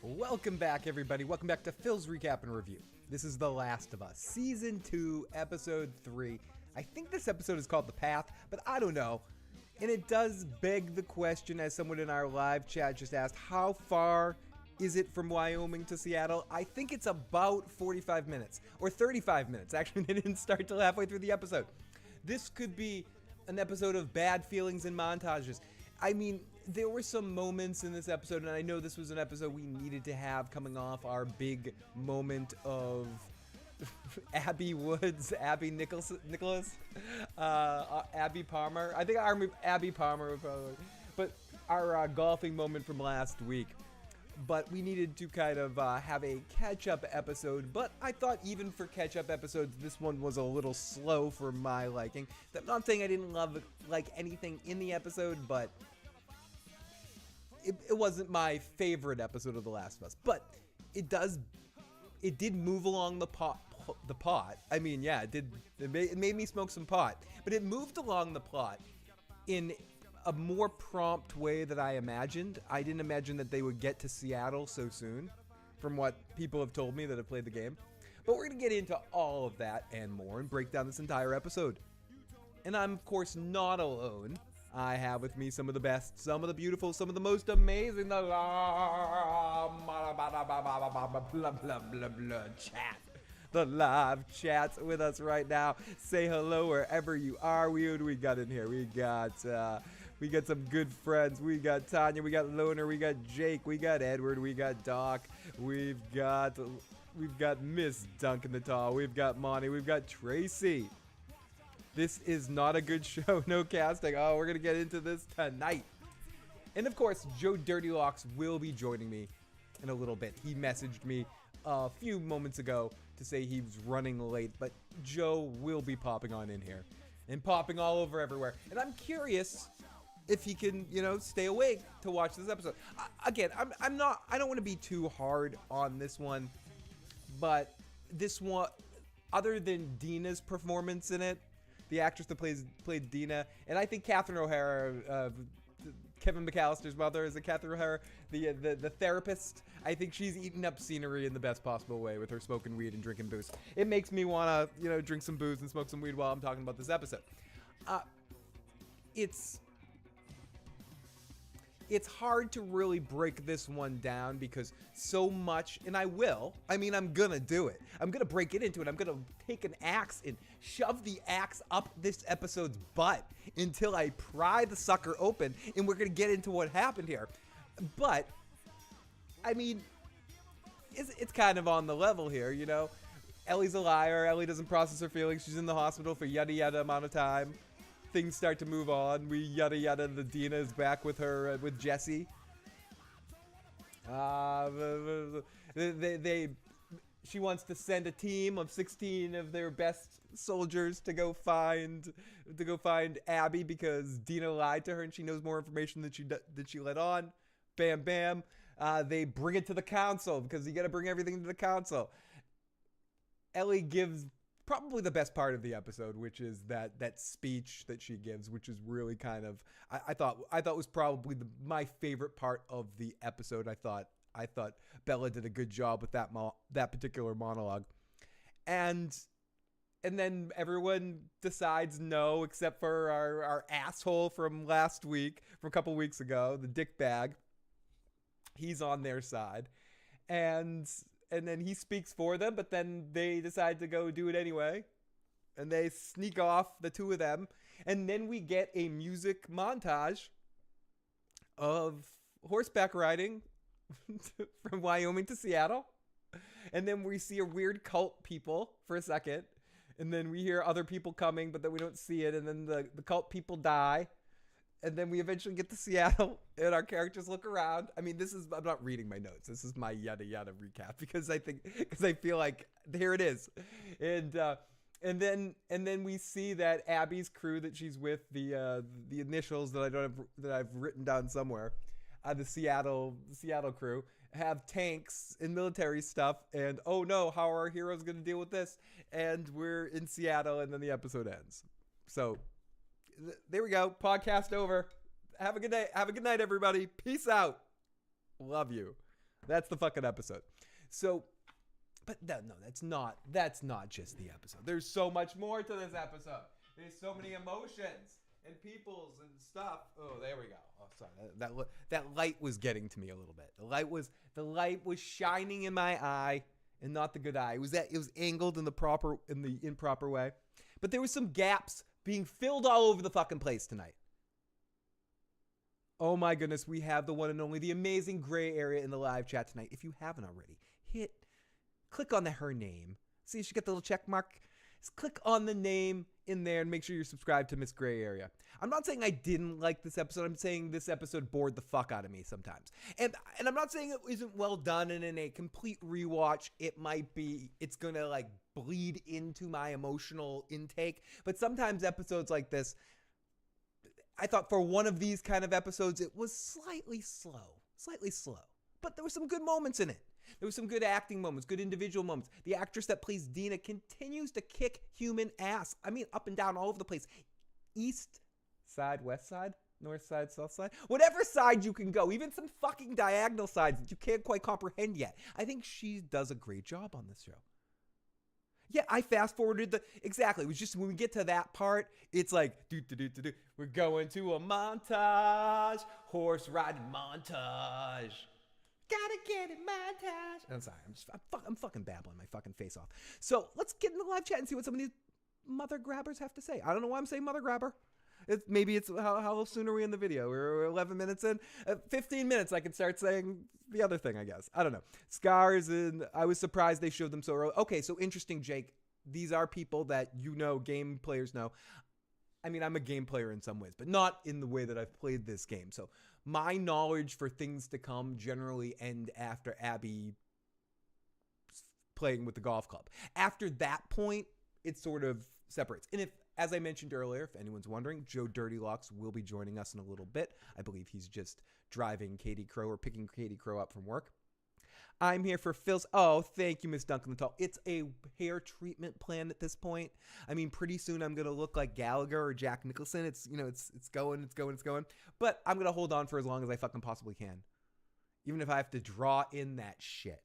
Welcome back, everybody. Welcome back to Phil's Recap and Review. This is The Last of Us, Season 2, Episode 3. I think this episode is called The Path, but I don't know. And it does beg the question, as someone in our live chat just asked, how far is it from Wyoming to Seattle? I think it's about 45 minutes, or 35 minutes. Actually, they didn't start till halfway through the episode. This could be an episode of bad feelings and montages. I mean, there were some moments in this episode, and I know this was an episode we needed to have coming off our big moment of Abby Woods, Abby Nicholas, Abby Palmer. I think Abby Palmer would probably, but our golfing moment from last week. But we needed to kind of have a catch-up episode, but I thought even for catch-up episodes, this one was a little slow for my liking. I'm not saying I didn't love anything in the episode, but it wasn't my favorite episode of The Last of Us. But it did move along the pot. I mean, yeah, it made me smoke some pot, but it moved along the plot in a more prompt way than I imagined. I didn't imagine that they would get to Seattle so soon, from what people have told me that have played the game. But we're going to get into all of that and more and break down this entire episode. And I'm, of course, not alone. I have with me some of the best, some of the beautiful, some of the most amazing, the chat. The live chat's with us right now. Say hello wherever you are. We got in here. We got some good friends. We got Tanya. We got Loner. We got Jake. We got Edward. We got Doc. We've got Miss Duncan the Tall. We've got Monty. We've got Tracy. This is not a good show. No casting. Oh, we're gonna get into this tonight. And of course, Joe Dirty Locks will be joining me in a little bit. He messaged me a few moments ago to say he was running late, but Joe will be popping on in here and popping all over everywhere. And I'm curious if he can, stay awake to watch this episode. I don't want to be too hard on this one, but this one, other than Dina's performance in it, the actress that played Dina, and I think Catherine O'Hara, Kevin McAllister's mother, is it Catherine O'Hara, the therapist? I think she's eating up scenery in the best possible way with her smoking weed and drinking booze. It makes me want to, drink some booze and smoke some weed while I'm talking about this episode. It's hard to really break this one down because so much, and I'm gonna do it. I'm gonna break it into it. I'm gonna take an axe and shove the axe up this episode's butt until I pry the sucker open, and we're gonna get into what happened here. But, it's kind of on the level here, Ellie's a liar. Ellie doesn't process her feelings. She's in the hospital for yada amount of time. Things start to move on. We yada. The Dina is back with her, with Jesse. She wants to send a team of 16 of their best soldiers to go find Abby because Dina lied to her and she knows more information than she let on. Bam. They bring it to the council because you got to bring everything to the council. Ellie gives probably the best part of the episode, which is that speech that she gives, which is really kind of I thought was probably my favorite part of the episode. I thought Bella did a good job with that particular monologue, and then everyone decides no, except for our asshole from last week, from a couple weeks ago, the dickbag. He's on their side, and then he speaks for them, but then they decide to go do it anyway. And they sneak off, the two of them. And then we get a music montage of horseback riding from Wyoming to Seattle. And then we see a weird cult people for a second. And then we hear other people coming, but then we don't see it. And then the cult people die. And then we eventually get to Seattle, and our characters look around. I'm not reading my notes. This is my yada recap because I feel like here it is, and then we see that Abby's crew that she's with, the initials that I've written down somewhere, the Seattle crew have tanks and military stuff, and oh no, how are our heroes going to deal with this? And we're in Seattle, and then the episode ends. So there we go. Podcast over. Have a good day. Have a good night, everybody. Peace out. Love you. That's the fucking episode. So, but no, that's not just the episode. There's so much more to this episode. There's so many emotions and peoples and stuff. Oh, there we go. Oh, sorry. That light was getting to me a little bit. The light was shining in my eye and not the good eye. It was angled in the improper way. But there was some gaps being filled all over the fucking place tonight. Oh my goodness, we have the one and only, the amazing gray area in the live chat tonight. If you haven't already, click on her name. See, she got the little check mark. Just click on the name in there and make sure you're subscribed to Miss Gray Area. I'm not saying I didn't like this episode. I'm saying this episode bored the fuck out of me sometimes. And I'm not saying it isn't well done, and in a complete rewatch, it's going to like bleed into my emotional intake. But sometimes episodes like this, I thought for one of these kind of episodes, it was slightly slow. But there were some good moments in it. There were some good acting moments, good individual moments. The actress that plays Dina continues to kick human ass. I mean, up and down all over the place. East side, west side, north side, south side. Whatever side you can go. Even some fucking diagonal sides that you can't quite comprehend yet. I think she does a great job on this show. Yeah, I fast forwarded exactly. It was just when we get to that part, it's like, we're going to a montage, horse riding montage. Gotta get it, montage. I'm sorry, I'm fucking babbling my fucking face off. So let's get in the live chat and see what some of these mother grabbers have to say. I don't know why I'm saying mother grabber. Maybe it's how soon are we in the video? We're 11 minutes in. 15 minutes, I can start saying the other thing, I guess. I don't know. Scars, and I was surprised they showed them so early. Okay, so interesting, Jake. These are people that you know, game players know. I mean, I'm a game player in some ways, but not in the way that I've played this game. So my knowledge for things to come generally end after Abby playing with the golf club. After that point, it sort of separates. And if, as I mentioned earlier, if anyone's wondering, Joe Dirty Locks will be joining us in a little bit. I believe he's just driving Katie Crow or picking Katie Crow up from work. I'm here for Phil's. Oh, thank you, Miss Duncan the Tall. It's a hair treatment plan at this point. I mean, pretty soon I'm gonna look like Gallagher or Jack Nicholson. It's going. But I'm gonna hold on for as long as I fucking possibly can, even if I have to draw in that shit.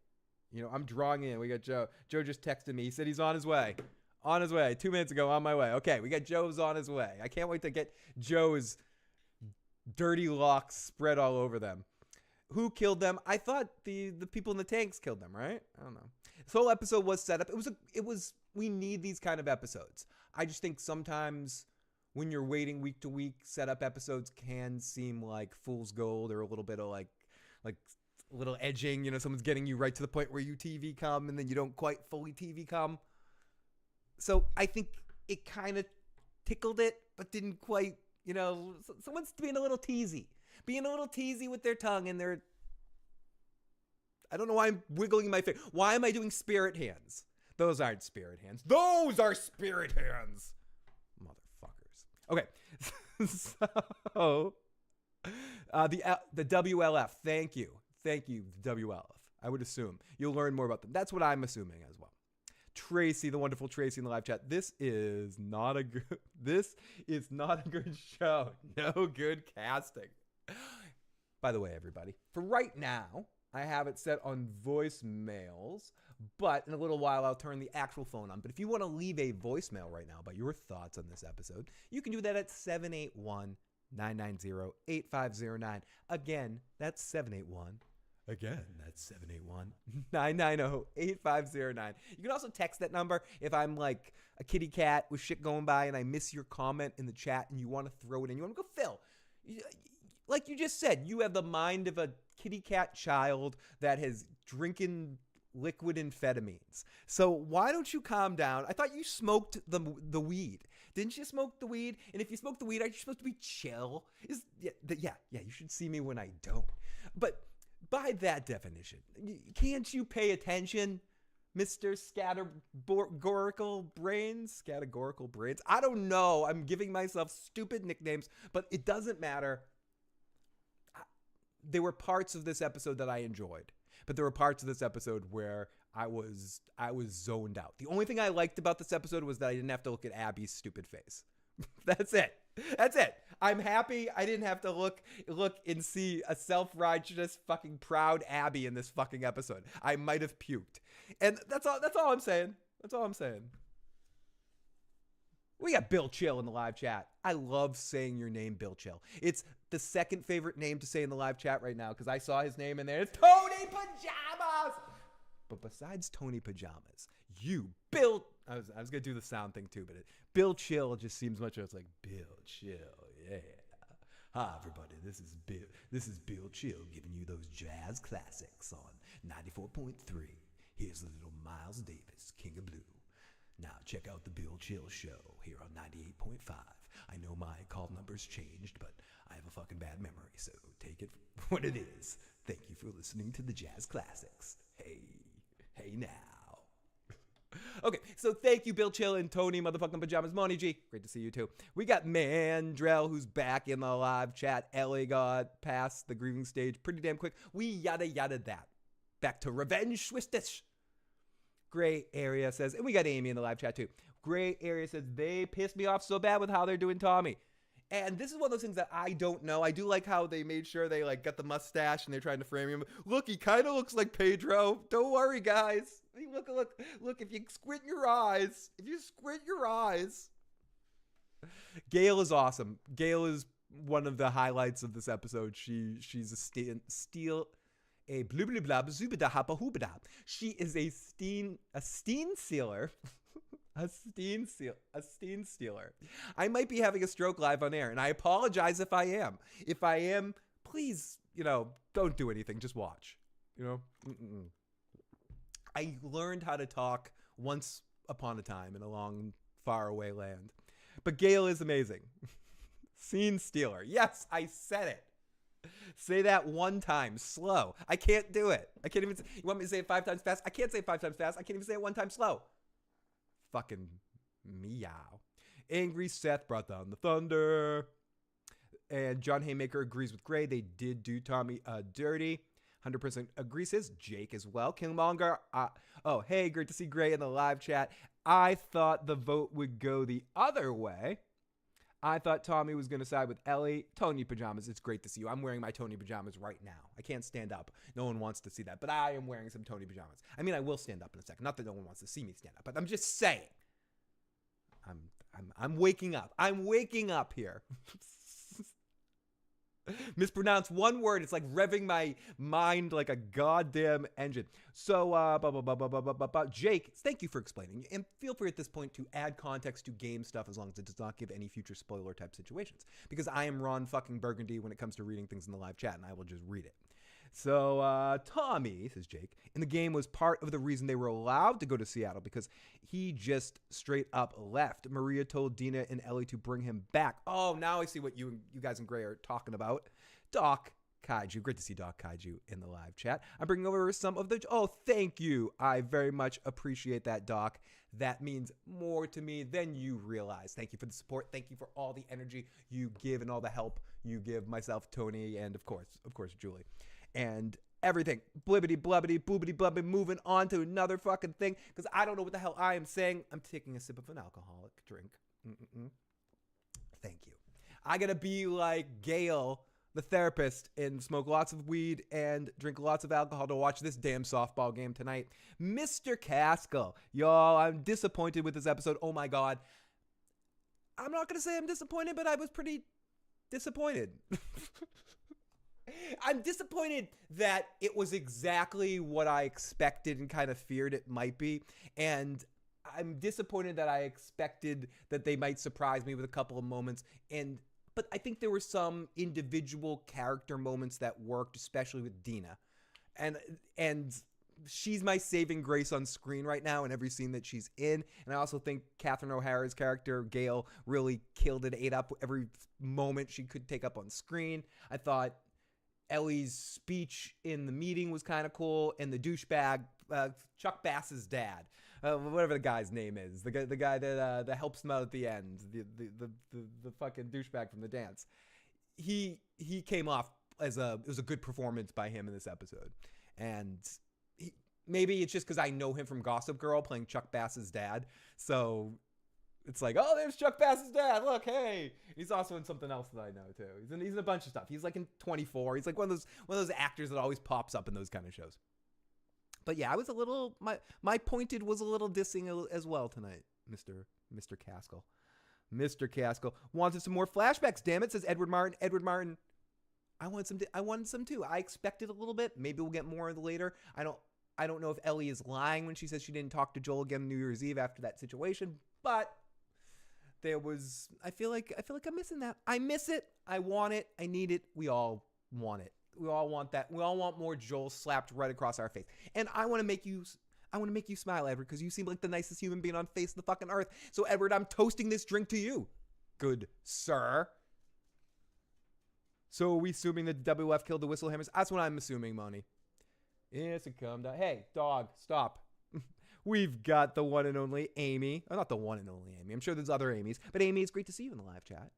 I'm drawing in. We got Joe. Joe just texted me. He said he's on his way. On his way. 2 minutes ago, on my way. Okay, we got Joe's on his way. I can't wait to get Joe's dirty locks spread all over them. Who killed them? I thought the people in the tanks killed them, right? I don't know. This whole episode was set up. We need these kind of episodes. I just think sometimes when you're waiting week to week, setup episodes can seem like fool's gold or a little bit of like a little edging. Someone's getting you right to the point where you TV come and then you don't quite fully TV come. So I think it kind of tickled it, but didn't quite, someone's being a little teasy. With their tongue and their... I don't know why I'm wiggling my face. Why am I doing spirit hands? Those aren't spirit hands. Those are spirit hands. Motherfuckers. Okay. So, the WLF. Thank you, WLF. I would assume you'll learn more about them. That's what I'm assuming as well. Tracy, the wonderful Tracy in the live chat. This is not a good show. No good casting. By the way, everybody, for right now, I have it set on voicemails, but in a little while, I'll turn the actual phone on. But if you want to leave a voicemail right now about your thoughts on this episode, you can do that at 781-990-8509. Again, that's 781. Again, that's 781-990-8509. You can also text that number if I'm like a kitty cat with shit going by and I miss your comment in the chat and you want to throw it in. You want to go, Phil, like you just said, you have the mind of a kitty cat child that has drinking liquid amphetamines. So why don't you calm down? I thought you smoked the weed. Didn't you smoke the weed? And if you smoke the weed, aren't you supposed to be chill? Yeah, you should see me when I don't. But by that definition, can't you pay attention, Mr. Categorical Brains? I don't know. I'm giving myself stupid nicknames, but it doesn't matter. There were parts of this episode that I enjoyed, but there were parts of this episode where I was zoned out. The only thing I liked about this episode was that I didn't have to look at Abby's stupid face. That's it. That's it. I'm happy I didn't have to look and see a self-righteous fucking proud Abby in this fucking episode. I might have puked. And that's all I'm saying. That's all I'm saying. We got Bill Chill in the live chat. I love saying your name, Bill Chill. It's the second favorite name to say in the live chat right now because I saw his name in there. It's Tony Pajamas. But besides Tony Pajamas, you, Bill... I was going to do the sound thing too, but Bill Chill just seems much... It's like, Bill Chill, yeah. Hi, everybody. This is Bill Chill giving you those jazz classics on 94.3. Here's the little Miles Davis, King of Blue. Now check out the Bill Chill Show here on 98.5. I know my call number's changed, but I have a fucking bad memory, so take it for what it is. Thank you for listening to the Jazz Classics. Hey now. Okay, so thank you, Bill Chill and Tony motherfucking Pajamas. Monty G, great to see you too. We got Mandrell, who's back in the live chat. Ellie got past the grieving stage pretty damn quick. We yada that. Back to revenge swistish. Gray Area says, and we got Amy in the live chat too. Gray Area says, they pissed me off so bad with how they're doing Tommy. And this is one of those things that I don't know. I do like how they made sure they like got the mustache and they're trying to frame him. Look, he kind of looks like Pedro. Don't worry, guys. Look, if you squint your eyes. Gail is awesome. Gail is one of the highlights of this episode. She's a Steen stealer. She is a Steen stealer. A Steen stealer. I might be having a stroke live on air, and I apologize if I am. If I am, please, don't do anything. Just watch. I learned how to talk once upon a time in a long, far away land. But Gail is amazing. Scene stealer. Yes, I said it. Say that one time slow. I can't do it. I can't even. You want me to say it 5 times fast? I can't say it 5 times fast. I can't even say it 1 time slow. Fucking meow. Angry Seth brought down the thunder. And John Haymaker agrees with Gray. They did do Tommy dirty. 100% agrees. Says Jake as well. Killmonger. Oh, hey, great to see Gray in the live chat. I thought the vote would go the other way. I thought Tommy was going to side with Ellie. Tony Pajamas, it's great to see you. I'm wearing my Tony Pajamas right now. I can't stand up. No one wants to see that, but I am wearing some Tony Pajamas. I mean, I will stand up in a second. Not that no one wants to see me stand up, but I'm just saying. I'm waking up. I'm waking up here. Mispronounce one word. It's like revving my mind like a goddamn engine. So, Jake, thank you for explaining. And feel free at this point to add context to game stuff as long as it does not give any future spoiler type situations. Because I am Ron fucking Burgundy when it comes to reading things in the live chat, and I will just read it. So, Tommy, says Jake, in the game was part of the reason they were allowed to go to Seattle because he just straight up left. Maria told Dina and Ellie to bring him back. Oh, now I see what you guys in Gray are talking about. Doc Kaiju. Great to see Doc Kaiju in the live chat. I'm bringing over some of the... Oh, thank you. I very much appreciate that, Doc. That means more to me than you realize. Thank you for the support. Thank you for all the energy you give and all the help you give myself, Tony, and of course, Julie. And everything. Blibbity, blubbity, boobity, blubbity. Moving on to another fucking thing because I don't know what the hell I am saying. I'm taking a sip of an alcoholic drink. Thank you. I gotta be like Gail, the therapist, and smoke lots of weed and drink lots of alcohol to watch this damn softball game tonight. Mr. Caskell. Y'all, I'm disappointed with this episode. Oh my God. I'm not gonna say I'm disappointed, but I was pretty disappointed. I'm disappointed that it was exactly what I expected and kind of feared it might be. And I'm disappointed that I expected that they might surprise me with a couple of moments. But I think there were some individual character moments that worked, especially with Dina. And she's my saving grace on screen right now in every scene that she's in. And I also think Catherine O'Hara's character, Gail, really killed it, ate up every moment she could take up on screen. I thought Ellie's speech in the meeting was kind of cool, and the douchebag, Chuck Bass's dad, whatever the guy's name is, the guy that helps him out at the end, the fucking douchebag from the dance. He came off as it was a good performance by him in this episode, and maybe it's just because I know him from Gossip Girl playing Chuck Bass's dad, so It's like, oh, there's Chuck Bass's dad. Look, hey. He's also in something else that I know too. He's in a bunch of stuff. He's like in 24. He's like one of those actors that always pops up in those kind of shows. But yeah, I was a little my pointed was a little dissing as well tonight, Mr. Caskell. Mr. Caskell wanted some more flashbacks. Damn it, says Edward Martin. Edward Martin. I wanted some too. I expected a little bit. Maybe we'll get more later. I don't know if Ellie is lying when she says she didn't talk to Joel again New Year's Eve after that situation, but there was. I feel like I'm missing that. I miss it. I want it. I need it. We all want it. We all want that. We all want more Joel slapped right across our face. And I want to make you smile, Edward, because you seem like the nicest human being on face of the fucking earth. So, Edward, I'm toasting this drink to you, good sir. So, are we assuming that WF killed the Whistlehammers? That's what I'm assuming, Moni. Yes, it come down. Hey, dog, stop. We've got the one and only Amy. Oh, not the one and only Amy. I'm sure there's other Amy's. But Amy, it's great to see you in the live chat.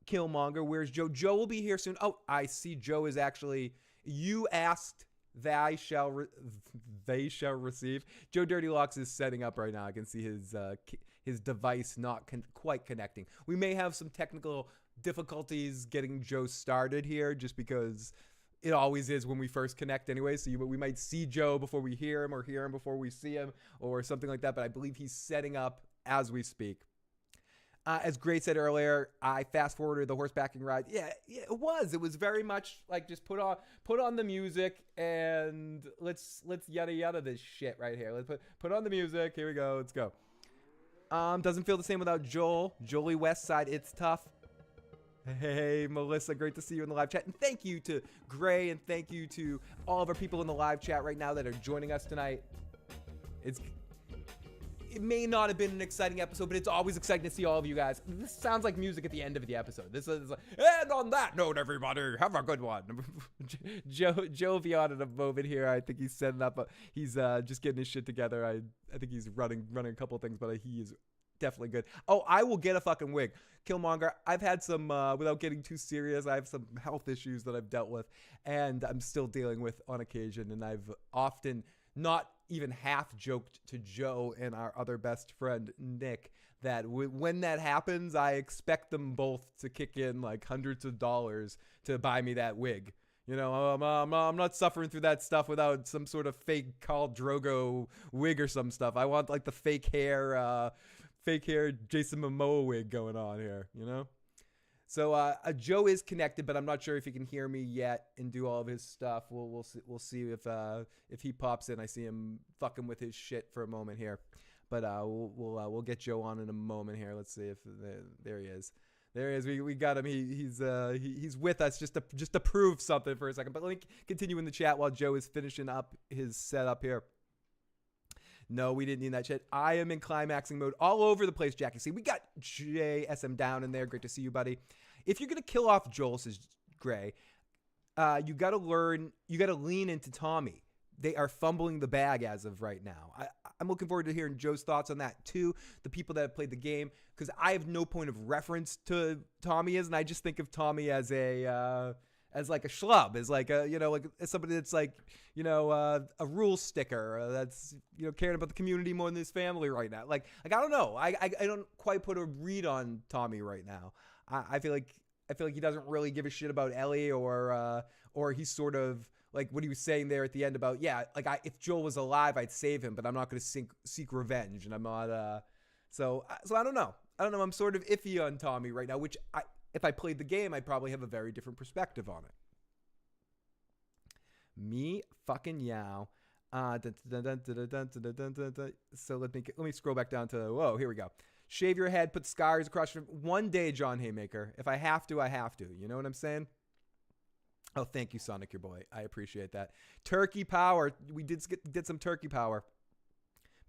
Killmonger, where's Joe? Joe will be here soon. Oh, I see Joe is actually... You asked, they shall receive. Joe Dirty Locks is setting up right now. I can see his device not quite connecting. We may have some technical difficulties getting Joe started here just because... It always is when we first connect anyway, so we might see Joe before we hear him or hear him before we see him or something like that, but I believe he's setting up as we speak. As Gray said earlier, I fast-forwarded the horsebacking ride. Yeah, it was. It was very much like just put on the music and let's yada yada this shit right here. Let's put on the music. Here we go. Let's go. Doesn't feel the same without Joel. Jolie Westside, it's tough. Hey, Melissa, great to see you in the live chat. And thank you to Gray and thank you to all of our people in the live chat right now that are joining us tonight. It may not have been an exciting episode, but it's always exciting to see all of you guys. This sounds like music at the end of the episode. This is like, and on that note, everybody, have a good one. Joe Vion in a moment here. I think he's setting up. He's just getting his shit together. I think he's running a couple of things, but he is definitely good. Oh, I will get a fucking wig. Killmonger, I've had some, without getting too serious, I have some health issues that I've dealt with and I'm still dealing with on occasion. And I've often not even half joked to Joe and our other best friend, Nick, that when that happens, I expect them both to kick in like hundreds of dollars to buy me that wig. You know, I'm not suffering through that stuff without some sort of fake Khal Drogo wig or some stuff. I want like the fake hair Jason Momoa wig going on here, you know? So Joe is connected, but I'm not sure if he can hear me yet and do all of his stuff. We'll see if he pops in. I see him fucking with his shit for a moment here, but we'll get Joe on in a moment here. Let's see if there he is. There he is. We got him. He's with us just to prove something for a second. But let me continue in the chat while Joe is finishing up his setup here. No, we didn't need that shit. I am in climaxing mode all over the place, Jackie. See, we got JSM down in there. Great to see you, buddy. If you're going to kill off Joel, says Gray, you got to lean into Tommy. They are fumbling the bag as of right now. I'm looking forward to hearing Joe's thoughts on that too. The people that have played the game, because I have no point of reference to Tommy and I just think of Tommy as as like a schlub, as like as somebody that's like, a rule sticker that's, caring about the community more than his family right now. Like I don't know. I don't quite put a read on Tommy right now. I feel like he doesn't really give a shit about Ellie or he's sort of like what he was saying there at the end about, if Joel was alive, I'd save him, but I'm not going to seek revenge. And I'm not, so I don't know. I'm sort of iffy on Tommy right now, which if I played the game, I'd probably have a very different perspective on it. Me fucking yow. So let me scroll back down to, whoa, here we go. Shave your head, put scars across your... One day, John Haymaker. If I have to, I have to. You know what I'm saying? Oh, thank you, Sonic, your boy. I appreciate that. Turkey power. We did some turkey power.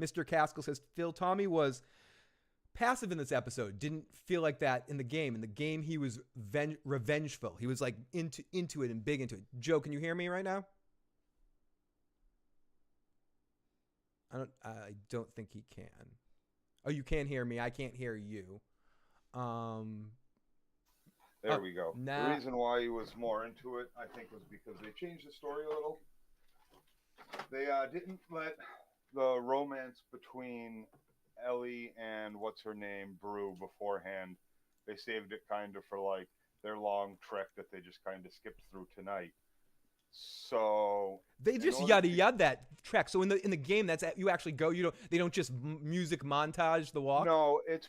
Mr. Caskell says, Phil, Tommy was... passive in this episode. Didn't feel like that in the game. In the game, he was revengeful. He was like into it and big into it. Joe, can you hear me right now? I don't think he can. Oh, you can hear me. I can't hear you. There we go. The reason why he was more into it, I think, was because they changed the story a little. They didn't let the romance between Ellie and what's her name, Brew, beforehand. They saved it kind of for like their long trek that they just kind of skipped through tonight. So they just yada yada that track. So in the game, that's you actually go. They don't just music montage the walk. No, it's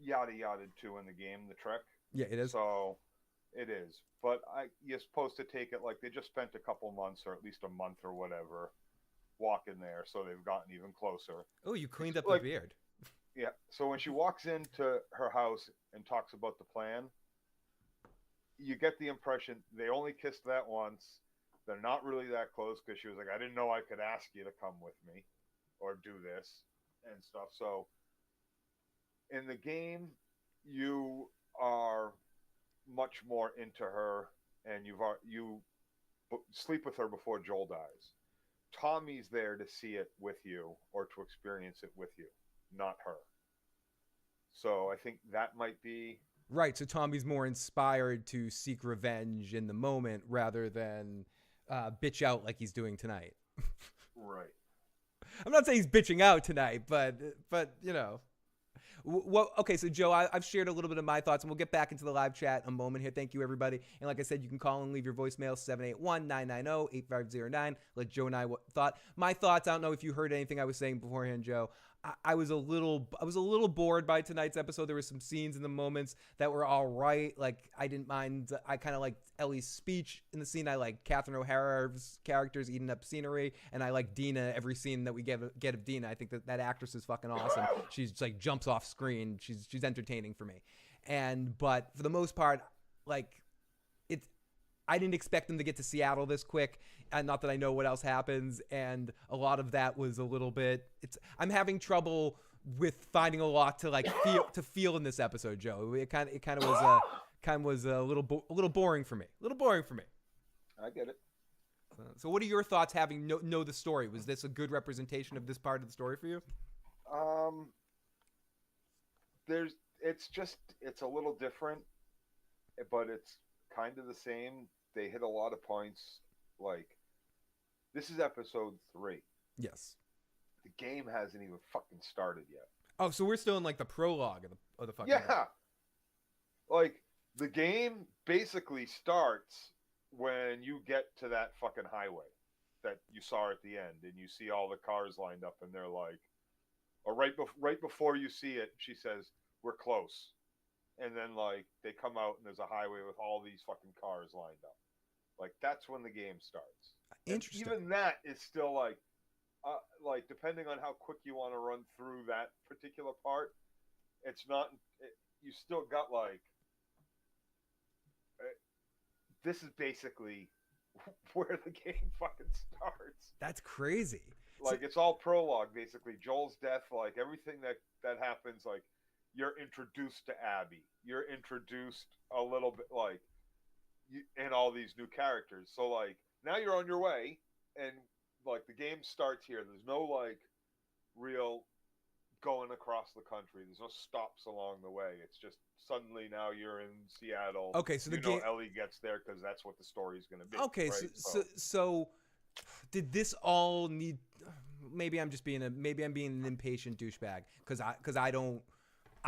yada yada too in the game, the trek. Yeah, it is. So it is, but you're supposed to take it like they just spent a couple months or at least a month or whatever walking there, so they've gotten even closer. Oh, you cleaned up the beard. Yeah. So when she walks into her house and talks about the plan, you get the impression they only kissed that once. They're not really that close because she was like, I didn't know I could ask you to come with me or do this and stuff. So in the game, you are much more into her and you sleep with her before Joel dies. Tommy's there to see it with you or to experience it with you, not her. So I think that might be... Right, so Tommy's more inspired to seek revenge in the moment rather than bitch out like he's doing tonight. Right. I'm not saying he's bitching out tonight, but you know. Well, okay, so Joe, I've shared a little bit of my thoughts, and we'll get back into the live chat in a moment here. Thank you, everybody. And like I said, you can call and leave your voicemail, 781-990-8509. Let Joe and I thought. My thoughts, I don't know if you heard anything I was saying beforehand, Joe. I was a little bored by tonight's episode. There were some scenes and the moments that were all right. Like, I didn't mind. I kind of liked Ellie's speech in the scene. I like Catherine O'Hara's characters eating up scenery, and I like Dina. Every scene that we get of Dina, I think that actress is fucking awesome. She's like jumps off screen. She's entertaining for me. But for the most part, like, I didn't expect them to get to Seattle this quick, and not that I know what else happens. And a lot of that was a little bit. I'm having trouble with finding a lot to feel in this episode, Joe. It kind of was a little boring for me. I get it. So what are your thoughts having know the story? Was this a good representation of this part of the story for you? It's a little different, but it's kind of the same. They hit a lot of points. Like, this is episode 3. Yes. The game hasn't even fucking started yet. Oh, so we're still in like the prologue of the fucking yeah. game. Like, the game basically starts when you get to that fucking highway that you saw at the end, and you see all the cars lined up, and they're like, or right before you see it, she says, "We're close." And then, like, they come out and there's a highway with all these fucking cars lined up. Like, that's when the game starts. Interesting. And even that is still, like, depending on how quick you want to run through that particular part, it's not... you still got, like... this is basically where the game fucking starts. That's crazy. Like, it's all prologue, basically. Joel's death, like, everything that happens, like... you're introduced to Abby. You're introduced a little bit, like, and all these new characters. So, like, now you're on your way, and, like, the game starts here. There's no, like, real going across the country. There's no stops along the way. It's just suddenly now you're in Seattle. Okay, so the game... Ellie gets there because that's what the story's going to be. Okay, right? So did this all need... Maybe I'm being an impatient douchebag because I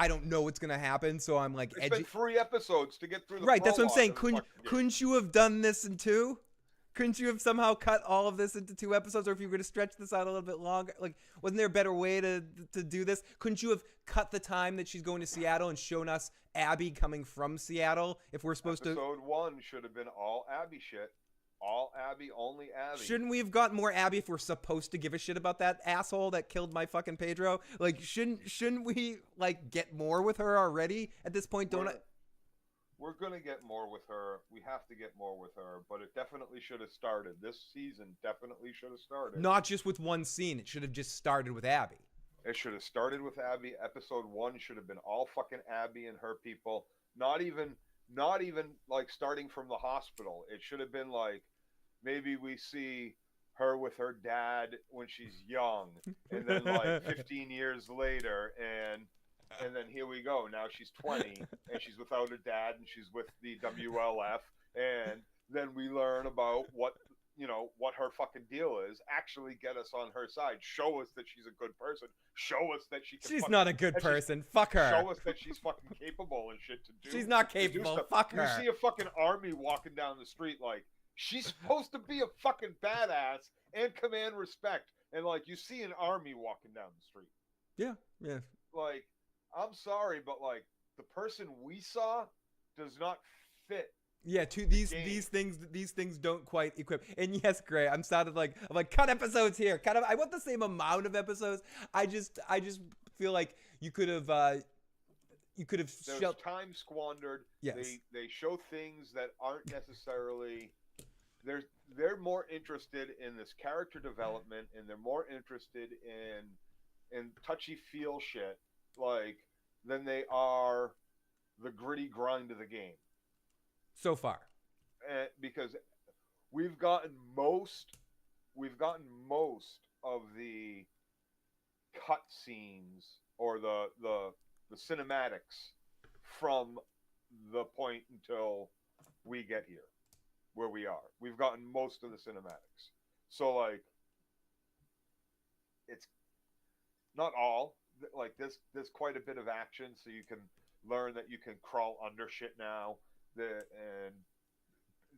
don't know what's gonna happen, so I'm like It's been 3 episodes to get through the right. That's what I'm saying. Couldn't you have done this in 2? Couldn't you have somehow cut all of this into 2 episodes, or if you were to stretch this out a little bit longer? Like, wasn't there a better way to do this? Couldn't you have cut the time that she's going to Seattle and shown us Abby coming from Seattle? If we're supposed Episode 1 should have been all Abby shit. All Abby, only Abby. Shouldn't we have gotten more Abby if we're supposed to give a shit about that asshole that killed my fucking Pedro? Like, shouldn't we, like, get more with her already at this point? We're going to get more with her. We have to get more with her, but it definitely should have started. This season definitely should have started. Not just with one scene. It should have just started with Abby. It should have started with Abby. Episode 1 should have been all fucking Abby and her people. Not even like starting from the hospital. It should have been like, maybe we see her with her dad when she's young, and then like 15 years later, and then here we go. Now she's 20, and she's without her dad, and she's with the WLF, and then we learn about what what her fucking deal is, actually get us on her side, show us that she's a good person, show us that she can She's not a good person. Fuck her. show us that she's fucking capable and shit to do. She's not to do capable. stuff. Fuck her. You see a fucking army walking down the street, like, she's supposed to be a fucking badass and command respect, and like you see an army walking down the street. Yeah, yeah. Like, I'm sorry, but like the person we saw does not fit. Yeah, these things don't quite equip. And yes, Gray, I'm like cut episodes here. I want the same amount of episodes. I just feel like you could have There's time squandered. Yes. They show things that aren't necessarily. They're more interested in this character development, and they're more interested in touchy feel shit, like, than they are the gritty grind of the game. So far, because we've gotten most of the cut scenes or the cinematics from the point until we get here where we are. We've gotten most of the cinematics. So like, it's not all. Like, there's quite a bit of action, so you can learn that you can crawl under shit now. And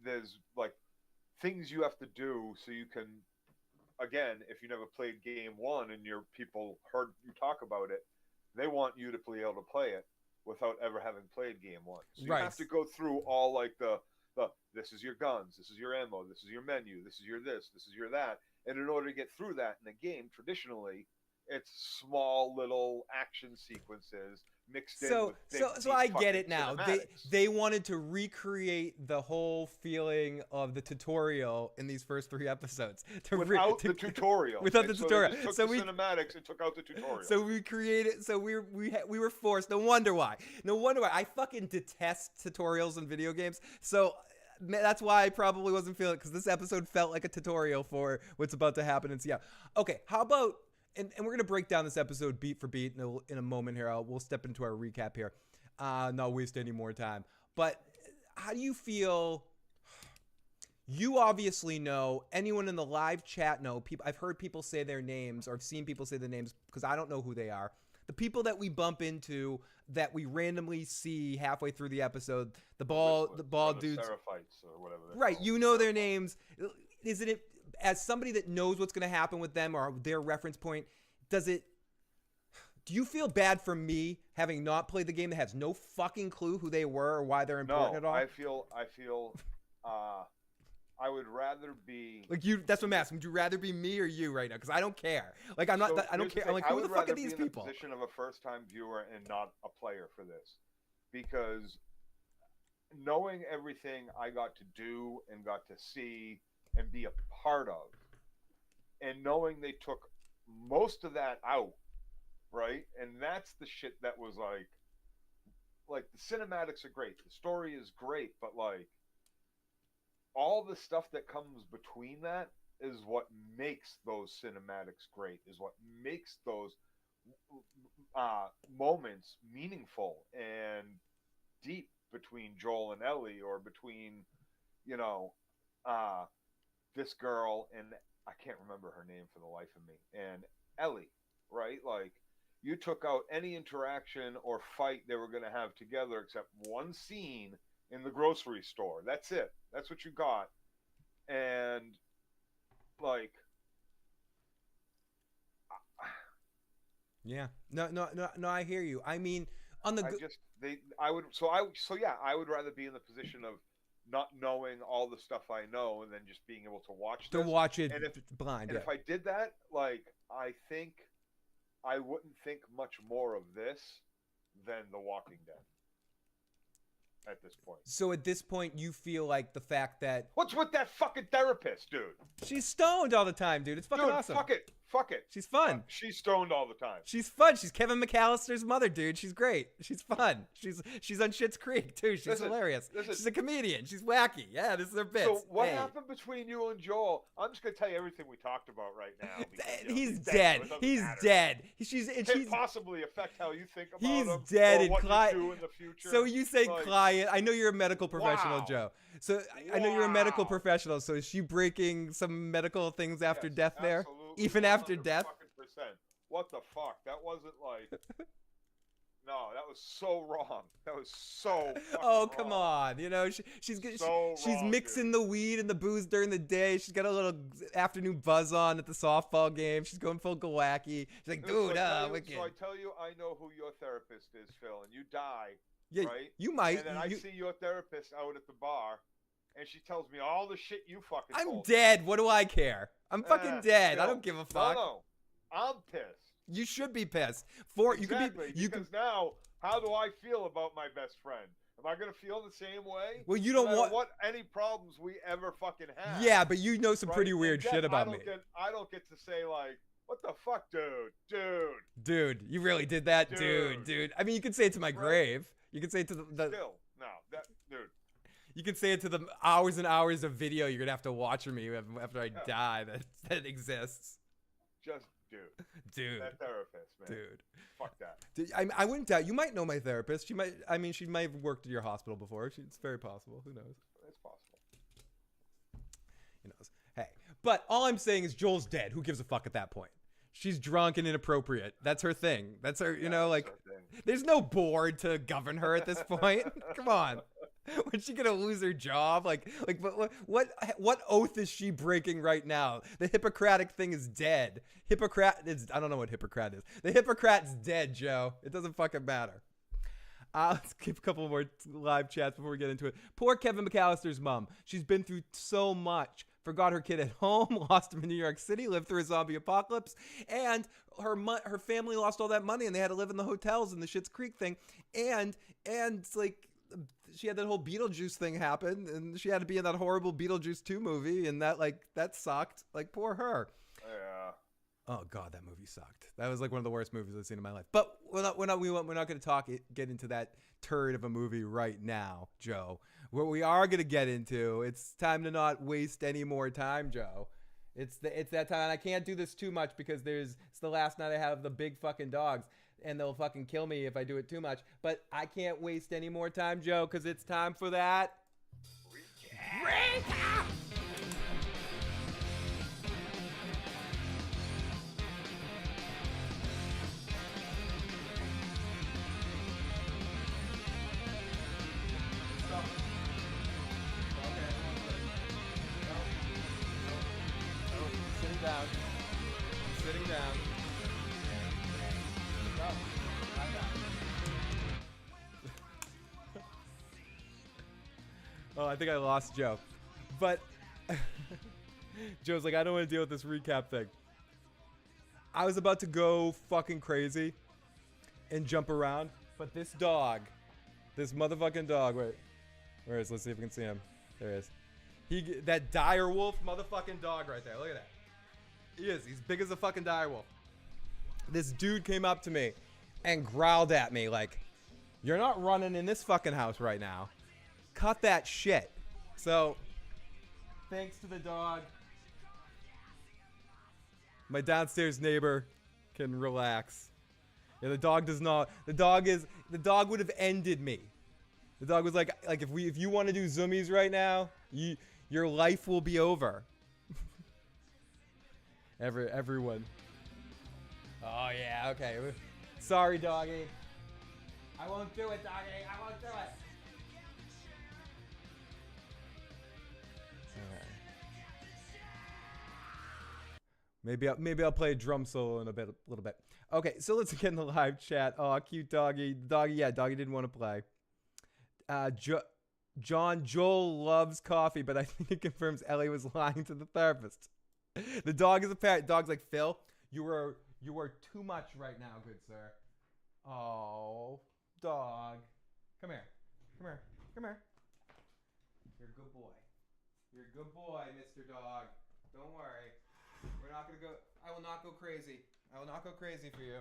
there's like things you have to do so you can, again, if you never played game one and your people heard you talk about it, they want you to be able to play it without ever having played game one. So you have to go through all like the this is your guns, this is your ammo, this is your menu, this is your this is your that. And in order to get through that in a game, traditionally, it's small little action sequences mixed in with so I get it now. They wanted to recreate the whole feeling of the tutorial in these first 3 episodes. Without the tutorial. So we cinematics and took out the tutorial. So we created. So we were forced. No wonder why. I fucking detest tutorials in video games. So that's why I probably wasn't feeling it, because this episode felt like a tutorial for what's about to happen in Seattle. Okay, how about? And we're going to break down this episode beat for beat in a moment here. We'll step into our recap here. Not waste any more time. But how do you feel? You obviously know. Anyone in the live chat know. I've heard people say their names, or I've seen people say their names, because I don't know who they are. The people that we bump into, that we randomly see halfway through the episode, the ball dudes. Seraphites or whatever. Right, you know their names. Isn't it? As somebody that knows what's going to happen with them or their reference point, do you feel bad for me having not played the game, that has no fucking clue who they were or why they're important at all? I feel I would rather be like you. That's what I'm asking. Would you rather be me or you right now? Because I don't care. Like I don't care. I'm like, who the fuck are these people? I would rather be in the position of a first-time viewer and not a player for this, because knowing everything I got to do and got to see and be a part of, and knowing they took most of that out, right? And that's the shit that was like the cinematics are great, the story is great, but like all the stuff that comes between that is what makes those cinematics great, is what makes those moments meaningful and deep between Joel and Ellie, or between, this girl and I can't remember her name for the life of me, and Ellie, right? Like, you took out any interaction or fight they were going to have together except one scene in the grocery store. That's it. That's what you got. And like, yeah, no, I hear you. I mean, on the I would rather be in the position of not knowing all the stuff I know and then just being able to watch it blind. And if I did that, like, I think I wouldn't think much more of this than The Walking Dead at this point. So at this point, you feel like the fact that... What's with that fucking therapist, dude? She's stoned all the time, dude. It's fucking awesome. Fuck it. She's fun. She's stoned all the time. She's fun. She's Kevin McAllister's mother, dude. She's great. She's fun. She's on Schitt's Creek too. She's hilarious. She's a comedian. She's wacky. Yeah, this is her bits. So what happened between you and Joel? I'm just gonna tell you everything we talked about right now. Because, he's dead. He's dead. She's can't possibly affect how you think about he's him. Dead. Or And what you do in the future. So you say like, client. I know you're a medical professional, wow. Joe. So I know you're a medical professional. So is she breaking some medical things after death there? Absolutely, Even after death? What the fuck? That wasn't like... No, that was so wrong. That was so Oh, come wrong. on. You know, she's So she's wrong, mixing dude. the weed and the booze during the day. She's got a little afternoon buzz on at the softball game. She's going full wacky. She's like, dude, wicked. So I tell you, I know who your therapist is, Phil, and you die, Yeah, right? you might. And then I see your therapist out at the bar, and she tells me all the shit you fucking I'm told dead. What do I care? I'm fucking dead. I Phil, don't give a fuck. No, I'm pissed. You should be pissed. Because now, how do I feel about my best friend? Am I gonna feel the same way? Well, you don't want what any problems we ever fucking have. Yeah, but you know some right? pretty weird shit about me. I don't get to say like, what the fuck, dude. Dude, you really did that, dude. I mean, you could say it to my grave. You could say it to the Still, no, dude. You can say it to the hours and hours of video you're gonna have to watch from me after I die that exists. Just dude. That therapist, man. Dude. Fuck that. Dude, I wouldn't doubt. You might know my therapist. She might have worked at your hospital before. It's very possible. Who knows? It's possible. Who knows? Hey, but all I'm saying is Joel's dead. Who gives a fuck at that point? She's drunk and inappropriate. That's her thing. That's her, there's no board to govern her at this point. Come on. When's she gonna lose her job? Like, what oath is she breaking right now? The Hippocratic thing is dead. I don't know what Hippocrat is. The Hippocrat's dead, Joe. It doesn't fucking matter. Let's keep a couple more live chats before we get into it. Poor Kevin McAllister's mom. She's been through so much. Forgot her kid at home, lost him in New York City, lived through a zombie apocalypse, and her family lost all that money, and they had to live in the hotels in the Schitt's Creek thing, and like. She had that whole Beetlejuice thing happen, and she had to be in that horrible Beetlejuice 2 movie, and that sucked. Like, poor her. Yeah. Oh God, that movie sucked. That was like one of the worst movies I've seen in my life. But we're not going to get into that turd of a movie right now, Joe. What we are going to get into, it's time to not waste any more time, Joe. It's that time, and I can't do this too much because it's the last night I have the big fucking dogs. And they'll fucking kill me if I do it too much. But I can't waste any more time, Joe, because it's time for that. Recap! Sitting down. Oh, I think I lost Joe. But Joe's like, I don't want to deal with this recap thing. I was about to go fucking crazy and jump around, but this motherfucking dog, wait, where is? Let's see if we can see him. There he is. That dire wolf motherfucking dog right there. Look at that. He's big as a fucking dire wolf. This dude came up to me and growled at me like, you're not running in this fucking house right now. Cut that shit. So, thanks to the dog, my downstairs neighbor can relax. Yeah, the dog does not. The dog would have ended me. The dog was like if you want to do zoomies right now, your life will be over. Everyone. Oh yeah, okay. Sorry, doggy. I won't do it, doggy. I won't do it. Maybe I'll play a drum solo in a little bit. Okay, so let's get in the live chat. Oh, cute doggy. Doggy didn't want to play. Joel loves coffee, but I think it confirms Ellie was lying to the therapist. The dog is a parrot. Dog's like, Phil, you are too much right now, good sir. Oh, dog. Come here. You're a good boy. You're a good boy, Mr. Dog. Don't worry. We're not going to go. I will not go crazy. I will not go crazy for you.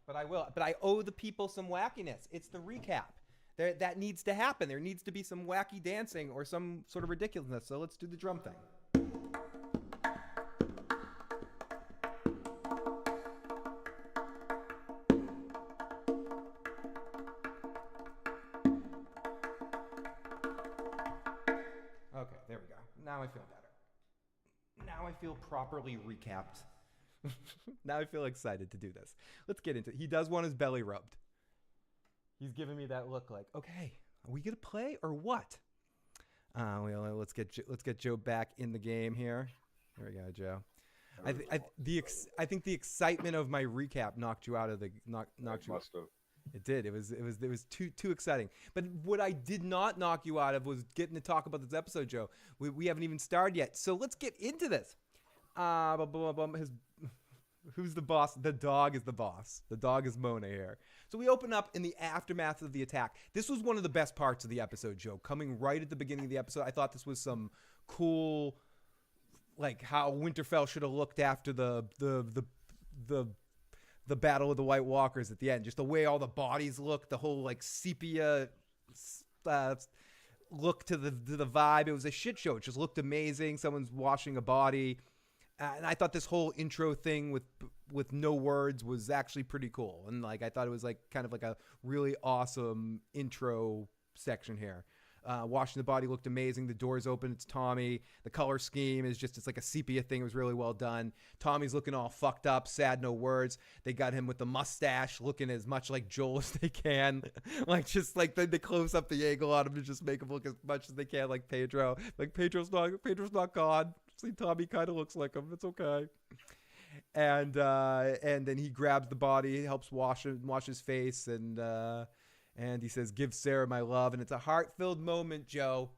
But I will. But I owe the people some wackiness. It's the recap. That needs to happen. There needs to be some wacky dancing or some sort of ridiculousness. So let's do the drum thing. Okay, there we go. Now I feel better. Now I feel properly recapped. Now I feel excited to do this. Let's get into it. He does want his belly rubbed. He's giving me that look like, okay, are we gonna play or what? Well, let's get Joe back in the game here. There we go, Joe. I think the excitement of my recap knocked you out of the knocked you. Must have. It did. It was too exciting. But what I did not knock you out of was getting to talk about this episode, Joe. We haven't even started yet. So let's get into this. Who's the boss? The dog is the boss. The dog is Mona here. So we open up in the aftermath of the attack. This was one of the best parts of the episode, Joe. Coming right at the beginning of the episode, I thought this was some cool, like how Winterfell should have looked after the battle of the White Walkers at the end. Just the way all the bodies look, the whole like sepia look to the vibe. It was a shit show. It just looked amazing. Someone's washing a body. And I thought this whole intro thing with no words was actually pretty cool. And like I thought it was like kind of like a really awesome intro section here. Washing the body looked amazing. The doors open. It's Tommy. The color scheme is just, it's like a sepia thing. It was really well done. Tommy's looking all fucked up, sad, no words. They got him with the mustache looking as much like Joel as they can. Like just like they close up the angle on him to just make him look as much as they can like Pedro. Like Pedro's not God. See, Tommy kind of looks like him. It's okay. And then he grabs the body, helps wash his face, and he says, "Give Sarah my love." And it's a heart-filled moment, Joe.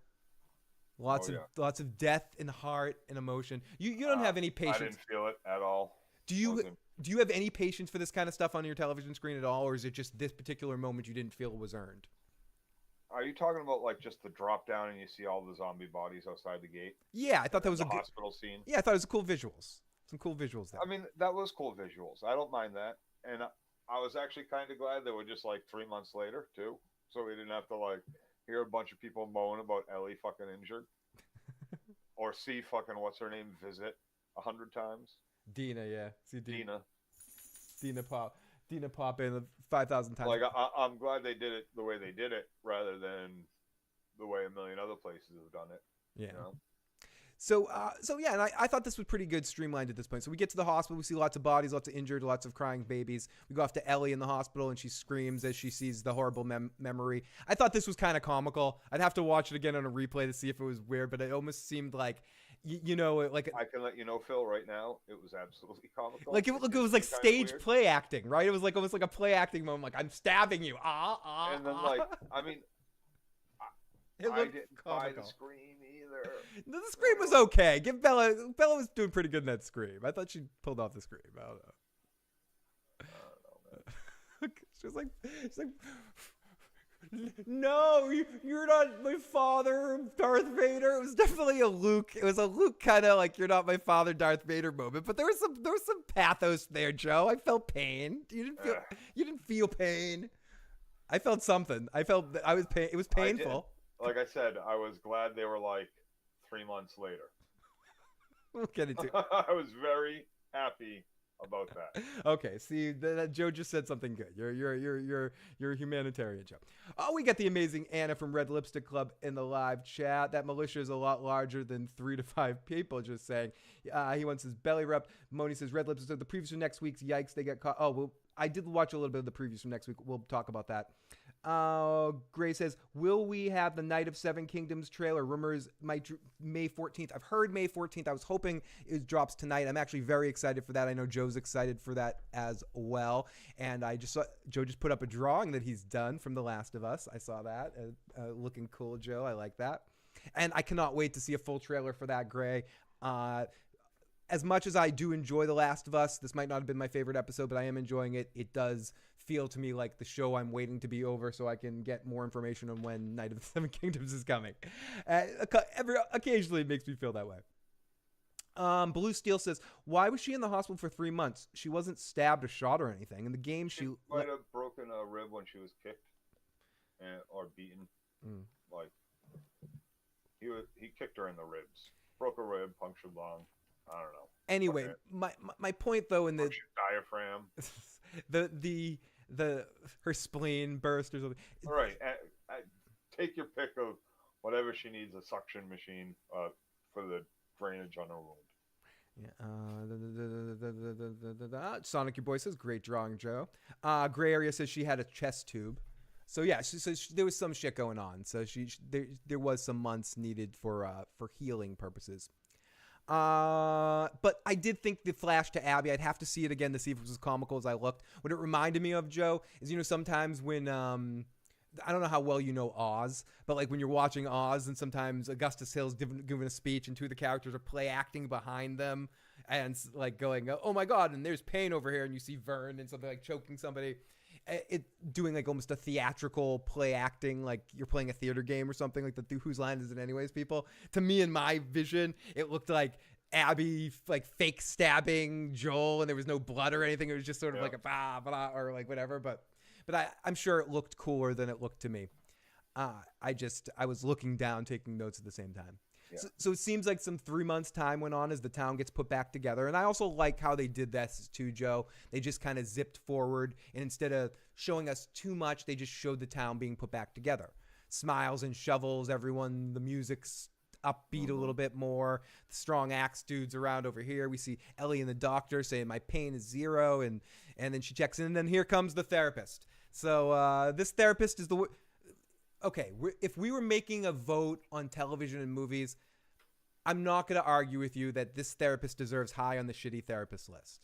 Lots of depth and heart and emotion. You don't have any patience. I didn't feel it at all. Do you have any patience for this kind of stuff on your television screen at all, or is it just this particular moment you didn't feel was earned? Are you talking about like just the drop down and you see all the zombie bodies outside the gate? Yeah, I thought that was a hospital scene. Yeah, I thought it was cool visuals. Some cool visuals there. I mean, that was cool visuals. I don't mind that. And I was actually kind of glad they were just like 3 months later too, so we didn't have to like hear a bunch of people moan about Ellie fucking injured, or see fucking what's her name visit 100 times. Dina, yeah, see Dina pop in 5,000 times. Like I'm glad they did it the way they did it, rather than the way a million other places have done it. Yeah. You know? So yeah, and I thought this was pretty good, streamlined at this point. So we get to the hospital, we see lots of bodies, lots of injured, lots of crying babies. We go off to Ellie in the hospital, and she screams as she sees the horrible memory. I thought this was kind of comical. I'd have to watch it again on a replay to see if it was weird, but it almost seemed like, you know, like I can let you know, Phil, right now, it was absolutely comical. Like it was like stage play acting, right? It was like almost like a play acting moment, like I'm stabbing you, and then like I mean, I didn't buy the scream either. The scream was okay. Give Bella was doing pretty good in that scream. I thought she pulled off the scream. I don't know. She's like, no, you're not my father, Darth Vader. It was definitely a Luke. It was a Luke kind of like, you're not my father, Darth Vader moment. But there was some pathos there, Joe. I felt pain. You didn't feel pain. I felt something. It was painful. Like I said, I was glad they were like 3 months later. We'll get into it. I was very happy about that. Okay, see, that Joe just said something good. You're a humanitarian, Joe. Oh, we got the amazing Anna from Red Lipstick Club in the live chat. That militia is a lot larger than 3 to 5 people. Just saying. He wants his belly rub. Moni says Red Lipstick. The previews for next week's. Yikes, they got caught. Oh, well, I did watch a little bit of the previews from next week. We'll talk about that. Gray says, will we have the Night of Seven Kingdoms trailer? Rumors might May 14th. I've heard May 14th. I was hoping it drops tonight. I'm actually very excited for that. I know Joe's excited for that as well. And I just saw Joe just put up a drawing that he's done from The Last of Us. I saw that. Looking cool, Joe. I like that. And I cannot wait to see a full trailer for that, Gray. As much as I do enjoy The Last of Us, this might not have been my favorite episode, but I am enjoying it. It does feel to me like the show I'm waiting to be over so I can get more information on when Night of the Seven Kingdoms is coming. Occasionally it makes me feel that way. Blue Steel says, why was she in the hospital for 3 months? She wasn't stabbed or shot or anything. In the game, She might have broken a rib when she was kicked or beaten. Mm. Like he kicked her in the ribs, broke a rib, punctured lung. I don't know. Anyway, my point though in the diaphragm, the her spleen burst or something. All right, take your pick of whatever she needs, a suction machine for the drainage on her wound. Yeah. Sonic Your Boy says, great drawing, Joe. Gray Area says she had a chest tube. So yeah, she says there was some shit going on. So there was some months needed for healing purposes. But I did think the flash to Abby, I'd have to see it again to see if it was as comical as I looked. What it reminded me of, Joe, is sometimes when I don't know how well you know Oz, but like when you're watching Oz and sometimes Augustus Hill's giving a speech and two of the characters are play acting behind them and like going, oh my God, and there's pain over here, and you see Vern and something like choking somebody. It doing like almost a theatrical play acting, like you're playing a theater game or something, like the whose line is it anyways, people. To me, in my vision, it looked like Abby like fake stabbing Joel, and there was no blood or anything. It was just sort of like a blah, blah, or like whatever. But I'm sure it looked cooler than it looked to me. I was looking down, taking notes at the same time. Yeah. So it seems like some 3 months time went on as the town gets put back together. And I also like how they did this too, Joe. They just kind of zipped forward, and instead of showing us too much, they just showed the town being put back together. Smiles and shovels, everyone, the music's upbeat a little bit more. The strong axe dudes around over here. We see Ellie and the doctor saying my pain is 0, and then she checks in, and then here comes the therapist. So this therapist is the... Okay, if we were making a vote on television and movies, I'm not going to argue with you that this therapist deserves high on the shitty therapist list.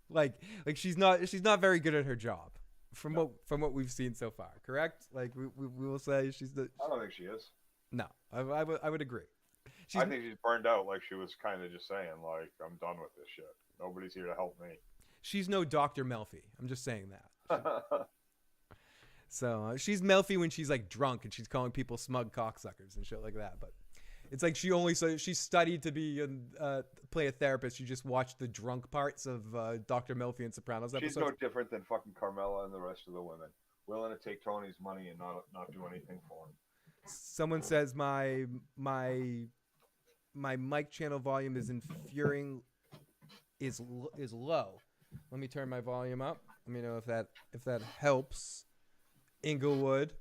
like she's not very good at her job from what we've seen so far, correct? Like we will say she's the... I don't think she is. No, I would agree. I think she's burned out, like she was kind of just saying, like, I'm done with this shit. Nobody's here to help me. She's no Dr. Melfi. I'm just saying that. So she's Melfi when she's like drunk and she's calling people smug cocksuckers and shit like that. But it's like she studied to be play a therapist. She just watched the drunk parts of Dr. Melfi and Sopranos episodes. She's no different than fucking Carmela and the rest of the women, willing to take Tony's money and not do anything for him. Someone says my mic channel volume is is low. Let me turn my volume up. Let me know if that helps. Inglewood,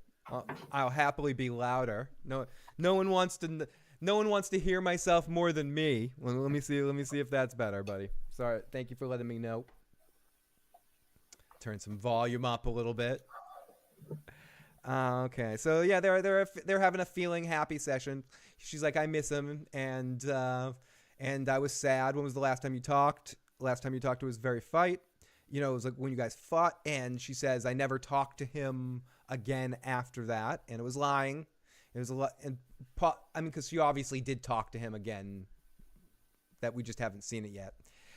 I'll happily be louder. No one wants to hear myself more than me. Let me see if that's better, buddy. Sorry. Thank you for letting me know. Turn some volume up a little bit. Okay. So yeah, they're having a feeling happy session. She's like, I miss him, and I was sad. When was the last time you talked? Last time you talked, it was very fight. It was like when you guys fought, and she says, I never talked to him again after that, and it was lying. It was a lot, and because she obviously did talk to him again, that we just haven't seen it yet.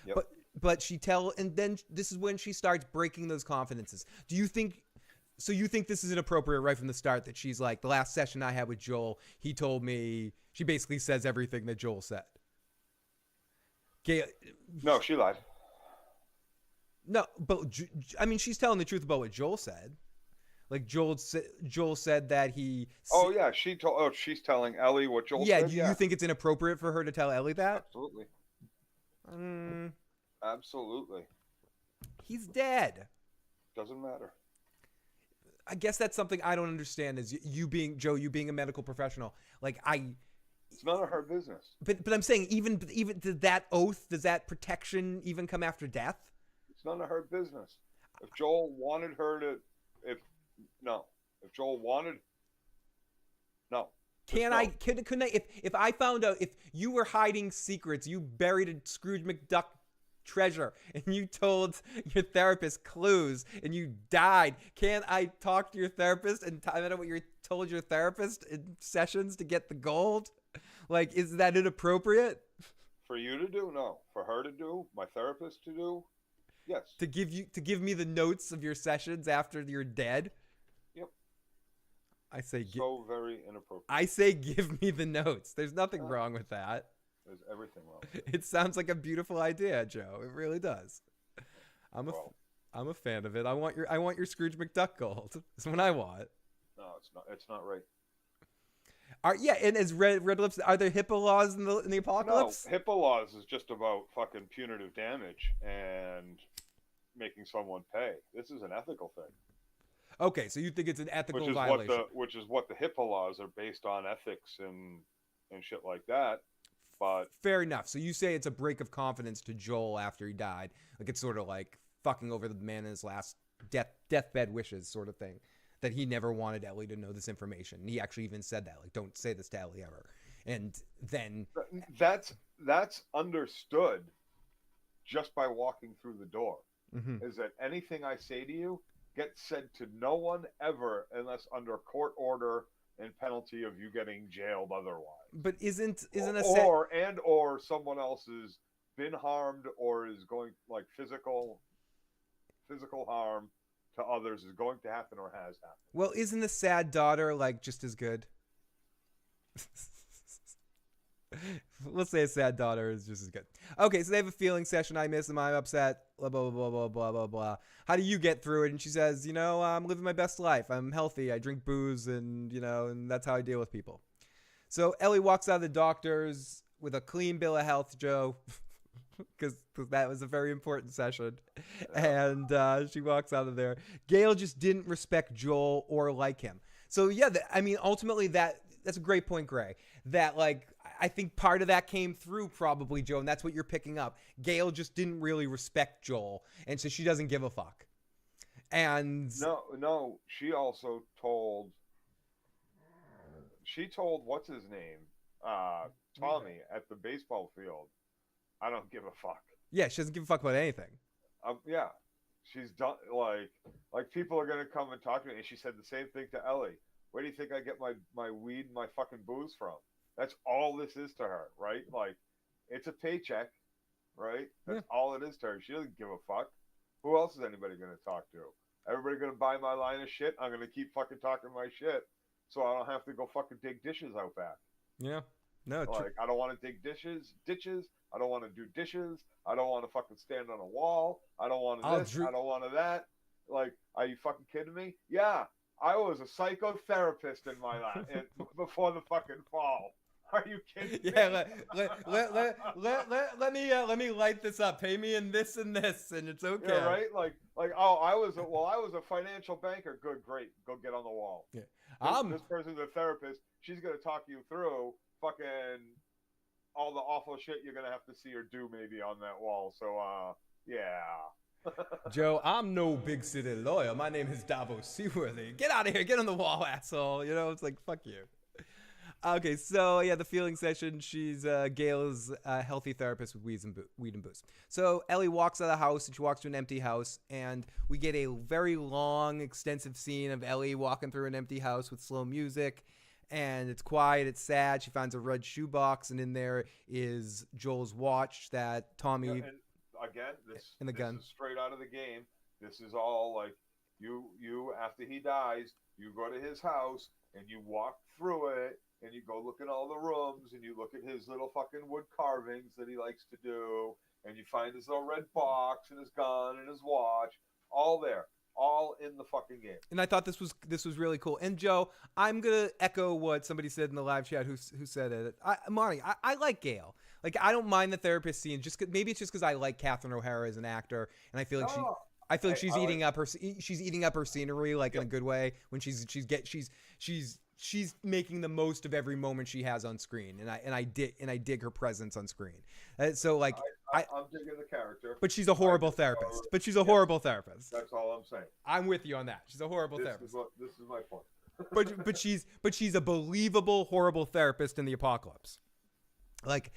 Yep. But and then this is when she starts breaking those confidences. You think this is inappropriate right from the start, that she's like, the last session I had with Joel, he told me, she basically says everything that Joel said. No, she lied. No, but she's telling the truth about what Joel said. Like Joel said that he... Oh yeah, she's telling Ellie what Joel said. Yeah, you think it's inappropriate for her to tell Ellie that? Absolutely. Absolutely. He's dead. Doesn't matter. I guess that's something I don't understand, is you being a medical professional. Like it's none of her business. But I'm saying even does that oath, does that protection even come after death? It's none of her business. If Joel wanted her to, if Joel wanted, no. Couldn't I, if I found out, if you were hiding secrets, you buried a Scrooge McDuck treasure, and you told your therapist clues, and you died, can't I talk to your therapist and find out what you told your therapist in sessions to get the gold? Like, is that inappropriate? For you to do? No. For her to do? My therapist to do? Yes. To give me the notes of your sessions after you're dead? Yep. I say so very inappropriate. I say give me the notes. There's nothing wrong with that. There's everything wrong with it. It sounds like a beautiful idea, Joe. It really does. I'm a Well, I'm a fan of it. I want your Scrooge McDuck gold. That's what I want. no, it's not. It's not right. Yeah, and as Red Lips, are there HIPAA laws in the No, apocalypse? HIPAA laws is just about fucking punitive damage and making someone pay. This is an ethical thing, Okay, so you think it's an ethical which is violation? which is what the HIPAA laws are based on, ethics and shit like that. But Fair enough. So you say it's a break of confidence to Joel after he died. Like it's sort of like fucking over the man in his last deathbed wishes sort of thing. That he never wanted Ellie to know this information. He actually even said that, like, don't say this to Ellie ever. And then that's understood just by walking through the door. Mhm. Is that anything I say to you gets said to no one ever unless under court order and penalty of you getting jailed otherwise. But isn't a or someone else has been harmed or is going like physical harm to others is going to happen or has happened. well, isn't a sad daughter like just as good? Let's say a sad daughter is just as good. Okay, so they have a feeling session. I miss them. I'm upset. Blah, blah, blah, blah, blah, blah, blah. How do you get through it? And she says, I'm living my best life. I'm healthy. I drink booze and, and that's how I deal with people. So Ellie walks out of the doctor's with a clean bill of health, Joe, because that was a very important session. And she walks out of there. Gail just didn't respect Joel or like him. So, yeah, ultimately that's a great point, Gray, that, like, I think part of that came through probably, Joe, and that's what you're picking up. Gail just didn't really respect Joel, and so she doesn't give a fuck. And no, she also told what's his name, Tommy at the baseball field, I don't give a fuck. Yeah, she doesn't give a fuck about anything. Yeah, she's done. Like people are gonna come and talk to me, and she said the same thing to Ellie. Where do you think I get my weed and my fucking booze from? That's all this is to her, right? Like, it's a paycheck, right? That's all it is to her. She doesn't give a fuck. Who else is anybody going to talk to? Everybody going to buy my line of shit? I'm going to keep fucking talking my shit so I don't have to go fucking dig dishes out back. Yeah. No, like, I don't want to dig ditches. I don't want to do dishes. I don't want to fucking stand on a wall. I don't want to this. I don't want to that. Like, are you fucking kidding me? Yeah. I was a psychotherapist in my life before the fucking fall. Are you kidding me? Yeah, let me light this up. Pay me in this and this, and it's okay. Yeah, right? Like I was a financial banker. Good, great. Go get on the wall. Yeah. This person's a therapist. She's gonna talk you through fucking all the awful shit you're gonna have to see her do maybe on that wall. So yeah. Joe, I'm no big city lawyer. My name is Davos Seaworthy. Get out of here. Get on the wall, asshole. It's like, fuck you. Okay, so yeah, the feeling session. She's Gail's healthy therapist with weed and booze. So Ellie walks out of the house and she walks to an empty house, and we get a very long, extensive scene of Ellie walking through an empty house with slow music, and it's quiet, it's sad. She finds a red shoebox, and in there is Joel's watch that Tommy. And again, this gun is straight out of the game. This is all like you after he dies, you go to his house and you walk through it. And you go look at all the rooms, and you look at his little fucking wood carvings that he likes to do, and you find his little red box and his gun and his watch, all there, all in the fucking game. And I thought this was really cool. And Joe, I'm gonna echo what somebody said in the live chat who said it. Marty, I like Gail. Like, I don't mind the therapist scene. Maybe it's just because I like Catherine O'Hara as an actor, and I feel like she's eating up her scenery, like, in a good way, when she's making the most of every moment she has on screen, and I dig her presence on screen. So like I'm digging the character, but she's a horrible therapist. Horrible therapist. That's all I'm saying. I'm with you on that. She's a horrible therapist. This is my point. but she's a believable horrible therapist in the apocalypse. Like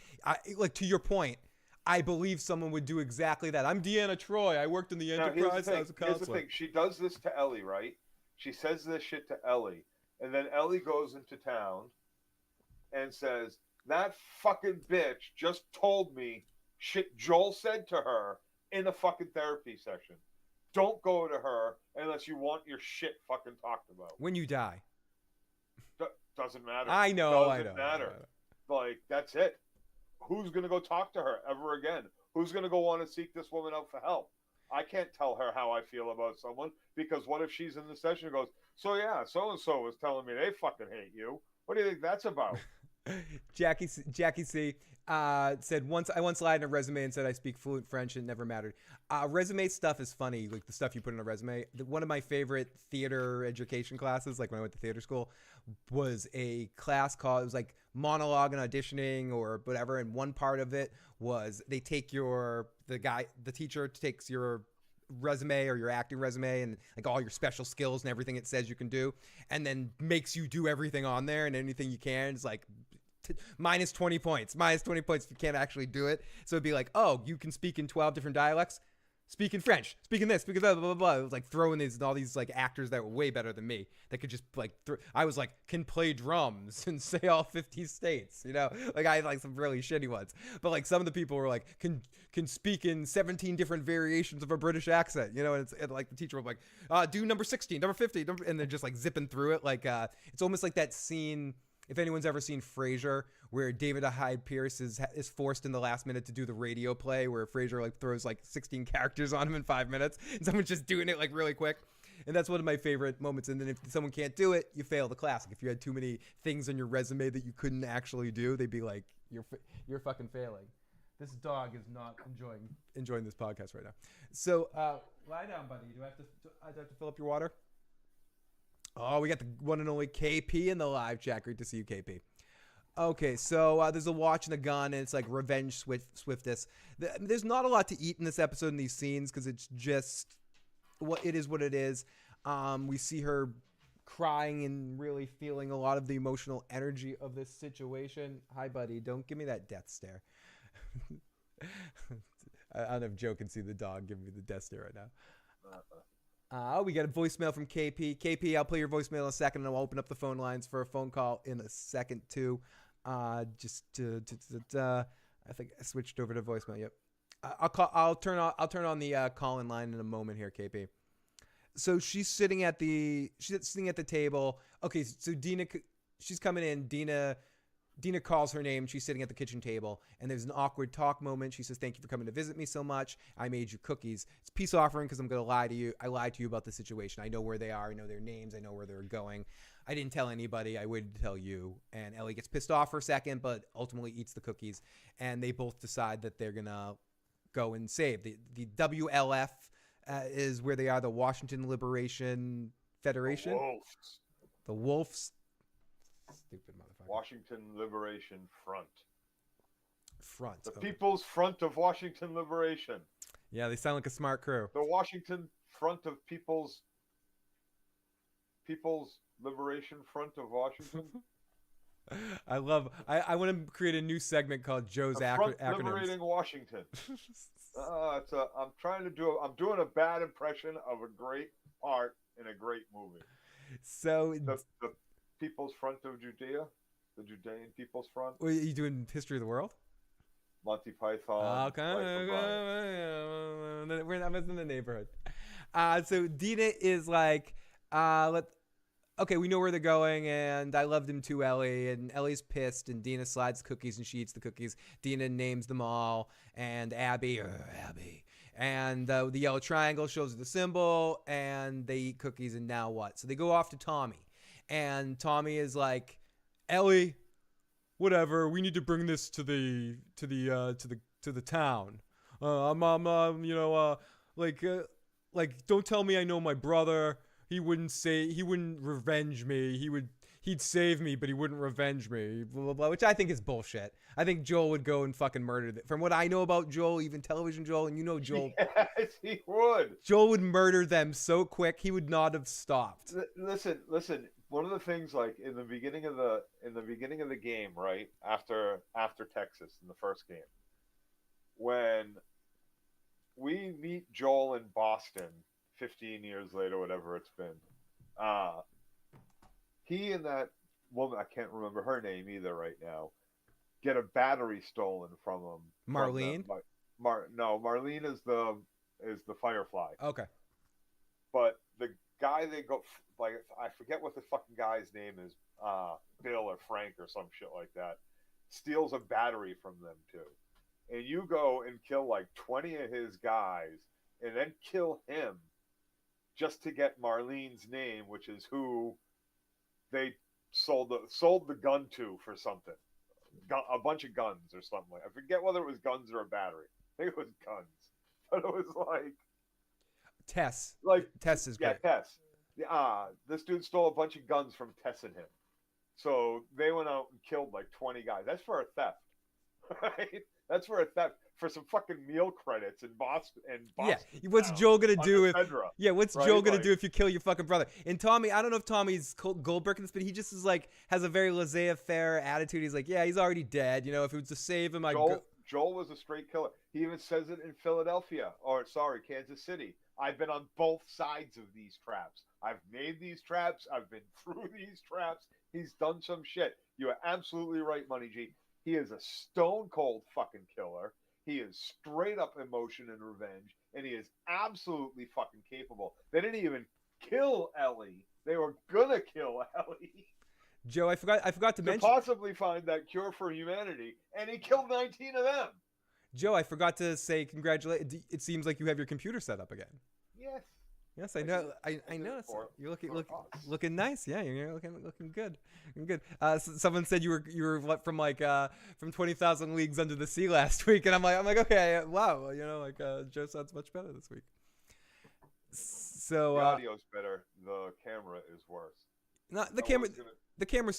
to your point, I believe someone would do exactly that. I'm Deanna Troi. I worked in the Enterprise as a counselor. Here's the thing. She does this to Ellie, right? She says this shit to Ellie. And then Ellie goes into town and says, that fucking bitch just told me shit Joel said to her in a fucking therapy session. Don't go to her unless you want your shit fucking talked about. When you die. Doesn't matter. I know. Doesn't matter. Like, that's it. who's going to go talk to her ever again? Who's going to go want to seek this woman out for help? I can't tell her how I feel about someone, because what if she's in the session and goes, so yeah, so and so was telling me they fucking hate you. What do you think that's about? Jackie C said I once lied in a resume and said I speak fluent French and it never mattered. Resume stuff is funny, like the stuff you put in a resume. One of my favorite theater education classes, like when I went to theater school, was a class called, it was like monologue and auditioning or whatever, and one part of it was they take the teacher takes your resume or your acting resume and like all your special skills and everything it says you can do, and then makes you do everything on there, and anything you can is like minus 20 points if you can't actually do it. So it'd be like, oh, you can speak in 12 different dialects, speak in French, speak in this, speak in that, blah, blah, blah. It was like throwing all these like actors that were way better than me that could just like, I was like, can play drums and say all 50 states, you know? Like I had like some really shitty ones. But like some of the people were like, can speak in 17 different variations of a British accent, you know? And like the teacher would be like, do number 16, number 50, and they're just like zipping through it. Like it's almost like that scene, if anyone's ever seen Frasier, where David Hyde Pierce is forced in the last minute to do the radio play, where Frasier like throws like 16 characters on him in 5 minutes, and someone's just doing it like really quick. And that's one of my favorite moments. And then if someone can't do it, you fail the class. Like if you had too many things on your resume that you couldn't actually do, they'd be like, you're fucking failing. This dog is not enjoying this podcast right now. So lie down, buddy. Do I have to fill up your water? Oh, we got the one and only KP in the live chat. Great to see you, KP. Okay, so there's a watch and a gun, and it's like revenge swiftness. There's not a lot to eat in this episode in these scenes because it's just what it is. We see her crying and really feeling a lot of the emotional energy of this situation. Hi, buddy. Don't give me that death stare. I don't know if Joe can see the dog giving me the death stare right now. We got a voicemail from KP. KP, I'll play your voicemail in a second, and I'll open up the phone lines for a phone call in a second too. I think I switched over to voicemail. Yep. I'll turn on the call in line in a moment here, KP. So she's sitting at the table. Okay, so she's coming in. Dina calls her name. She's sitting at the kitchen table, and there's an awkward talk moment. She says, "Thank you for coming to visit me so much. I made you cookies. It's peace offering because I'm going to lie to you. I lied to you about the situation. I know where they are. I know their names. I know where they're going. I didn't tell anybody. I waited to tell you." And Ellie gets pissed off for a second, but ultimately eats the cookies, and they both decide that they're going to go and save. The WLF is where they are, the Washington Liberation Federation. The Wolves. Stupid motherfucker. Washington Liberation Front. The Okay. People's Front of Washington Liberation. Yeah, they sound like a smart crew. The Washington Front of People's Liberation Front of Washington. I want to create a new segment called Joe's acronyms. Liberating Washington. I'm doing a bad impression of a great part in a great movie. So the People's Front of Judea, the Judean People's Front. Are you doing History of the World? Monty Python. Okay. I'm in the neighborhood. So Dina is like, okay, we know where they're going, and I loved him too, Ellie. And Ellie's pissed, and Dina slides cookies, and she eats the cookies. Dina names them all, and Abby. And the yellow triangle shows the symbol, and they eat cookies, and now what? So they go off to Tommy, and Tommy is like, Ellie, whatever. We need to bring this to the town. Like, don't tell me I know my brother. He wouldn't revenge me. He'd save me, but he wouldn't revenge me. Blah, blah, blah, which I think is bullshit. I think Joel would go and fucking murder them. From what I know about Joel, even television Joel, and you know Joel. Yes, he would. Joel would murder them so quick, he would not have stopped. Listen. One of the things, like in the beginning of the game, right after Texas in the first game, when we meet Joel in Boston 15 years later, whatever it's been, he and that woman, I can't remember her name either right now, get a battery stolen from him. Marlene? No, Marlene is the Firefly. Okay. But the guy they go, like, I forget what the fucking guy's name is, Bill or Frank or some shit like that. steals a battery from them too. And you go and kill like 20 of his guys and then kill him just to get Marlene's name, which is who they sold the gun to for something. A bunch of guns or something. I forget whether it was guns or a battery. I think it was guns. But it was like Tess. Like Tess is great. Yeah, Tess. This dude stole a bunch of guns from Tess and him. So they went out and killed like 20 guys. That's for a theft. Right? That's for a theft. For some fucking meal credits in Boston. Yeah, what's Joel gonna do if? Fedra, yeah, what's right? Joel gonna do if you kill your fucking brother? And Tommy, I don't know if Tommy's Goldberg in this, but he just is like has a very laissez-faire attitude. He's like, yeah, he's already dead. You know, if it was to save him, Joel was a straight killer. He even says it in Philadelphia, or sorry, Kansas City. I've been on both sides of these traps. I've made these traps. I've been through these traps. He's done some shit. You are absolutely right, Money G. He is a stone cold fucking killer. He is straight up emotion and revenge, and he is absolutely fucking capable. They didn't even kill Ellie. They were gonna kill Ellie. Joe, I forgot to mention possibly find that cure for humanity, and he killed 19 of them. Joe, I forgot to say congratulations. It seems like you have your computer set up again. Yes. Yes, I know. I know. You're looking nice. Yeah, you're looking good. Good. Someone said you were from 20,000 Leagues Under the Sea last week, and I'm like okay, wow. You know, Joe sounds much better this week. So the audio's better. The camera is worse. Not the camera. The camera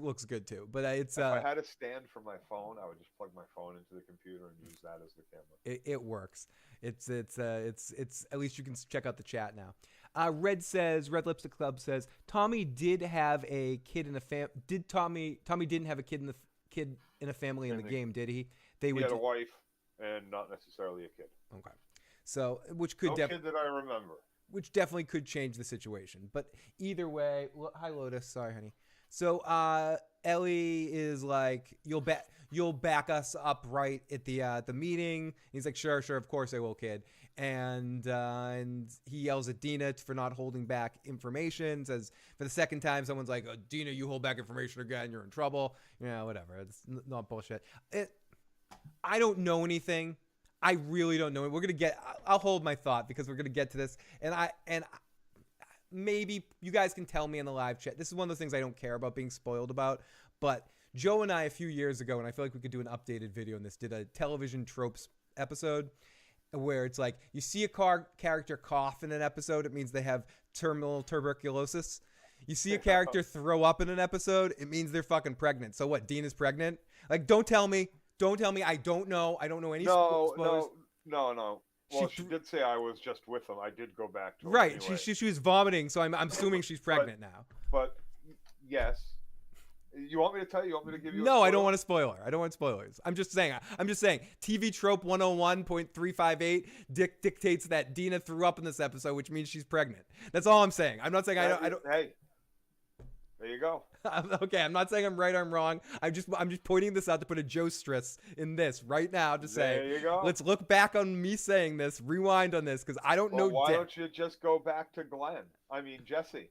looks good too, but it's. If I had a stand for my phone, I would just plug my phone into the computer and use that as the camera. It works. It's at least you can check out the chat now. Red Lipstick Club says Tommy did have a kid in a Did Tommy didn't have a kid in a family in the game, did he? He had a wife and not necessarily a kid. Okay, so which could kid that I remember. Which definitely could change the situation. But either way, hi Lotus, sorry honey. So Ellie is like, you'll back us up right at the meeting. He's like, sure, of course I will, kid. And he yells at Dina for not holding back information. Says for the second time, someone's like, oh, Dina, you hold back information again, you're in trouble. Yeah, whatever. It's not bullshit. I don't know anything. I really don't know. I'll hold my thought because we're going to get to this. And maybe you guys can tell me in the live chat. This is one of those things I don't care about being spoiled about. But Joe and I, a few years ago, and I feel like we could do an updated video on this, did a television tropes episode where it's like you see a character cough in an episode. It means they have terminal tuberculosis. You see a character throw up in an episode. It means they're fucking pregnant. So what? Dina's pregnant? Like, don't tell me. I don't know. I don't know any spoilers. No. Well, she did say I was just with them. I did go back to her. Right. Anyway. She was vomiting, so I'm assuming she's pregnant now. But yes. You want me to tell you? You want me to give you? No, I don't want to spoil her. I don't want spoilers. I'm just saying. TV trope 101.358 dictates that Dina threw up in this episode, which means she's pregnant. That's all I'm saying. I'm not saying I don't. Hey. There you go. Okay, I'm not saying I'm right or I'm wrong. I'm just pointing this out to put a Joe stress in this right now to say, there you go. Let's look back on me saying this, rewind on this, because I don't know. Why don't you just go back to Jesse?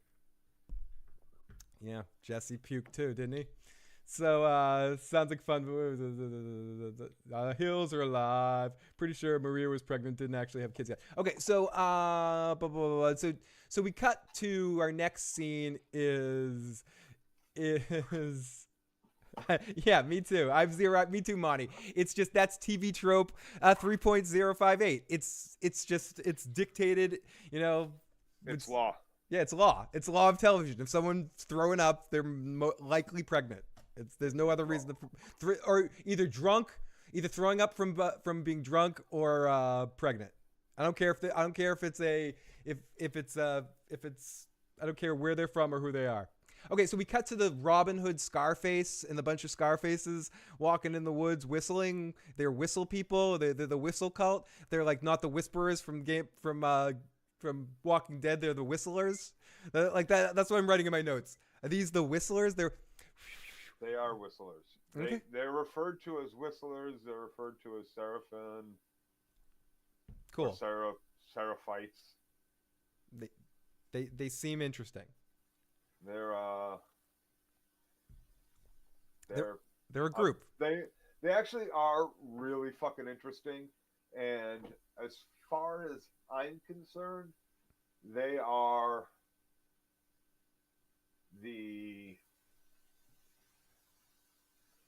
Yeah, Jesse puked too, didn't he? So, sounds like fun. Hills are alive. Pretty sure Maria was pregnant, didn't actually have kids yet. Okay, so, so we cut to our next scene is yeah, me too. I'm zero. Me too, Monty. It's just that's TV trope 3.058. It's dictated. You know, it's law. Yeah, it's law. It's law of television. If someone's throwing up, they're likely pregnant. There's no other reason or either throwing up from being drunk or pregnant. I don't care if I don't care where they're from or who they are. Okay, so we cut to the Robin Hood Scarface and a bunch of Scarfaces walking in the woods whistling. They're whistle people. They're the whistle cult. They're like not the whisperers from Walking Dead. They're the whistlers. Like that. That's what I'm writing in my notes. Are these the whistlers? They are whistlers. Okay. They're referred to as whistlers. They're referred to as seraphim. Cool. Seraphites. They seem interesting. They're They're a group. They actually are really fucking interesting, and as far as I'm concerned, they are the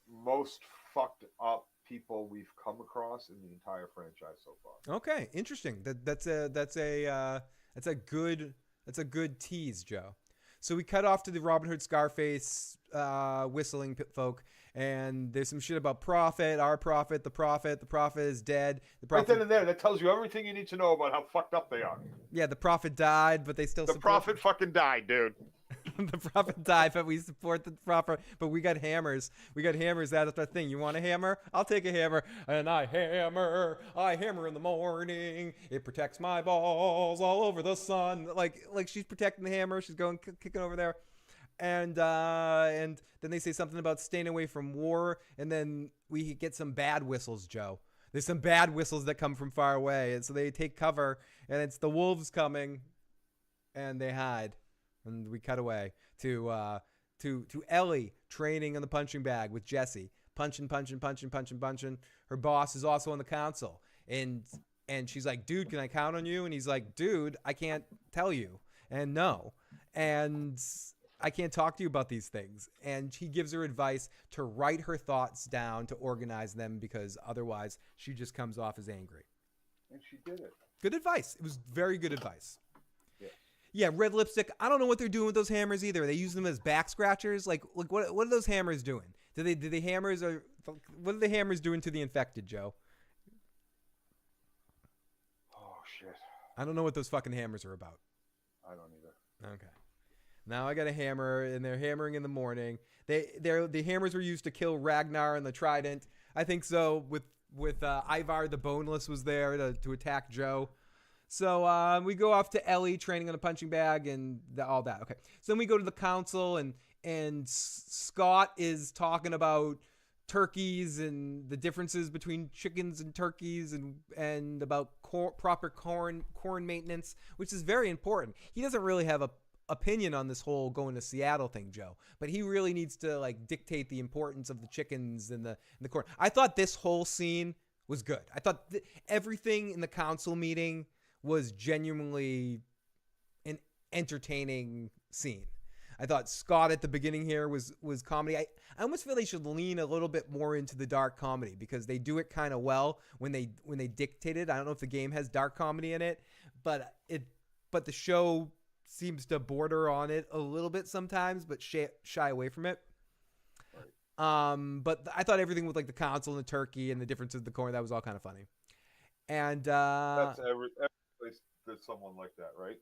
most fucked up people we've come across in the entire franchise so far. Okay, interesting. That's a good tease, Joe. So we cut off to the Robin Hood Scarface whistling folk, and there's some shit about Prophet, our Prophet, the Prophet is dead. The Prophet, right then and there, that tells you everything you need to know about how fucked up they are. Yeah, the Prophet died, but they still the support Prophet fucking died, dude. the Prophet died, but we support the Prophet. But we got hammers. That's our thing. You want a hammer? I'll take a hammer. And I hammer in the morning. It protects my balls all over the sun. Like she's protecting the hammer. She's going kicking over there. And then they say something about staying away from war. And then we get some bad whistles, Joe. There's some bad whistles that come from far away. And so they take cover. And it's the wolves coming. And they hide. And we cut away to Ellie training on the punching bag with Jesse, punching. Her boss is also on the council, and she's like, "Dude, can I count on you?" And he's like, "Dude, I can't tell you, and no, and I can't talk to you about these things." And he gives her advice to write her thoughts down to organize them, because otherwise she just comes off as angry. And she did it. Good advice. It was very good advice. Yeah, red lipstick. I don't know what they're doing with those hammers either. They use them as back scratchers. Like what are those hammers doing? What are the hammers doing to the infected, Joe? Oh shit. I don't know what those fucking hammers are about. I don't either. Okay. Now I got a hammer, and they're hammering in the morning. The hammers were used to kill Ragnar and the Trident. I think so. With Ivar the Boneless was there to attack Joe. So we go off to Ellie training on a punching bag and all that. Okay. So then we go to the council, and Scott is talking about turkeys and the differences between chickens and turkeys, and about proper corn maintenance, which is very important. He doesn't really have a opinion on this whole going to Seattle thing, Joe, but he really needs to like dictate the importance of the chickens and the corn. I thought this whole scene was good. I thought everything in the council meeting was genuinely an entertaining scene. I thought Scott at the beginning here was comedy. I almost feel they should lean a little bit more into the dark comedy, because they do it kind of well when they dictate it. I don't know if the game has dark comedy in it, but the show seems to border on it a little bit sometimes, but shy away from it. Right. But I thought everything with like the council and the turkey and the difference of the corn, that was all kind of funny. And that's every place there's someone like that, right?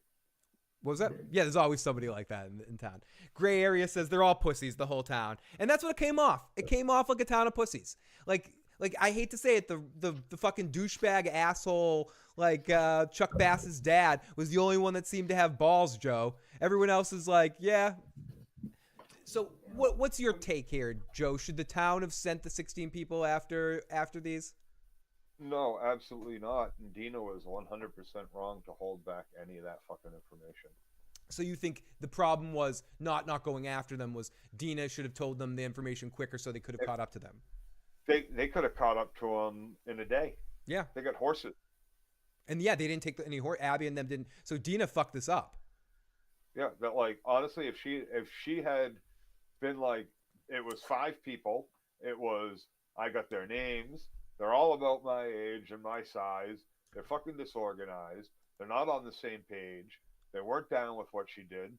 What was that? Yeah, there's always somebody like that in town. Gray Area says they're all pussies, the whole town. And that's what it came off. It came off like a town of pussies. Like I hate to say it, the fucking douchebag asshole, like Chuck Bass's dad, was the only one that seemed to have balls, Joe. Everyone else is like, yeah. So what's your take here, Joe? Should the town have sent the 16 people after these? No, absolutely not. And Dina was 100% wrong to hold back any of that fucking information. So you think the problem was not going after them, was Dina should have told them the information quicker so they could have caught up to them? They could have caught up to them in a day. Yeah. They got horses. And yeah, they didn't take any horse. Abby and them didn't. So Dina fucked this up. Yeah, that like honestly, if she had been like, it was 5 people, it was, I got their names. They're all about my age and my size. They're fucking disorganized. They're not on the same page. They weren't down with what she did.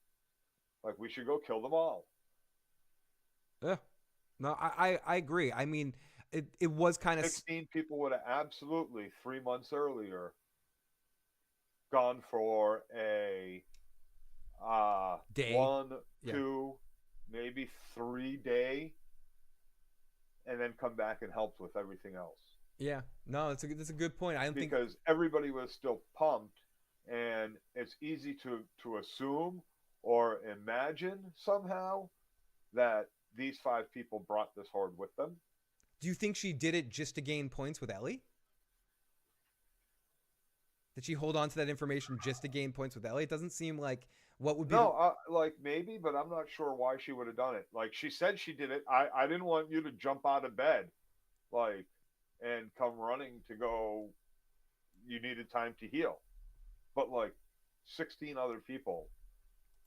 Like, we should go kill them all. Yeah. No, I agree. I mean, it was kind of... 16 people would have absolutely, 3 months earlier, gone for a day. 1, 2, maybe 3 day, and then come back and help with everything else. Yeah, no, that's a good point. I don't think, because everybody was still pumped, and it's easy to assume or imagine somehow that these 5 people brought this horde with them. Do you think she did it just to gain points with Ellie? Did she hold on to that information just to gain points with Ellie? It doesn't seem like what would be. No, like maybe, but I'm not sure why she would have done it. Like she said she did it. I didn't want you to jump out of bed, like, and come running to go. You needed time to heal, but like 16 other people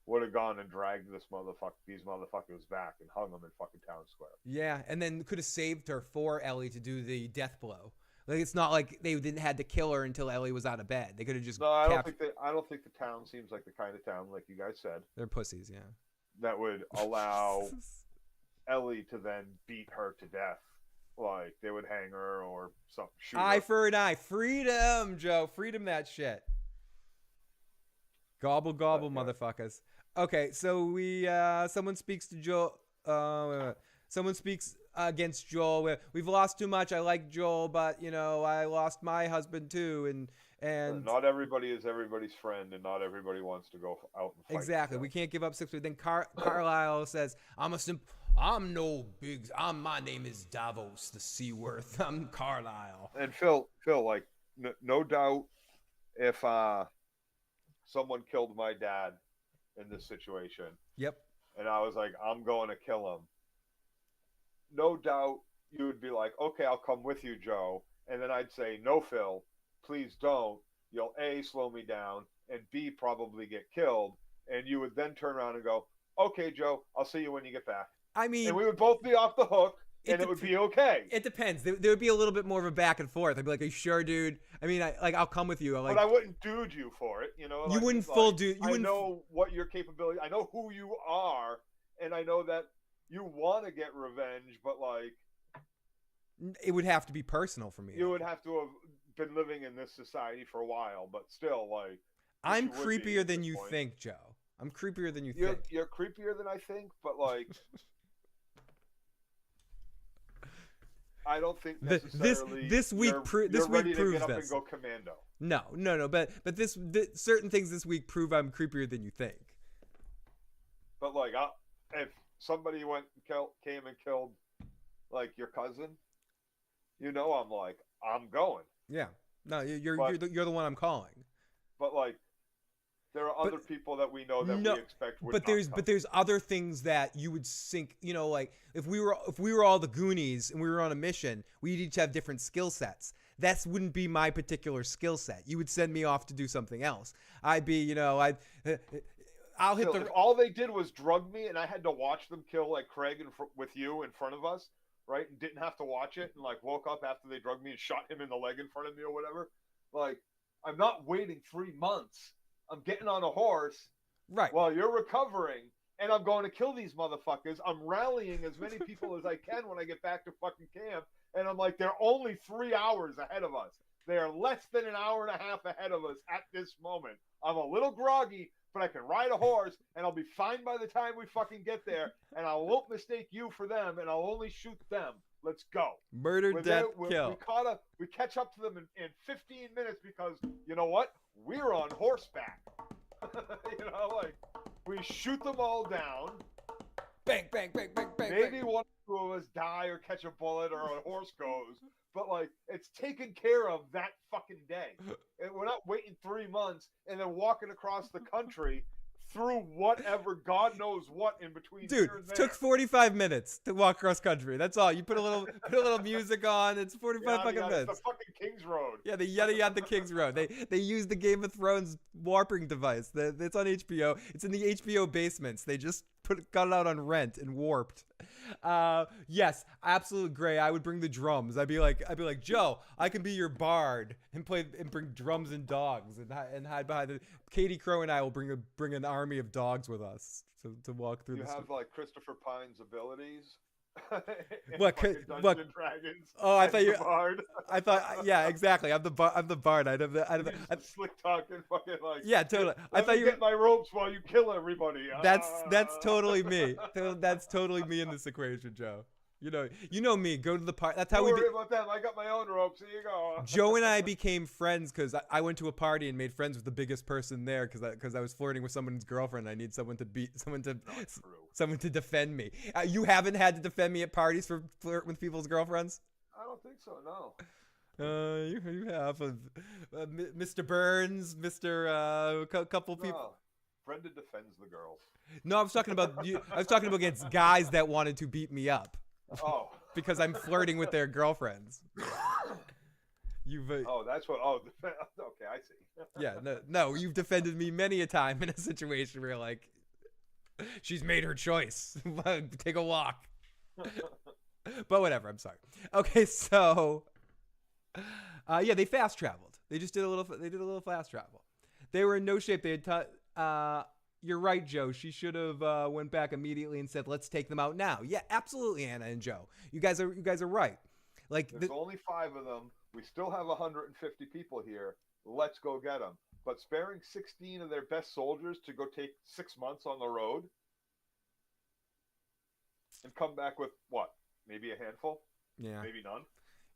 would have gone and dragged these motherfuckers back and hung them in fucking town square. Yeah, and then could have saved her for Ellie to do the death blow. Like it's not like they didn't had to kill her until Ellie was out of bed. They could have just. No, I don't think the town seems like the kind of town, like you guys said, They're pussies, yeah. that would allow Ellie to then beat her to death. Like they would hang her or something. Shoot Eye her. for an eye. Freedom, Joe. Freedom that shit. Gobble gobble, motherfuckers. Okay, so we someone speaks to Joel. Someone speaks against Joel. We've lost too much. I like Joel, but you know I lost my husband too, and not everybody is everybody's friend, and not everybody wants to go out and fight. Exactly. We can't give up 6. Then Carlisle says, my name is Davos the Seaworth. I'm Carlisle. And Phil, like no doubt, if someone killed my dad in this situation, Yep. and I was like, I'm going to kill him, no doubt you would be like, okay, I'll come with you, Joe. And then I'd say, no, Phil, please don't. You'll A, slow me down, and B, probably get killed. And you would then turn around and go, okay, Joe, I'll see you when you get back. I mean, and we would both be off the hook, and it would be okay. It depends. There would be a little bit more of a back and forth. I'd be like, "Are you sure, dude?" I mean, I'll come with you. But I wouldn't dude you for it, you know. You wouldn't full dude. I know what your capability. I know who you are, and I know that you want to get revenge, but like, it would have to be personal for me. You would have to have been living in this society for a while, but still, like, I'm creepier than you think, Joe. I'm creepier than you think. You're creepier than I think, but like. I don't think necessarily this week proves ready to this. Get up and go commando. No. But this certain things this week prove I'm creepier than you think. But like, if somebody came and killed like your cousin, you know, I'm going. Yeah. No, you're the one I'm calling. But like, there are other people that we know that we expect would not come. But there's other things that you would think, you know, like if we were all the Goonies and we were on a mission, we'd each have different skill sets. That wouldn't be my particular skill set. You would send me off to do something else. I'd be, you know, I'll hit if all they did was drug me and I had to watch them kill like Craig with you in front of us, right? And didn't have to watch it and like woke up after they drugged me and shot him in the leg in front of me or whatever. Like, I'm not waiting 3 months. I'm getting on a horse while you're recovering, and I'm going to kill these motherfuckers. I'm rallying as many people as I can when I get back to fucking camp, and I'm like, they're only 3 hours ahead of us. They are less than an hour and a half ahead of us at this moment. I'm a little groggy, but I can ride a horse, and I'll be fine by the time we fucking get there, and I won't mistake you for them, and I'll only shoot them. Let's go. Murder, death, kill. We catch up to them in 15 minutes because, you know what? We're on horseback. You know, like, we shoot them all down. Bang, bang, bang, bang, bang. Maybe one or two of us die or catch a bullet or a horse goes. But, like, it's taken care of that fucking day. And we're not waiting 3 months and then walking across the country through whatever God knows what in between. Dude, it took 45 minutes to walk cross country. That's all. You put a little music on. It's 45 fucking minutes. It's the fucking King's Road. Yeah, the yada King's Road. They used the Game of Thrones warping device. It's on HBO. It's in the HBO basements. They just got it out on rent and warped. Yes, absolutely great. I would bring the drums. I'd be like, Joe, I can be your bard and bring drums and dogs and hide behind the. Katie Crow and I will bring an army of dogs with us to walk through. You have like Christopher Pine's abilities. What? Dungeons & Dragons. Oh, I thought you. Bard. I thought, yeah, exactly. I'm the bard. I'd have the slick talking, fucking like. Yeah, totally. I thought you get my ropes while you kill everybody. That's totally me. That's totally me in this equation, Joe. You know me. Go to the party. That's how Don't worry about them. I got my own ropes. Here you go. Joe and I became friends because I went to a party and made friends with the biggest person there because I was flirting with someone's girlfriend. I need someone to defend me. You haven't had to defend me at parties for flirt with people's girlfriends? I don't think so. No. You have Mr. Burns, Mr. Couple people. No, Brenda defends the girls. No, I was talking about you. I was talking about against guys that wanted to beat me up Oh. because I'm flirting with their girlfriends. You've Oh, that's what. Oh, okay, I see. yeah, no, you've defended me many a time in a situation where you're like, she's made her choice. Take a walk. But whatever. I'm sorry. Okay, so yeah, they fast traveled. They just did a little. They did a little fast travel. They were in no shape. They had. You're right, Joe. She should have went back immediately and said, "Let's take them out now." Yeah, absolutely, Anna and Joe. You guys are right. Like There's only 5 of them. We still have 150 people here. Let's go get them. But sparing 16 of their best soldiers to go take 6 months on the road and come back with what? Maybe a handful? Yeah. Maybe none?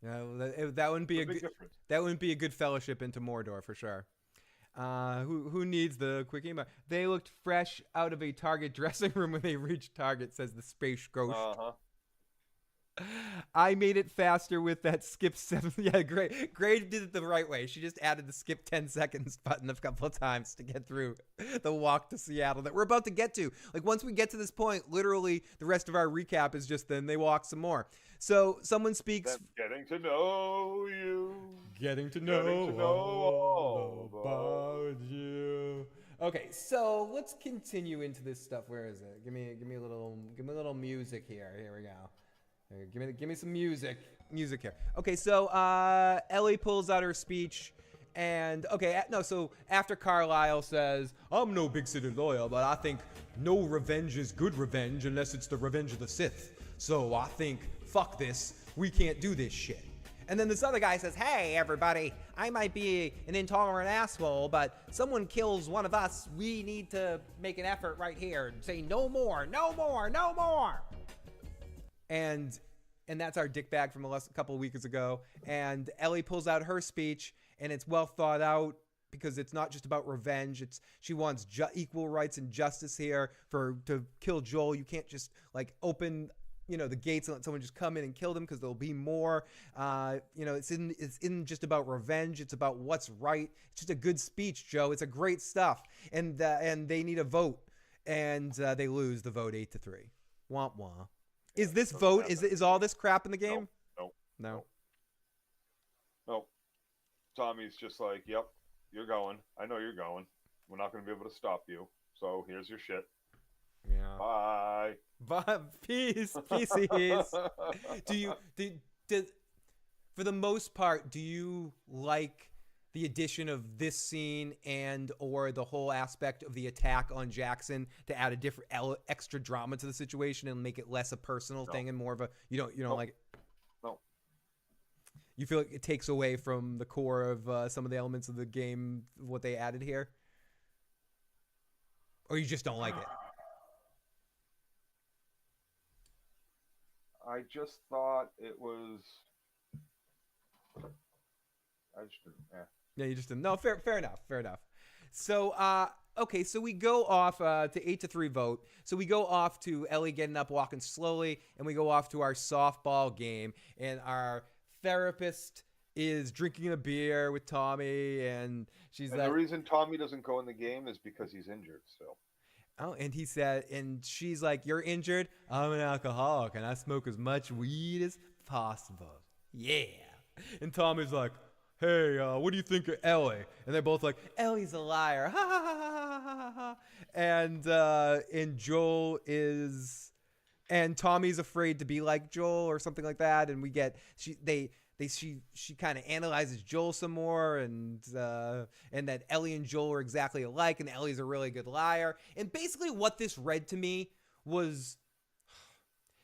Yeah, well, that wouldn't be a good difference. That wouldn't be a good fellowship into Mordor for sure. Who needs the quick email? They looked fresh out of a Target dressing room when they reached Target, says the Space Ghost. Uh-huh. I made it faster with that skip 7. Yeah, great. Grade did it the right way. She just added the skip 10 seconds button a couple of times to get through the walk to Seattle that we're about to get to. Like, once we get to this point, literally the rest of our recap is just then they walk some more. So someone speaks. Them getting to know you. Getting to know all about you. Okay, so let's continue into this stuff. Where is it? Give me a little music here. Here we go. Give me some music here. Okay, so Ellie pulls out her speech, and so after Carlisle says, "I'm no big city lawyer, but I think no revenge is good revenge unless it's the revenge of the Sith. So I think fuck this, we can't do this shit." And then this other guy says, "Hey everybody, I might be an intolerant asshole, but someone kills one of us, we need to make an effort right here and say no more, no more, no more." And that's our dick bag from a couple of weeks ago. And Ellie pulls out her speech, and it's well thought out because it's not just about revenge. She wants equal rights and justice here to kill Joel. You can't just like open the gates and let someone just come in and kill them because there'll be more. It's in just about revenge. It's about what's right. It's just a good speech, Joe. It's a great stuff. And they need a vote, and they lose the vote 8-3. Womp womp. Is this vote, is all this crap in the game? No. Tommy's just like, yep, you're going. I know you're going. We're not going to be able to stop you. So here's your shit. Yeah. Bye. Peace. For the most part, do you like the addition of this scene and or the whole aspect of the attack on Jackson to add a different extra drama to the situation and make it less a personal thing and more of a you don't like it? No. You feel like it takes away from the core of some of the elements of the game, what they added here, or you just don't like it? I just thought it was. I just didn't. Yeah, you just didn't. No, fair enough. So, okay, so we go off to 8-3 vote. So we go off to Ellie getting up, walking slowly, and we go off to our softball game. And our therapist is drinking a beer with Tommy, and she's like, the reason Tommy doesn't go in the game is because he's injured still. Oh, and he said, and she's like, "You're injured? I'm an alcoholic, and I smoke as much weed as possible." Yeah. And Tommy's like, "Hey, what do you think of Ellie?" And they're both like, "Ellie's a liar." Ha ha ha ha ha ha. And Joel is, and Tommy's afraid to be like Joel or something like that. And we get she kind of analyzes Joel some more, and that Ellie and Joel are exactly alike, and Ellie's a really good liar. And basically, what this read to me was,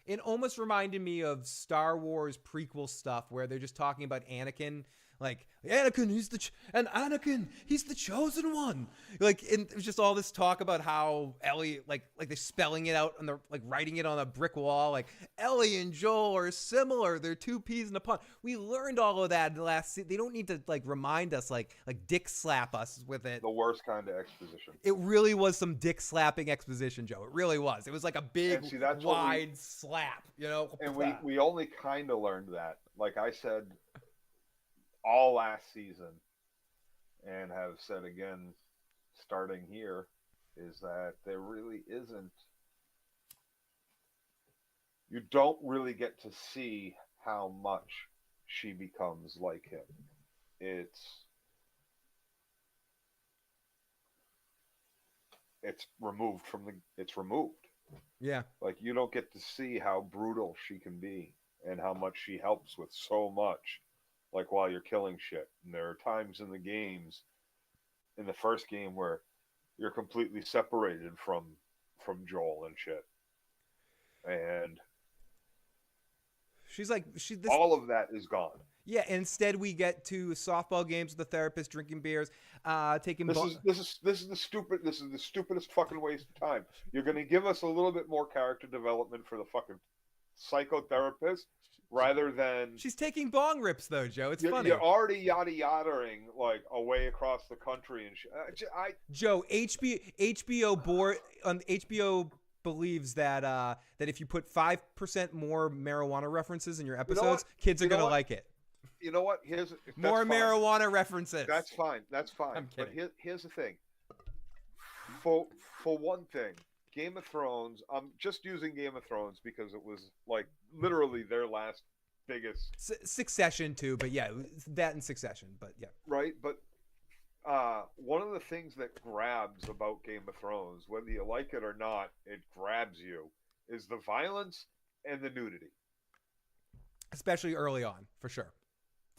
it almost reminded me of Star Wars prequel stuff where they're just talking about Anakin. Like, Anakin, he's the chosen one. Like, and it was just all this talk about how Ellie, like they're spelling it out and they're writing it on a brick wall. Like, Ellie and Joel are similar. They're two peas in a pod. We learned all of that in the last. They don't need to remind us, like dick slap us with it. The worst kind of exposition. It really was some dick slapping exposition, Joe. It really was. It was like a big, wide slap, And we only kind of learned that. Like I said, all last season and have said again starting here is that there really isn't, you don't really get to see how much she becomes like him. It's removed from the, it's removed. Yeah. Like, you don't get to see how brutal she can be and how much she helps with so much, like while you're killing shit. And there are times in the games, in the first game, where you're completely separated from Joel and shit. And She's like this. all of that is gone. Yeah, instead we get to softball games with the therapist, drinking beers, taking. This is the stupidest fucking waste of time. You're going to give us a little bit more character development for the fucking psychotherapist rather than. She's taking bong rips though, Joe. It's funny. You're already yada yadaing like away across the country and shit. Joe, HBO board on HBO believes that that if you put 5% more marijuana references in your episodes, kids are gonna like it. You know what? More marijuana references. That's fine. I'm kidding. But here's the thing. For one thing, Game of Thrones. I'm just using Game of Thrones because it was like literally their last biggest. Succession too, but yeah, that and Succession, but yeah. Right, but one of the things that grabs about Game of Thrones, whether you like it or not, it grabs you, is the violence and the nudity. Especially early on, for sure.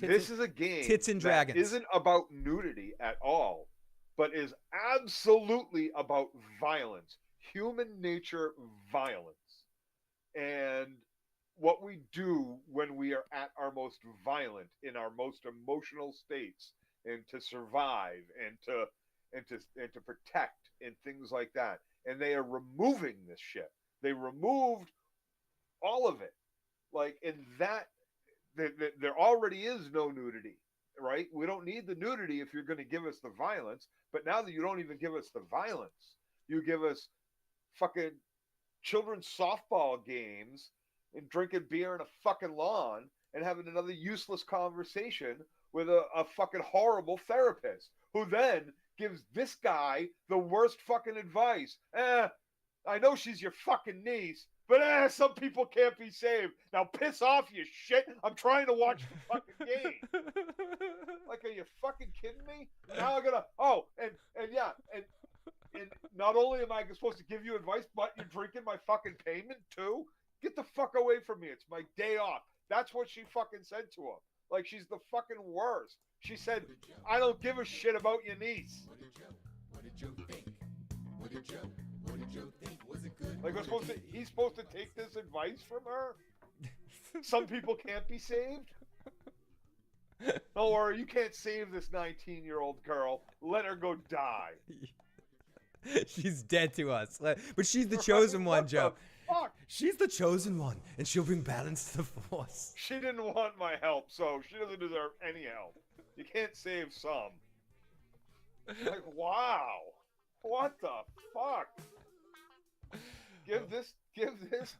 This is a game Tits and Dragons. That isn't about nudity at all, but is absolutely about violence, human nature violence. And what we do when we are at our most violent, in our most emotional states, and to survive and to protect and things like that. And they are removing this shit. They removed all of it. Like, in that, there already is no nudity, right? We don't need the nudity if you're going to give us the violence. But now that you don't even give us the violence, you give us fucking children's softball games and drinking beer in a fucking lawn and having another useless conversation with a fucking horrible therapist who then gives this guy the worst fucking advice. I know she's your fucking niece, but some people can't be saved. Now piss off, you shit. I'm trying to watch the fucking game. Like, are you fucking kidding me? Now I'm gonna, and not only am I supposed to give you advice, but you're drinking my fucking payment too? Get the fuck away from me. It's my day off. That's what she fucking said to him. Like, she's the fucking worst. She said, I don't give a shit about your niece. What did Joe think? What did Joe think? Was it good? Like, he's supposed to take this advice from her? Some people can't be saved? Don't worry, you can't save this 19-year-old girl. Let her go die. She's dead to us. But she's the chosen one, Joe. Fuck. She's the chosen one, and she'll bring balance to the force. She didn't want my help, so she doesn't deserve any help. You can't save some. Like, wow. What the fuck? Give this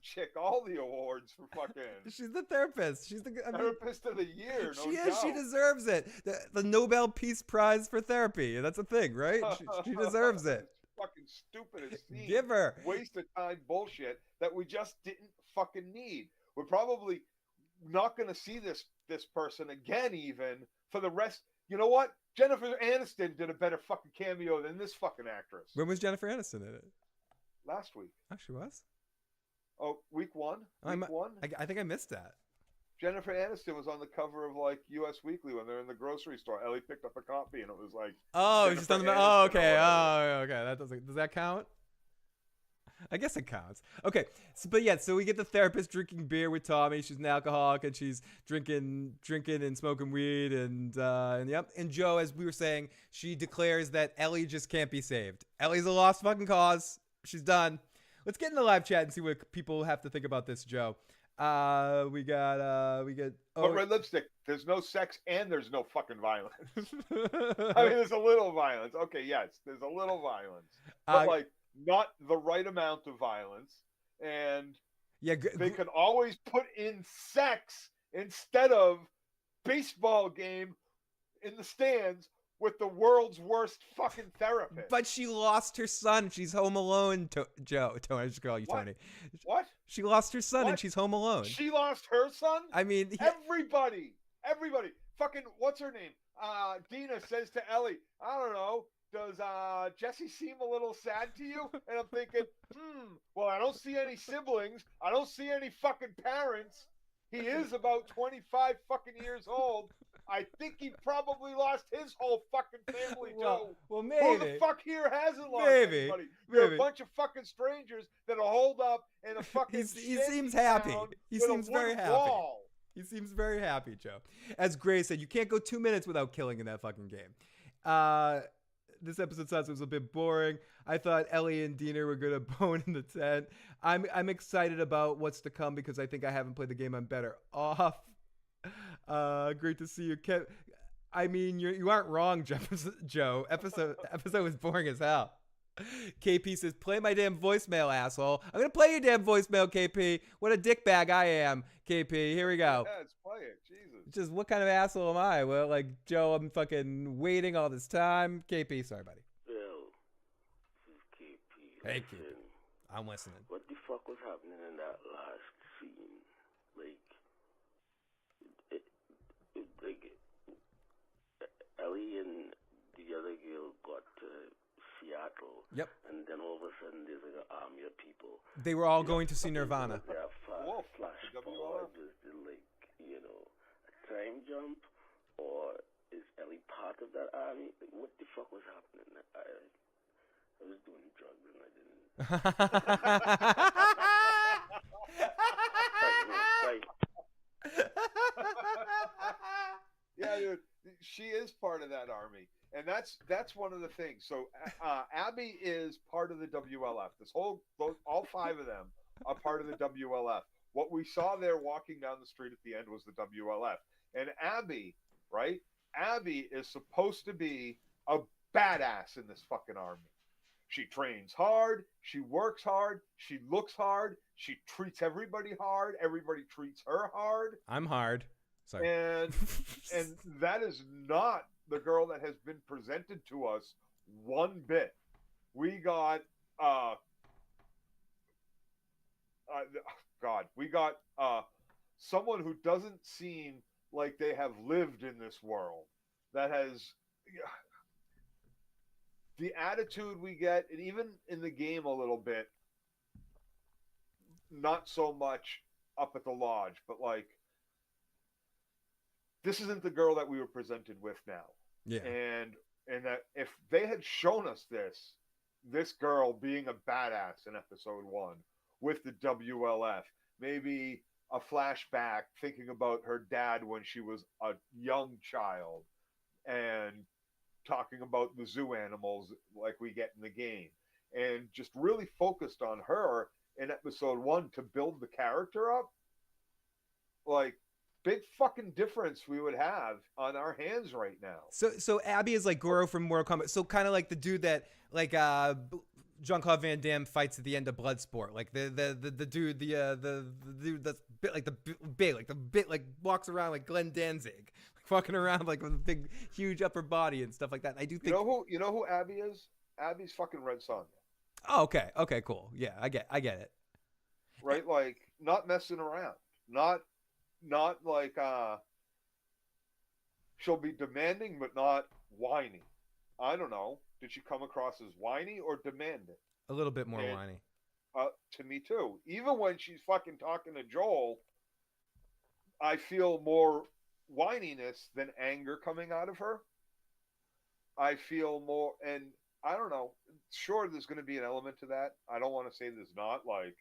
chick all the awards for fucking. She's the therapist. She's the therapist of the year. She is. She deserves it. The Nobel Peace Prize for therapy. That's a thing, right? She deserves it. Fucking stupidest thing. Give her. Waste of time bullshit that we just didn't fucking need. We're probably not going to see this person again even for the rest. You know what? Jennifer Aniston did a better fucking cameo than this fucking actress. When was Jennifer Aniston in it? Last week. Oh, she was? Oh, week one? Week one? I think I missed that. Jennifer Aniston was on the cover of like US Weekly when they're in the grocery store. Ellie picked up a copy and it was like, oh, she's on the. Oh, okay. Oh, okay. That does that count? I guess it counts. Okay, so we get the therapist drinking beer with Tommy. She's an alcoholic and she's drinking and smoking weed and yep. And Joe, as we were saying, she declares that Ellie just can't be saved. Ellie's a lost fucking cause. She's done. Let's get in the live chat and see what people have to think about this, Joe. We got. But red lipstick. There's no sex and there's no fucking violence. I mean, there's a little violence. Okay, yes, there's a little violence, but like not the right amount of violence. And yeah, they could always put in sex instead of baseball game in the stands with the world's worst fucking therapist. But she lost her son. She's home alone, Joe. Tony, I just call you What? Tony. What? She lost her son and What? she's home alone. She lost her son? I mean, Everybody. Fucking, what's her name? Dina says to Ellie, I don't know, does Jesse seem a little sad to you? And I'm thinking, well, I don't see any siblings. I don't see any fucking parents. He is about 25 fucking years old. I think he probably lost his whole fucking family too. well, Who maybe. the fuck here hasn't lost Maybe. anybody? You're Maybe. a bunch of fucking strangers that'll hold up in a fucking He shanty seems happy. town He with a seems very wood happy. wall. He seems very happy, Joe. As Gray said, you can't go 2 minutes without killing in that fucking game. This episode sounds was a bit boring. I thought Ellie and Dina were gonna bone in the tent. I'm excited about what's to come because I think I haven't played the game. I'm better off. Great to see you, Kev. I mean, you aren't wrong, Joe. Episode was boring as hell. KP says, play my damn voicemail, asshole. I'm going to play your damn voicemail, KP. What a dickbag I am, KP. Here we go. Yeah, let's play it. Jesus. Just what kind of asshole am I? Well, like, Joe, I'm fucking waiting all this time. KP, sorry, buddy. Bill, this is KP. Hey, Listen, KP. I'm listening. what the fuck was happening in that last scene? Like, Ellie and the other girl got to Seattle. Yep. And then all of a sudden there's like an army of people. They were all going to see Nirvana. Their Whoa, flash WLF. forward was the, like, a time jump? Or is Ellie part of that army? Like, what the fuck was happening? I was doing drugs and I didn't. Right. Yeah, dude, she is part of that army, and that's one of the things. So Abby is part of the WLF. All five of them are part of the WLF. What we saw there walking down the street at the end was the WLF, and Abby, right? Abby is supposed to be a badass in this fucking army. She trains hard, she works hard, she looks hard, she treats everybody hard, everybody treats her hard. I'm hard. Sorry. And that is not the girl that has been presented to us one bit. We got someone who doesn't seem like they have lived in this world, that has the attitude we get, and even in the game a little bit, not so much up at the lodge, but like, this isn't the girl that we were presented with now. Yeah. And that if they had shown us this girl being a badass in episode 1 with the WLF, maybe a flashback thinking about her dad when she was a young child and talking about the zoo animals like we get in the game, and just really focused on her in episode 1 to build the character up, like, big fucking difference we would have on our hands right now. So Abby is like Goro from Mortal Kombat. So kind of like the dude that like Jean-Claude Van Damme fights at the end of Bloodsport. Like the dude the dude that's bit like walks around like Glenn Danzig, like walking around like with a big huge upper body and stuff like that. I do think You know who Abby is? Abby's fucking Red Sonja. Oh, okay. Okay, cool. Yeah, I get it. Right? Like, not messing around. Not like she'll be demanding but not whiny. I don't know. Did she come across as whiny or demanding? A little bit more And, whiny. To me too. Even when she's fucking talking to Joel, I feel more whininess than anger coming out of her. I feel more, and I don't know. Sure, there's going to be an element to that. I don't want to say there's not. Like,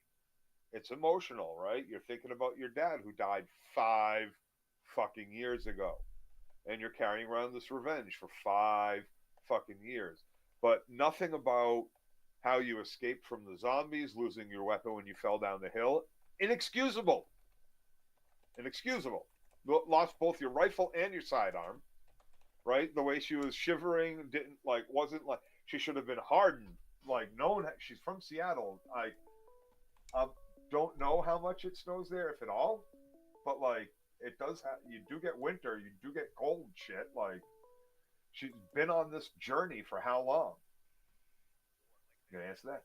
it's emotional, right? You're thinking about your dad who died 5 fucking years ago. And you're carrying around this revenge for 5 fucking years. But nothing about how you escaped from the zombies, losing your weapon when you fell down the hill. Inexcusable. Inexcusable. Lost both your rifle and your sidearm. Right? The way she was shivering, wasn't like, she should have been hardened. Like, she's from Seattle. Don't know how much it snows there, if at all, but like, it does you do get winter, you do get cold shit. Like, She's been on this journey for how long? You gonna answer that?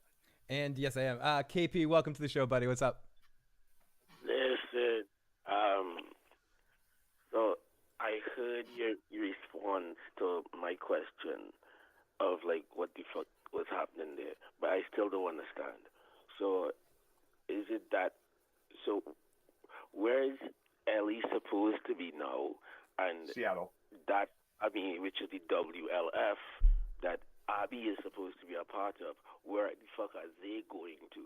And yes, I am. KP, welcome to the show, buddy. What's up? Listen, so I heard your response to my question of like what the fuck was happening there, but I still don't understand. So is it that? So where is Ellie supposed to be now? And Seattle. that, I mean, which is the WLF that Abby is supposed to be a part of. Where the fuck are they going to?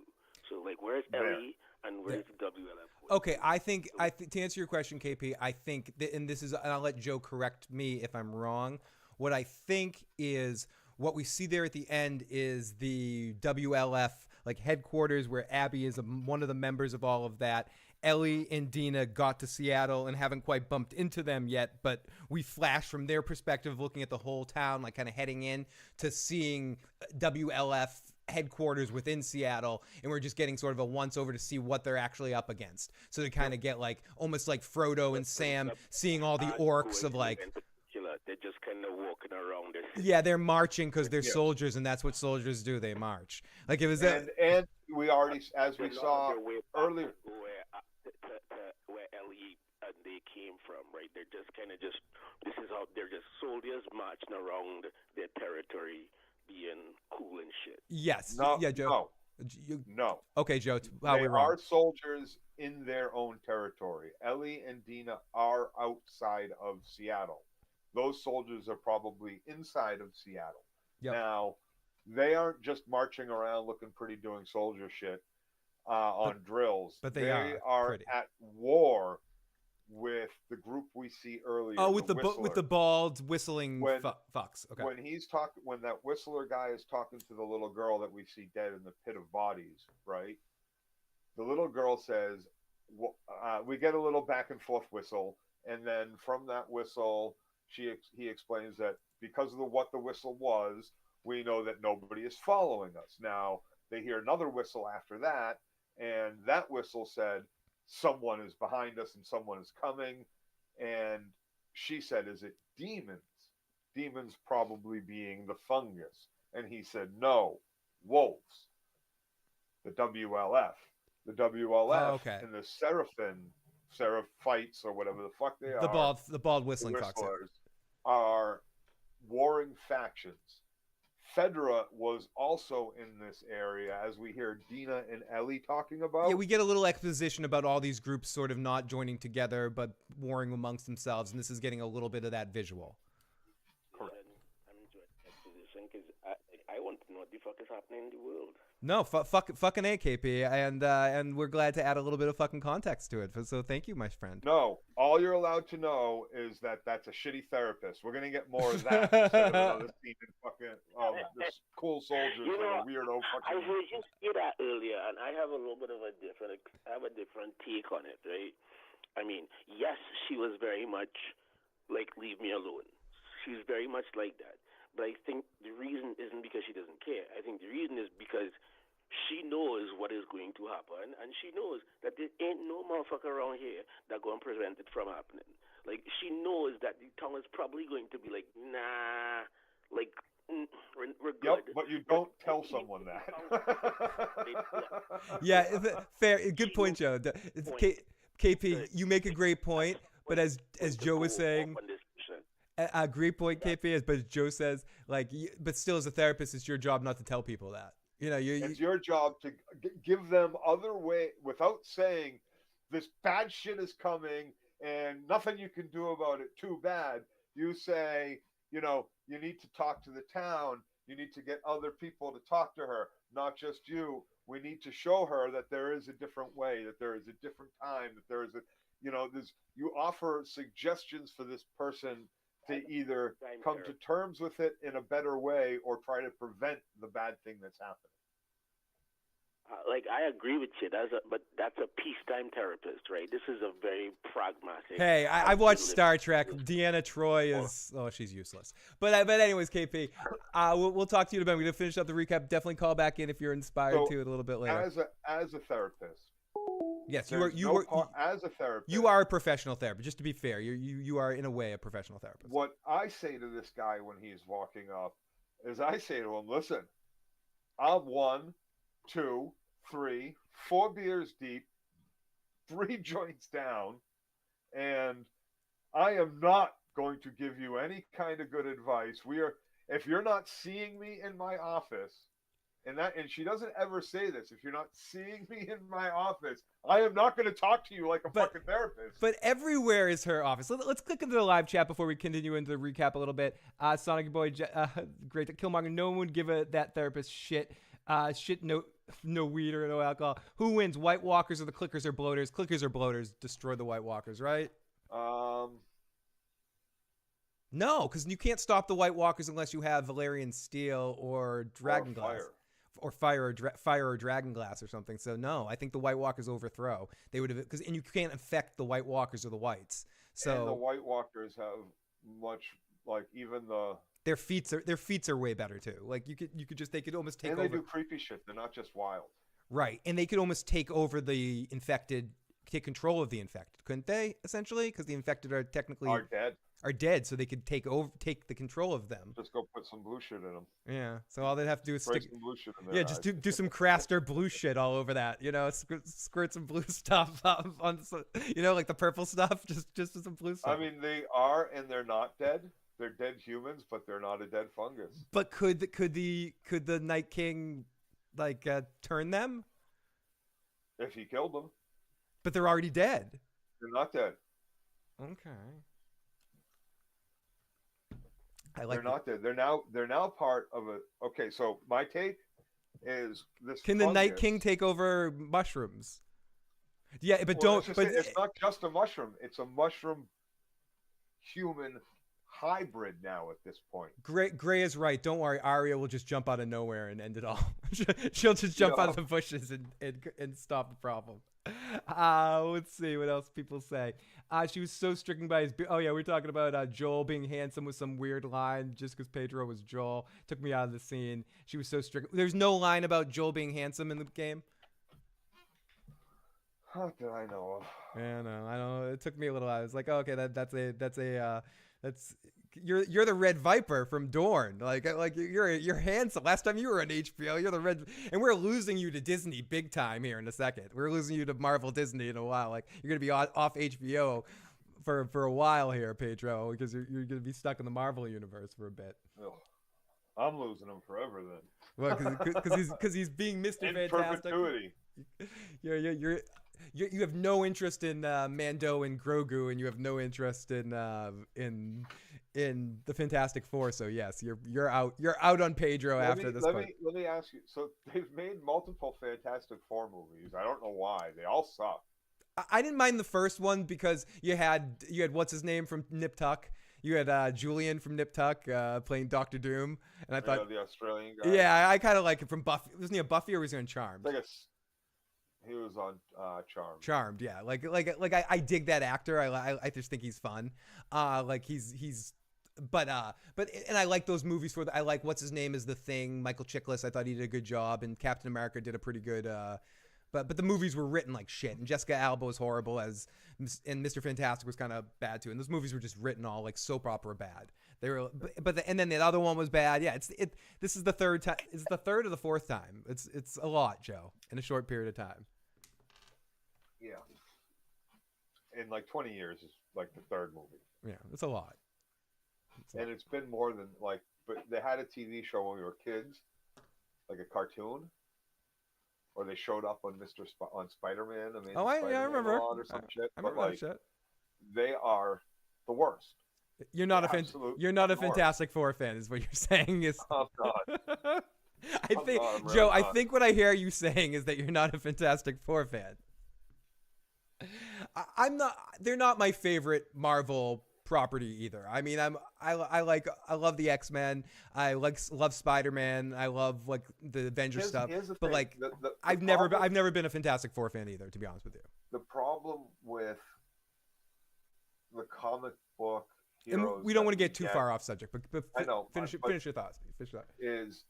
So like, where's Ellie and where's the WLF? Okay, I think to answer your question, KP, I think and this is, and I'll let Joe correct me if I'm wrong. What I think is what we see there at the end is the WLF like headquarters where Abby is one of the members of all of that. Ellie and Dina got to Seattle and haven't quite bumped into them yet, but we flash from their perspective, looking at the whole town, like kind of heading in to seeing WLF headquarters within Seattle, and we're just getting sort of a once over to see what they're actually up against. So to kind of get like almost like Frodo and Sam seeing all the orcs of like. They're just kind of walking around. Yeah, they're marching because they're soldiers, and that's what soldiers do. They march. Like it was. And we already, as we saw earlier. Where Ellie and they came from, right? They're just kind of this is how they're just soldiers marching around their territory, being cool and shit. Yes. No. Yeah, Joe. No. Okay, Joe. They we're wrong. are soldiers in their own territory. Ellie and Dina are outside of Seattle. Those soldiers are probably inside of Seattle. Yep. Now, they aren't just marching around looking pretty doing soldier shit on drills. But they are at war with the group we see earlier. Oh, with the bald whistling fucks. Okay. When that whistler guy is talking to the little girl that we see dead in the pit of bodies, right? The little girl says, we get a little back and forth whistle, and then from that whistle, he explains that because of what the whistle was, we know that nobody is following us. Now, they hear another whistle after that, and that whistle said, someone is behind us and someone is coming. And she said, is it demons? Demons probably being the fungus. And he said, no, wolves. The WLF. The WLF and the Seraphites or whatever the fuck they are. The bald whistling fucks are warring factions. Fedra was also in this area, as we hear Dina and Ellie talking about. Yeah, we get a little exposition about all these groups sort of not joining together, but warring amongst themselves, and this is getting a little bit of that visual. Correct. I'm enjoying exposition because I want to know what the fuck is happening in the world. No, fucking A, KP, and we're glad to add a little bit of fucking context to it. So thank you, my friend. No, all you're allowed to know is that that's a shitty therapist. We're gonna get more of that instead of another scene in fucking this cool soldiers and a weirdo fucking. I heard you say that earlier, and I have a little bit of a different take on it, right? I mean, yes, she was very much like leave me alone. She was very much like that. But I think the reason isn't because she doesn't care. I think the reason is because she knows what is going to happen, and she knows that there ain't no motherfucker around here that going to prevent it from happening. Like, she knows that the tongue is probably going to be like, nah, like, we're good. Yep, but you don't tell someone that. Yeah, fair. Good point, Joe. KP, you make a great point, but as Joe was saying... A great point, KP, is, but Joe says, like, but still, as a therapist, it's your job not to tell people that. You know, it's your job to give them other way without saying this bad shit is coming and nothing you can do about it. Too bad. You say, you know, you need to talk to the town. You need to get other people to talk to her, not just you. We need to show her that there is a different way, that there is a different time, that there is a, you know, you offer suggestions for this person to either come to terms with it in a better way or try to prevent the bad thing that's happening. Like, I agree with you, but that's a peacetime therapist, right? This is a very pragmatic. Hey, I watched Star Trek. Deanna Troi is she's useless. But anyways, KP, we'll talk to you in a minute. We're gonna finish up the recap. Definitely call back in if you're inspired to it a little bit later. As a therapist, Yes, There's as a therapist. You are a professional therapist. Just to be fair, you are in a way a professional therapist. What I say to this guy when he's walking up is I say to him, listen, I'm 1, 2, 3, 4 beers deep, 3 joints down, and I am not going to give you any kind of good advice. If you're not seeing me in my office, and she doesn't ever say this, if you're not seeing me in my office, I am not going to talk to you like a fucking therapist. But everywhere is her office. Let's click into the live chat before we continue into the recap a little bit. Sonic Boy, great. Killmonger, no one would give that therapist shit. No weed or no alcohol. Who wins, White Walkers or the Clickers or Bloaters? Clickers or Bloaters destroy the White Walkers, right? No, because you can't stop the White Walkers unless you have Valerian Steel or Dragon Glass. Fire or Dragon Glass or something. So no, I think the White Walkers overthrow. They would have and you can't affect the White Walkers or the Whites. So and the White Walkers have much even the their feats are way better too. Like they could almost take over. And they do creepy shit. They're not just wild. Right, and they could almost take over the infected, take control of the infected, couldn't they? Essentially, because the infected are technically are dead, so they could take the control of them. Just go put some blue shit in them. Yeah, so all they'd have to do is stick some blue shit in there. Yeah, just do some Craster blue shit all over that. Squirt some blue stuff on like the purple stuff. Just some blue stuff. I mean, they are and they're not dead. They're dead humans, but they're not a dead fungus. But could the Night King turn them? If he killed them. But they're already dead. They're not dead. Okay. They're not dead. They're now part of a. Okay, so my take is this. Can the Night King take over mushrooms? Yeah, but don't. But it's not just a mushroom. It's a mushroom human hybrid now at this point. Gray is right. Don't worry. Arya will just jump out of nowhere and end it all. She'll just jump out of the bushes and stop the problem. Let's see what else people say. She was so stricken by his. Oh yeah, we're talking about Joel being handsome with some weird line just because Pedro was Joel. Took me out of the scene. She was so stricken. There's no line about Joel being handsome in the game. How did I know? Yeah, no, I know. It took me a little. I was like, oh, okay, that's you're the Red Viper from Dorne. Like you're handsome. Last time you were on HBO, you're the Red, and we're losing you to Disney big time here in a second. We're losing you to Marvel Disney in a while. Like you're gonna be off HBO for a while here, Pedro, because you're gonna be stuck in the Marvel universe for a bit. Ugh. I'm losing him forever then. Well, because he's being Mr. In Fantastic. perpetuity. You have no interest in Mando and Grogu, and you have no interest in the Fantastic Four. So yes, you're out on Pedro after this point. Let me ask you. So they've made multiple Fantastic Four movies. I don't know why. They all suck. I didn't mind the first one because you had what's his name from Nip Tuck. You had Julian from Nip Tuck playing Doctor Doom, and I thought the Australian guy. Yeah, I kind of like it from Buffy. Wasn't he a Buffy or was he on Charmed? He was on Charmed. Charmed, yeah. Like I dig that actor. I just think he's fun. But I like those movies I like what's his name is The Thing. Michael Chiklis. I thought he did a good job, and Captain America did a pretty good. But the movies were written like shit, and Jessica Alba was horrible and Mr. Fantastic was kind of bad too, and those movies were just written all like soap opera bad. They were, and then the other one was bad. Yeah, this is the third time. It's the third or the fourth time. It's a lot, Joe, in a short period of time. Yeah, in like 20 years is like the third movie. Yeah, it's a lot. And it's been more than but they had a TV show when we were kids, like a cartoon. Or they showed up on on Spider-Man. I remember. Or some shit. I remember that shit. They are the worst. You're not a Fantastic Four fan, is what you're saying. Oh God. I think what I hear you saying is that you're not a Fantastic Four fan. I'm not. They're not my favorite Marvel property either. I mean, I love the X-Men. I love Spider-Man. I love like the Avengers stuff. But like, I've never been a Fantastic Four fan either, to be honest with you. The problem with the comic book heroes, and we don't want to get too far off subject, but I know. Finish your thoughts. Is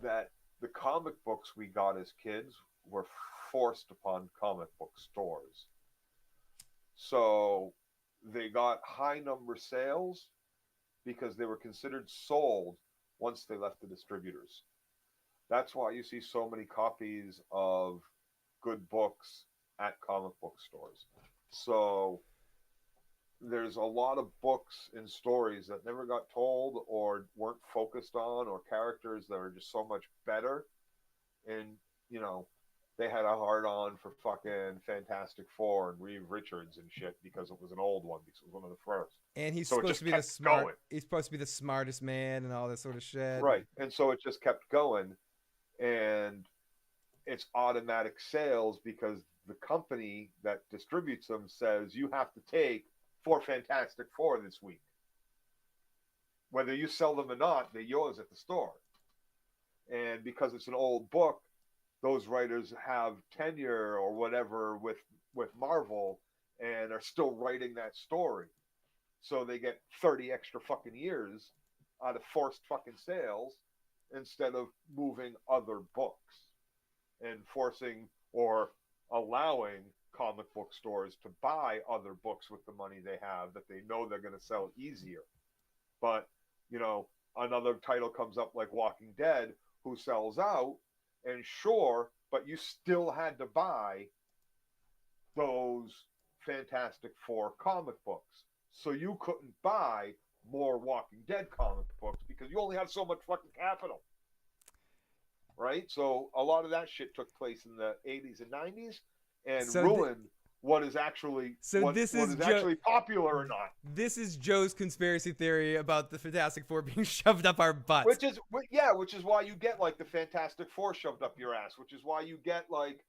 that the comic books we got as kids were forced upon comic book stores. So they got high number sales because they were considered sold once they left the distributors. That's why you see so many copies of good books at comic book stores. So there's a lot of books and stories that never got told or weren't focused on, or characters that are just so much better. And, you know, they had a hard on for fucking Fantastic Four and Reeve Richards and shit because it was an old one, because it was one of the first. And he's So it supposed just to be the kept smart. going. He's supposed to be the smartest man and all this sort of shit. Right. And so it just kept going. And it's automatic sales because the company that distributes them says you have to take 4 Fantastic Four this week. Whether you sell them or not, they're yours at the store. And because it's an old book, those writers have tenure or whatever with Marvel and are still writing that story. So they get 30 extra fucking years out of forced fucking sales instead of moving other books and forcing or allowing comic book stores to buy other books with the money they have that they know they're going to sell easier. But, you know, another title comes up like Walking Dead, who sells out, and sure, but you still had to buy those Fantastic Four comic books. So you couldn't buy more Walking Dead comic books because you only have so much fucking capital. Right? So a lot of that shit took place in the 80s and 90s and ruined what is actually actually popular or not. This is Joe's conspiracy theory about the Fantastic Four being shoved up our butts. Which is why you get like the Fantastic Four shoved up your ass, which is why you get like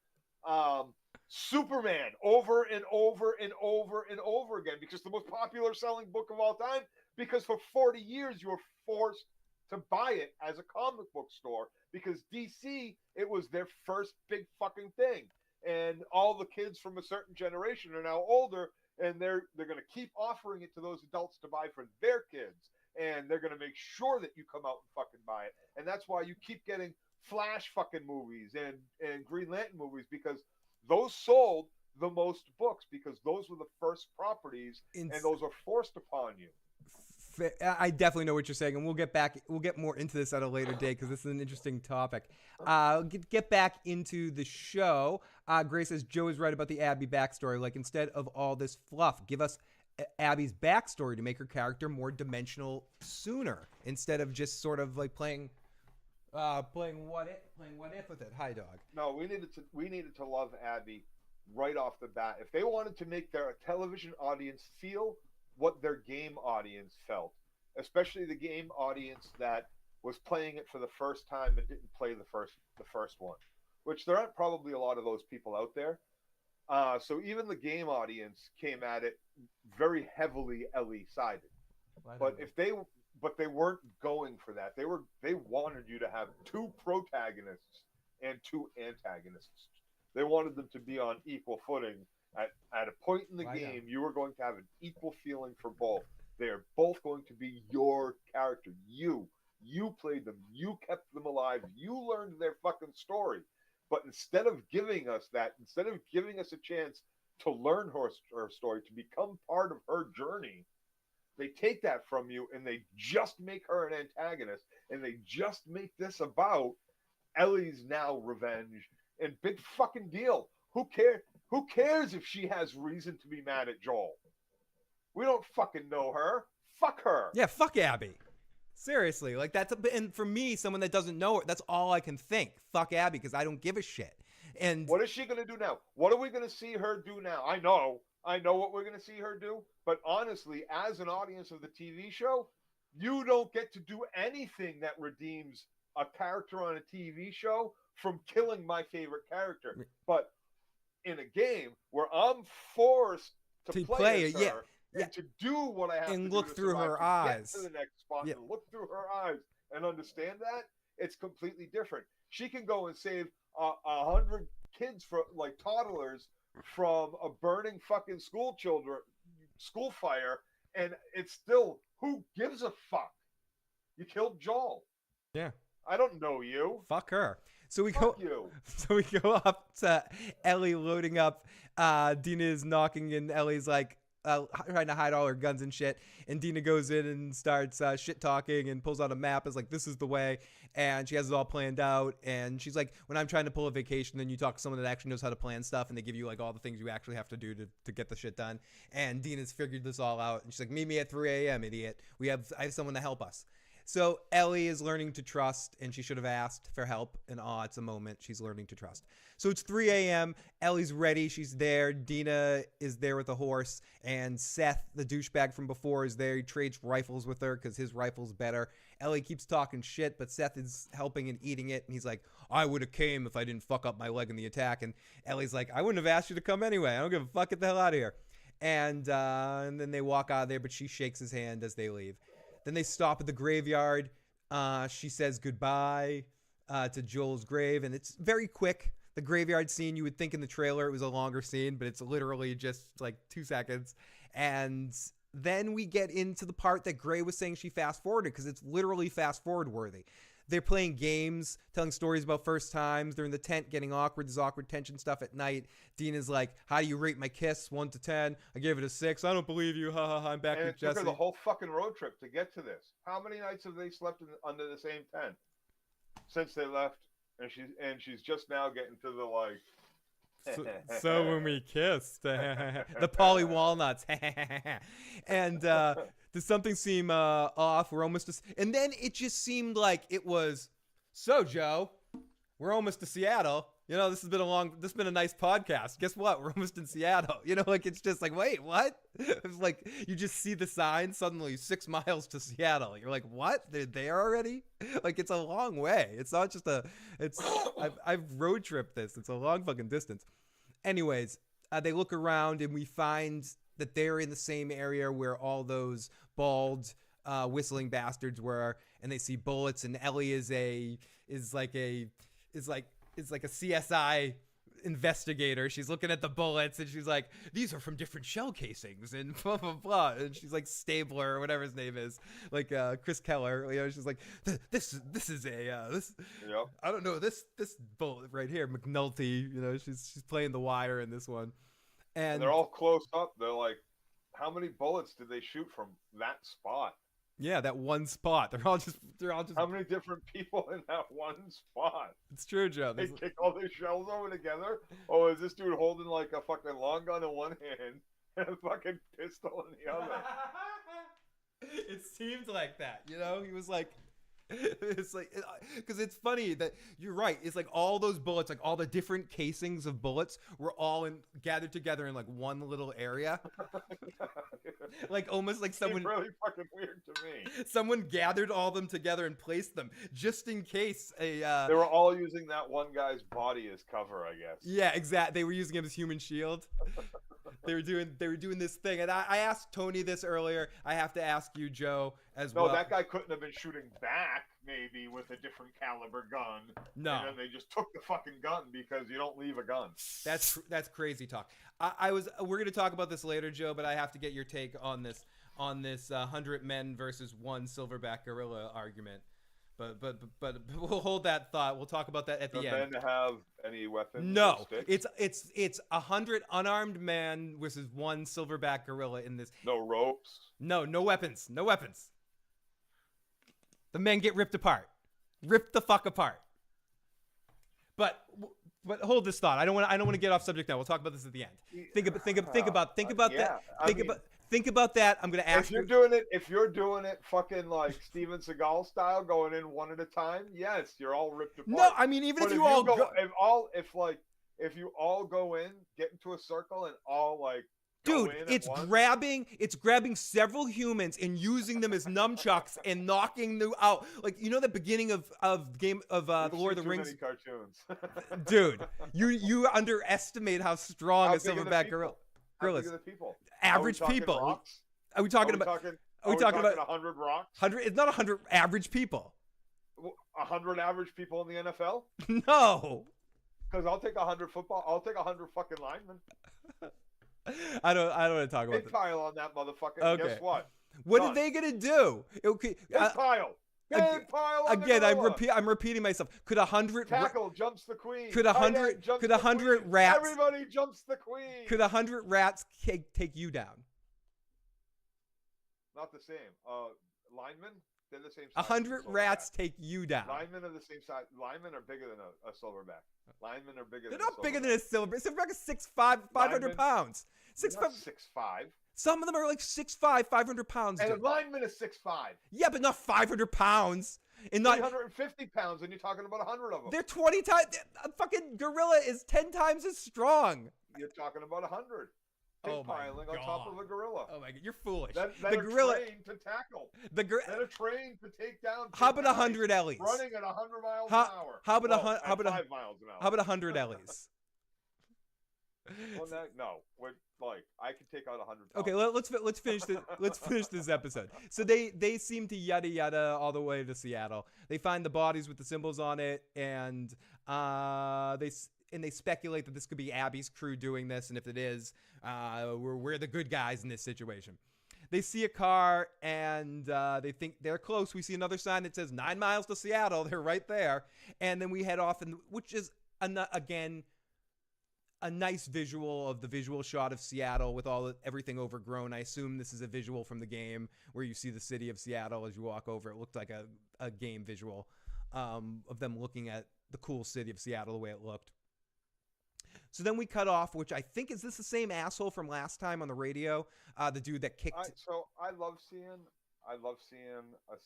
Superman over and over and over and over again, because the most popular selling book of all time, because for 40 years you were forced to buy it as a comic book store because DC, it was their first big fucking thing. And all the kids from a certain generation are now older, and they're going to keep offering it to those adults to buy for their kids. And they're going to make sure that you come out and fucking buy it. And that's why you keep getting Flash fucking movies and Green Lantern movies, because those sold the most books because those were the first properties and those are forced upon you. I definitely know what you're saying, and we'll get more into this at a later date because this is an interesting topic. Get back into the show. Grace says Joe is right about the Abby backstory. Like, instead of all this fluff, give us Abby's backstory to make her character more dimensional sooner, instead of just sort of like playing what if with it. Hi, dog. No, we needed to love Abby right off the bat. If they wanted to make their television audience feel what their game audience felt, especially the game audience that was playing it for the first time and didn't play the first one, which there aren't probably a lot of those people out there. So even the game audience came at it very heavily Ellie sided. But they weren't going for that. They wanted you to have 2 protagonists and 2 antagonists. They wanted them to be on equal footing. At a point in the game, you were going to have an equal feeling for both. They are both going to be your character. You played them. You kept them alive. You learned their fucking story. But instead of giving us a chance to learn her story, to become part of her journey, they take that from you and they just make her an antagonist, and they just make this about Ellie's now revenge. And big fucking deal. Who cares if she has reason to be mad at Joel? We don't fucking know her. Fuck her. Yeah, fuck Abby. Seriously, like and for me, someone that doesn't know her, that's all I can think. Fuck Abby, because I don't give a shit. And what is she gonna do now? What are we gonna see her do now? I know what we're gonna see her do. But honestly, as an audience of the TV show, you don't get to do anything that redeems a character on a TV show from killing my favorite character. But in a game where I'm forced to play as her and to do what I have and to do look to through survive, her to eyes, get to the next spot and look through her eyes and understand that, it's completely different. She can go and save 100 kids, from like toddlers, from a burning fucking school fire, and it's still, who gives a fuck? You killed Joel. Yeah. I don't know you. Fuck her. So we Fuck go. you. So we go up to Ellie loading up. Dina is knocking, and Ellie's like trying to hide all her guns and shit. And Dina goes in and starts shit talking and pulls out a map. Is like, this is the way. And she has it all planned out. And she's like, when I'm trying to pull a vacation, then you talk to someone that actually knows how to plan stuff, and they give you like all the things you actually have to do to get the shit done. And Dina's figured this all out. And she's like, meet me at 3 a.m., idiot. I have someone to help us. So Ellie is learning to trust, and she should have asked for help. And it's a moment she's learning to trust. So it's 3 a.m. Ellie's ready. She's there. Dina is there with a horse. And Seth, the douchebag from before, is there. He trades rifles with her because his rifle's better. Ellie keeps talking shit, but Seth is helping and eating it. And he's like, I would have came if I didn't fuck up my leg in the attack. And Ellie's like, I wouldn't have asked you to come anyway. I don't give a fuck. Get the hell out of here. And then they walk out of there, but she shakes his hand as they leave. Then they stop at the graveyard. She says goodbye to Joel's grave, and it's very quick. The graveyard scene, you would think in the trailer it was a longer scene, but it's literally just like 2 seconds. And then we get into the part that Gray was saying she fast-forwarded, because it's literally fast-forward worthy. They're playing games, telling stories about first times. They're in the tent getting awkward. There's awkward tension stuff at night. Dina's like, how do you rate my kiss? 1 to 10. I gave it a 6. I don't believe you. Ha ha ha. I'm back And with it took Jesse. her the whole fucking road trip to get to this. How many nights have they slept under the same tent since they left? And she's just now getting to the like. So when we kissed, the Polly Walnuts, and does something seem off? We're almost, and then it just seemed like it was. So Joe, we're almost to Seattle. You know, this has been a nice podcast. Guess what? We're almost in Seattle. You know, like it's just like, wait, what? It's like you just see the sign suddenly 6 miles to Seattle. You're like, what? They're there already? Like it's a long way. It's not just I've road tripped this. It's a long fucking distance. Anyways, they look around and we find that they're in the same area where all those bald whistling bastards were, and they see bullets, and Ellie is like a CSI investigator. She's looking at the bullets and she's like, these are from different shell casings and blah blah blah, and she's like Stabler or whatever his name is, like Chris Keller, you know. She's like, this is a Yep. I don't know, this bullet right here, McNulty, you know. She's playing the wire in this one, and They're all close up. They're like, how many bullets did they shoot from that spot? yeah, that one spot. They're all just How many different people in that one spot? It's true, Joe. They kick all their shells over together? Oh, is this dude holding like a fucking long gun in one hand and a fucking pistol in the other? It seemed like that, you know. He was like, it's like, because it's funny that you're right. It's like all those bullets, like all the different casings of bullets, were all gathered together in like one little area. Like almost like someone. It's really fucking weird to me. Someone gathered all them together and placed them just in case They were all using that one guy's body as cover, I guess. Yeah, exactly. They were using him as human shield. They were doing this thing, and I asked Tony this earlier. I have to ask you, Joe, as well. No, that guy couldn't have been shooting back, maybe with a different caliber gun. No, and then they just took the fucking gun because you don't leave a gun. That's crazy talk. We're gonna talk about this later, Joe, but I have to get your take on this 100 men versus one silverback gorilla argument. But we'll hold that thought. We'll talk about that at the end. Men have any weapons? No, it's 100 unarmed men versus one silverback gorilla in this. No ropes. No weapons. No weapons. The men get ripped apart. Ripped the fuck apart. But hold this thought. I don't want to get off subject now. We'll talk about this at the end. Think about that. I'm gonna ask. If you're doing it fucking like Steven Seagal style, going in one at a time, yes, you're all ripped apart. No, I mean, even but if you all go, if you all go in, get into a circle, and all like. Dude, it's grabbing several humans and using them as nunchucks and knocking them out. Like, you know, the beginning of the Lord of the Rings. Many cartoons. Dude, you underestimate how strong a silverback gorilla is. People? Average people. Rocks? Are we talking about 100 rocks? 100? It's not 100 average people. 100 average people in the NFL? No. Because I'll take 100 football. I'll take 100 fucking linemen. I don't want to talk about Big pile on that motherfucker. Okay. Guess what? What are they gonna do? Okay, Big pile. Big pile on the Again, gorilla. I'm repeating myself. Could 100 Tackle jumps the queen. could Tight end jumps could the 100 queen. rats Everybody jumps the queen. could 100 rats take you down? Not the same. Linemen, they're the same size. 100 rats take you down. Linemen are the same size. Linemen are bigger than a silverback. Linemen are bigger. They're than not bigger than silverback. a silverback. Silverback is 6'5", 500 Linemen- pounds. They're 6'5". not 6'5". Some of them are like 6'5", 500 pounds. And a Dude. lineman is 6'5". Yeah, but not 500 pounds. And not 350 pounds, and you're talking about 100 of them. they're 20 times. A fucking gorilla is 10 times as strong. You're talking about 100. Oh my Piling on top of a gorilla. Oh my god, you're foolish. That the are gorilla, trained to tackle. the gorilla. That are trained to take down. How about guys 100 Ellies? running at 100 miles How- an hour? how about Well, how about 5 miles an hour? How about 100 Ellies? Well, no. Like I could take out 100. Okay, let's finish this episode. So they seem to yada yada all the way to Seattle. They find the bodies with the symbols on it, and they speculate that this could be Abby's crew doing this, and if it is, we're the good guys in this situation. They see a car, and they think they're close. We see another sign that says 9 miles to Seattle. They're right there, and then we head off, which is again a nice visual of the visual shot of Seattle with everything overgrown. I assume this is a visual from the game where you see the city of Seattle as you walk over. It looked like a game visual of them looking at the cool city of Seattle the way it looked. So then we cut off, which I think is this the same asshole from last time on the radio, the dude that kicked. So I love seeing a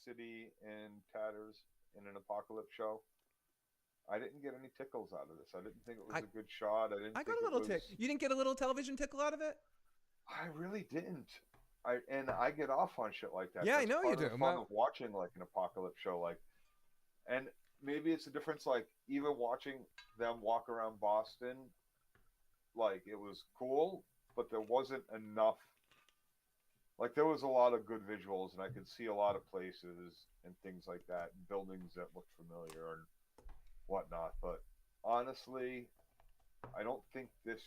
city in tatters in an apocalypse show. I didn't get any tickles out of this. I didn't think it was a good shot. I got a little tick. You didn't get a little television tickle out of it? I really didn't. I get off on shit like that. Yeah, That's I know you part do. of the fun of watching like an apocalypse show, and maybe it's a difference. Like even watching them walk around Boston, like it was cool, but there wasn't enough. Like there was a lot of good visuals, and I could see a lot of places and things like that, and buildings that looked familiar and whatnot. But honestly, I don't think this.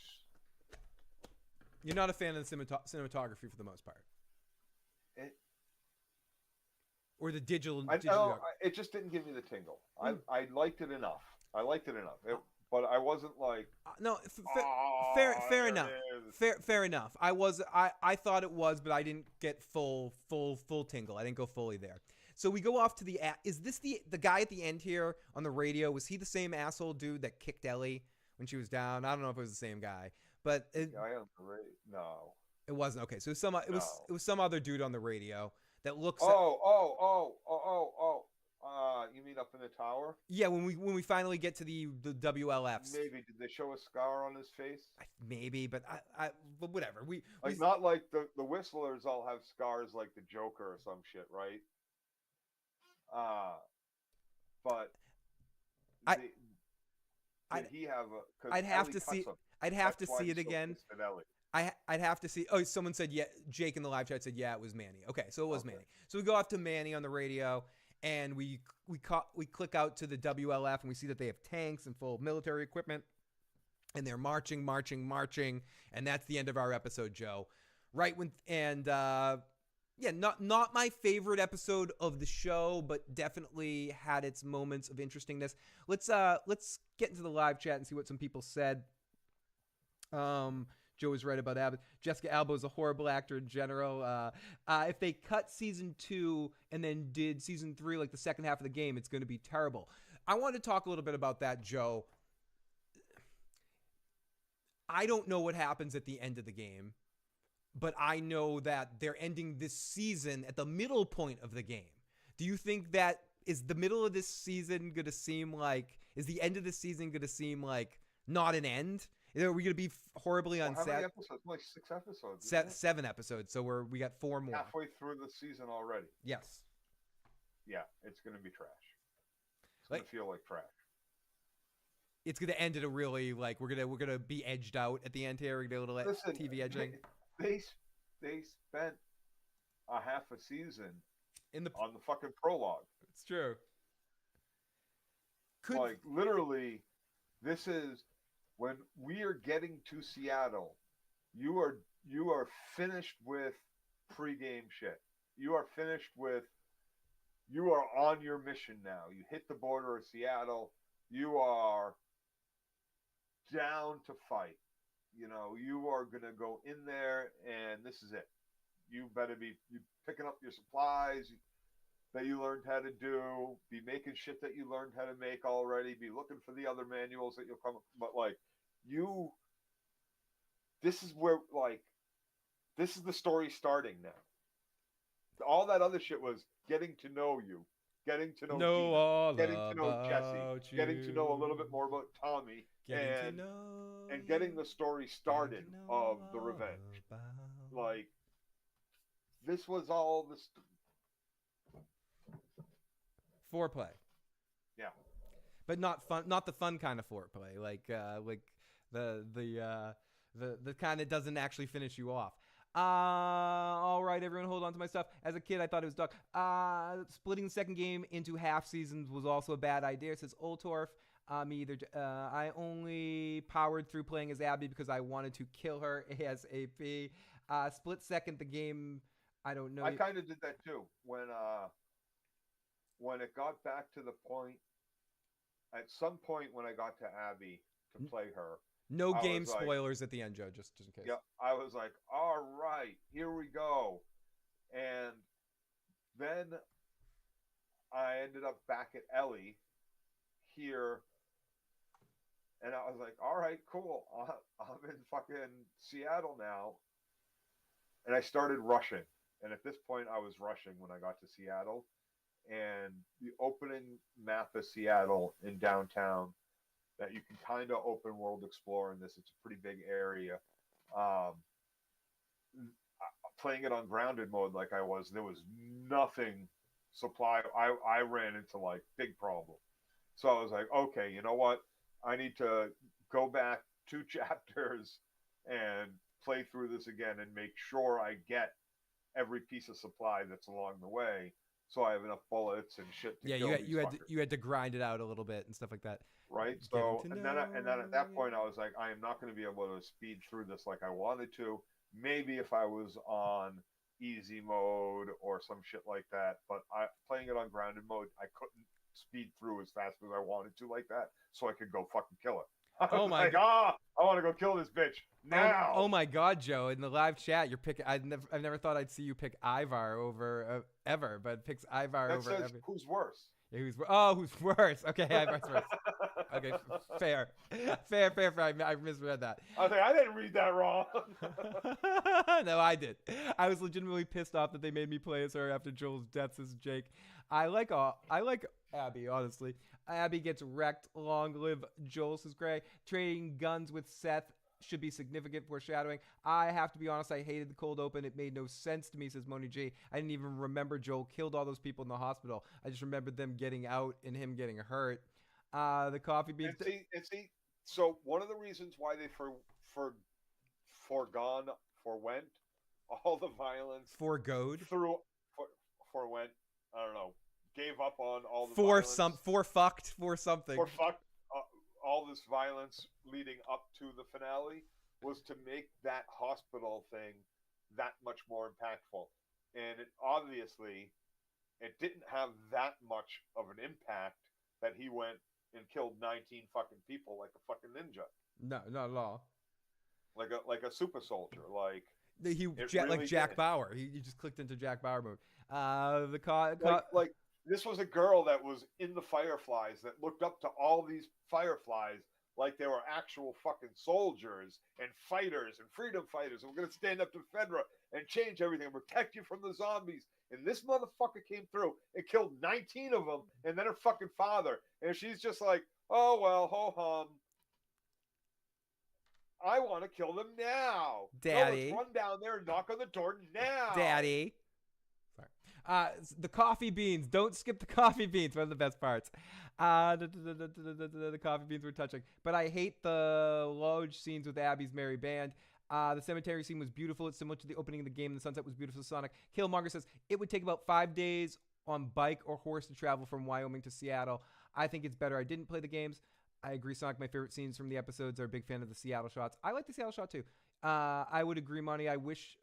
You're not a fan of the cinematography for the most part, or the digital. It just didn't give me the tingle. I liked it enough. But I wasn't like. No, fair enough. Fair enough. I thought it was, but I didn't get full tingle. I didn't go fully there. So we go off to the. Is this the guy at the end here on the radio? Was he the same asshole dude that kicked Ellie when she was down? I don't know if it was the same guy, but No. It wasn't. Okay, so it was some other dude on the radio that looks. You mean up in the tower? Yeah, when we finally get to the WLFs. Maybe did they show a scar on his face? Maybe, but but whatever. Not like the whistlers all have scars like the Joker or some shit, right? But did he have a? I'd have to see. I'd have to see it again. I'd have to see. Oh, someone said yeah. Jake in the live chat said yeah, it was Manny. Okay, so it was Manny. So we go off to Manny on the radio, and we click out to the WLF, and we see that they have tanks and full military equipment, and they're marching, and that's the end of our episode, Joe. Right when not my favorite episode of the show, but definitely had its moments of interestingness. Let's get into the live chat and see what some people said. Joe is right about Abbott. Jessica Alba is a horrible actor in general. If they cut season 2 and then did season 3 like the second half of the game, it's going to be terrible. I want to talk a little bit about that, Joe. I don't know what happens at the end of the game, but I know that they're ending this season at the middle point of the game. Do you think that is the middle of this season going to seem like, is the end of the season going to seem like not an end? Are we going to be horribly unsatisfied? How many episodes? Like 6 episodes. 7 episodes. So we got 4 more. Halfway through the season already. Yes. Yeah, it's going to be trash. It's going to feel like trash. It's going to end at a really we're gonna be edged out at the end here. We're gonna get a little TV edging. They spent a half a season on the fucking prologue. It's true. Literally, this is. When we are getting to Seattle, you are finished with pregame shit. You are finished with You are on your mission now. You hit the border of Seattle. You are down to fight. You know, you are gonna go in there, and this is it. You better be picking up your supplies that you learned how to do. Be making shit that you learned how to make already. Be looking for the other manuals that you'll come. But like, you, this is where like, this is the story starting now. All that other shit was getting to know you, getting to know Dina, all getting to know Jesse, about getting to know a little bit you. more about Tommy, Getting to and know getting you. the story Getting started to know of the all revenge. about. Like, this was all this. Foreplay. Yeah. But not fun, not the fun kind of foreplay, like the kind that doesn't actually finish you off. All right, everyone, hold on to my stuff. As a kid, I thought it was dog. Splitting the second game into half seasons was also a bad idea, says Oltorf. Me either. I only powered through playing as Abby because I wanted to kill her ASAP. Split second the game. I don't know. I kind of did that too when it got back to the point. At some point when I got to Abby to play her, No I game was like, spoilers at the end, Joe, just in case. yeah, I was like, all right, here we go. And then I ended up back at Ellie here, and I was like, all right, cool. I'm in fucking Seattle now. And I started rushing. And at this point, I was rushing when I got to Seattle. And the opening map of Seattle in downtown that you can kind of open world explore in this. It's a pretty big area. Playing it on grounded mode like I was, there was nothing supply. I ran into like big problem. So I was like, okay, you know what? I need to go back 2 chapters and play through this again and make sure I get every piece of supply that's along the way, so I have enough bullets and shit to Yeah, kill these you fuckers. had to grind it out a little bit and stuff like that. Right? Getting So to and then at that point I was like, I am not going to be able to speed through this like I wanted to. Maybe if I was on easy mode or some shit like that, but playing it on grounded mode, I couldn't speed through as fast as I wanted to like that, so I could go fucking kill it. I was like, I want to go kill this bitch now. Oh my God, Joe! In the live chat, you're picking. I've never thought I'd see you pick Ivar over ever, but picks Ivar That over says ever. who's worse. Yeah, who's worse? Okay, Ivar's worse. Okay, fair. I misread that. I was like, I didn't read that wrong. No, I did. I was legitimately pissed off that they made me play as her after Joel's death, says Jake. I like Abby, honestly. Abby gets wrecked. Long live Joel, says Gray. Trading guns with Seth should be significant foreshadowing. I have to be honest, I hated the cold open. It made no sense to me, says Moni G. I didn't even remember Joel killed all those people in the hospital. I just remembered them getting out and him getting hurt. The coffee beans. And see, so one of the reasons why they forwent all the violence Forgoed. Forwent, I don't know, gave up on all the For violence. For something. For fucked all this violence leading up to the finale was to make that hospital thing that much more impactful. And it didn't have that much of an impact that he went and killed 19 fucking people like a fucking ninja. No, not at all. Like a super soldier. Like Jack Bauer. He just clicked into Jack Bauer mode. Like this was a girl that was in the Fireflies that looked up to all these Fireflies like they were actual fucking soldiers and fighters and freedom fighters. And we're gonna stand up to Fedra and change everything and protect you from the zombies. And this motherfucker came through and killed 19 of them, and then her fucking father. And she's just like, oh well, ho hum. I want to kill them now. Daddy. No, let's run down there and knock on the door now. Daddy. Sorry. The coffee beans. Don't skip the coffee beans. One of the best parts. The coffee beans were touching. But I hate the lodge scenes with Abby's merry band. The cemetery scene was beautiful. It's similar to the opening of the game. The sunset was beautiful. Sonic. Killmonger says, it would take about 5 days on bike or horse to travel from Wyoming to Seattle. I think it's better. I didn't play the games. I agree, Sonic. My favorite scenes from the episodes are a big fan of the Seattle shots. I like the Seattle shot too. I would agree, Monty. I wish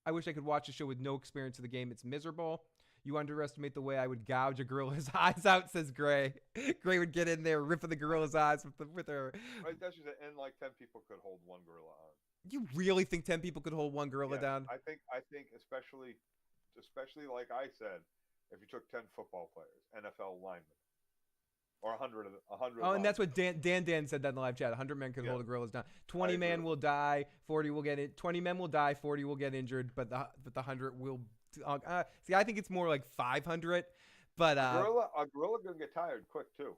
I could watch a show with no experience of the game. It's miserable. You underestimate the way I would gouge a gorilla's eyes out, says Gray. Gray would get in there, ripping the gorilla's eyes with her. Right, that's just it. And like 10 people could hold one gorilla on. You really think 10 people could hold one gorilla Yes, down? I think especially like I said, if you took 10 football players, NFL linemen, or 100 Oh, and that's what Dan said that in the live chat. 100 men could hold a gorilla's down. 20 men will die. 40 will get it. 20 men will die. 40 will get injured. But the 100 will. See, I think it's more like 500. But a gorilla gonna get tired quick too.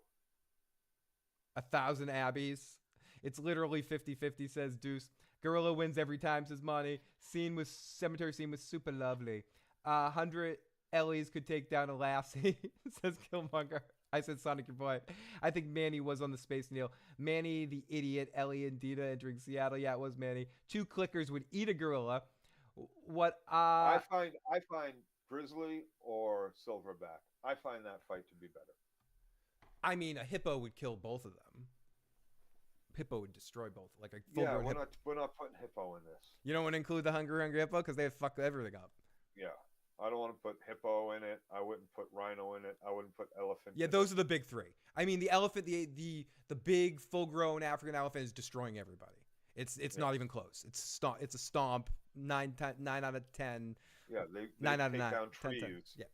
1,000 Abbeys. It's literally 50-50, says Deuce. Gorilla wins every time, says Monty. Cemetery scene was super lovely. 100 Ellies could take down a Lassie, says Killmonger. I said Sonic your boy. I think Manny was on the Space Needle. Manny the idiot, Ellie and Dita entering Seattle. Yeah, it was Manny. 2 clickers would eat a gorilla. What I find Grizzly or Silverback. I find that fight to be better. I mean, a hippo would kill both of them. Hippo would destroy both. Like a full-grown hippo. We're not putting hippo in this. You don't want to include the hungry hippo because they fuck everything up. Yeah. I don't want to put hippo in it. I wouldn't put rhino in it. I wouldn't put elephant. Yeah, those are the big 3. I mean, the elephant, the big full-grown African elephant is destroying everybody. It's not even close. It's a stomp. 9 out of 10. Yeah, they 9 out of take 9. down 10, trees. 10. Yeah.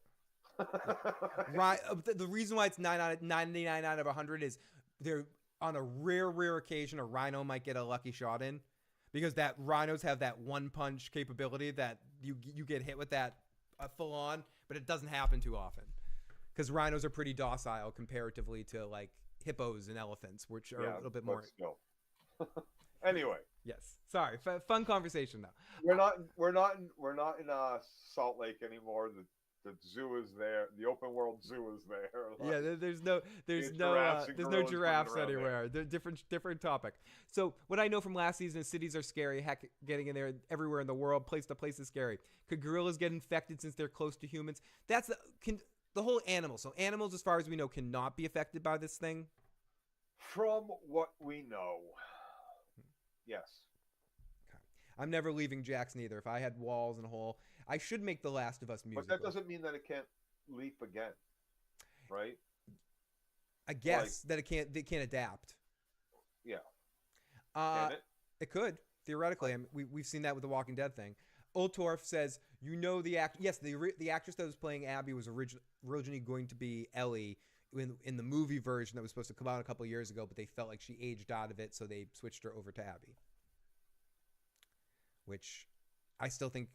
Right. The reason why it's 99 out of 100 is they're on a rare occasion a rhino might get a lucky shot in, because that rhinos have that one punch capability that you get hit with that full on, but it doesn't happen too often because rhinos are pretty docile comparatively to like hippos and elephants, which are a little bit more. Still. Anyway. Yes. Sorry. Fun conversation though. We're not in Salt Lake anymore. The zoo is there. The open world zoo is there. Like, yeah, there's no giraffes anywhere. They're different topic. So what I know from last season is cities are scary. Heck, getting in there everywhere in the world, place to place is scary. Could gorillas get infected since they're close to humans? That's the whole animal. So animals, as far as we know, cannot be affected by this thing. From what we know, yes. Okay. I'm never leaving Jackson either. If I had walls and a hole, I should make The Last of Us musical. But that doesn't mean that it can't leap again, right? I guess that it can't adapt. Yeah. Can it? It could theoretically. I mean, we've seen that with the Walking Dead thing. Ultorf says, the actress that was playing Abby was originally going to be Ellie in the movie version that was supposed to come out a couple of years ago, but they felt like she aged out of it, so they switched her over to Abby. Which I still think,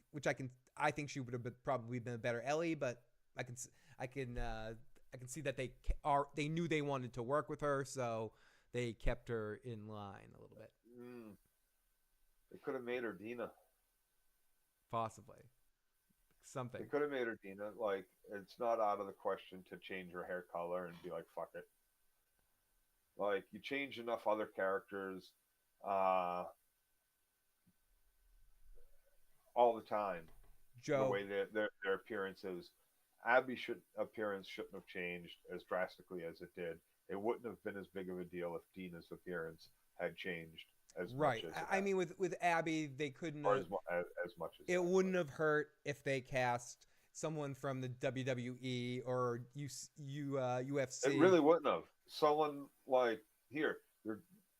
I think she would have probably been a better Ellie, but I can see that they knew they wanted to work with her, so they kept her in line a little bit. They could have made her Dina. Possibly. Something. They could have made her Dina. Like, it's not out of the question to change her hair color and be like, fuck it. Like, you change enough other characters all the time. Joe. The way their appearance is. Abby's appearance shouldn't have changed as drastically as it did. It wouldn't have been as big of a deal if Dina's appearance had changed as much as I mean, with Abby, they couldn't have, as much as it wouldn't have hurt if they cast someone from the WWE or UFC. It really wouldn't have. Someone like, here,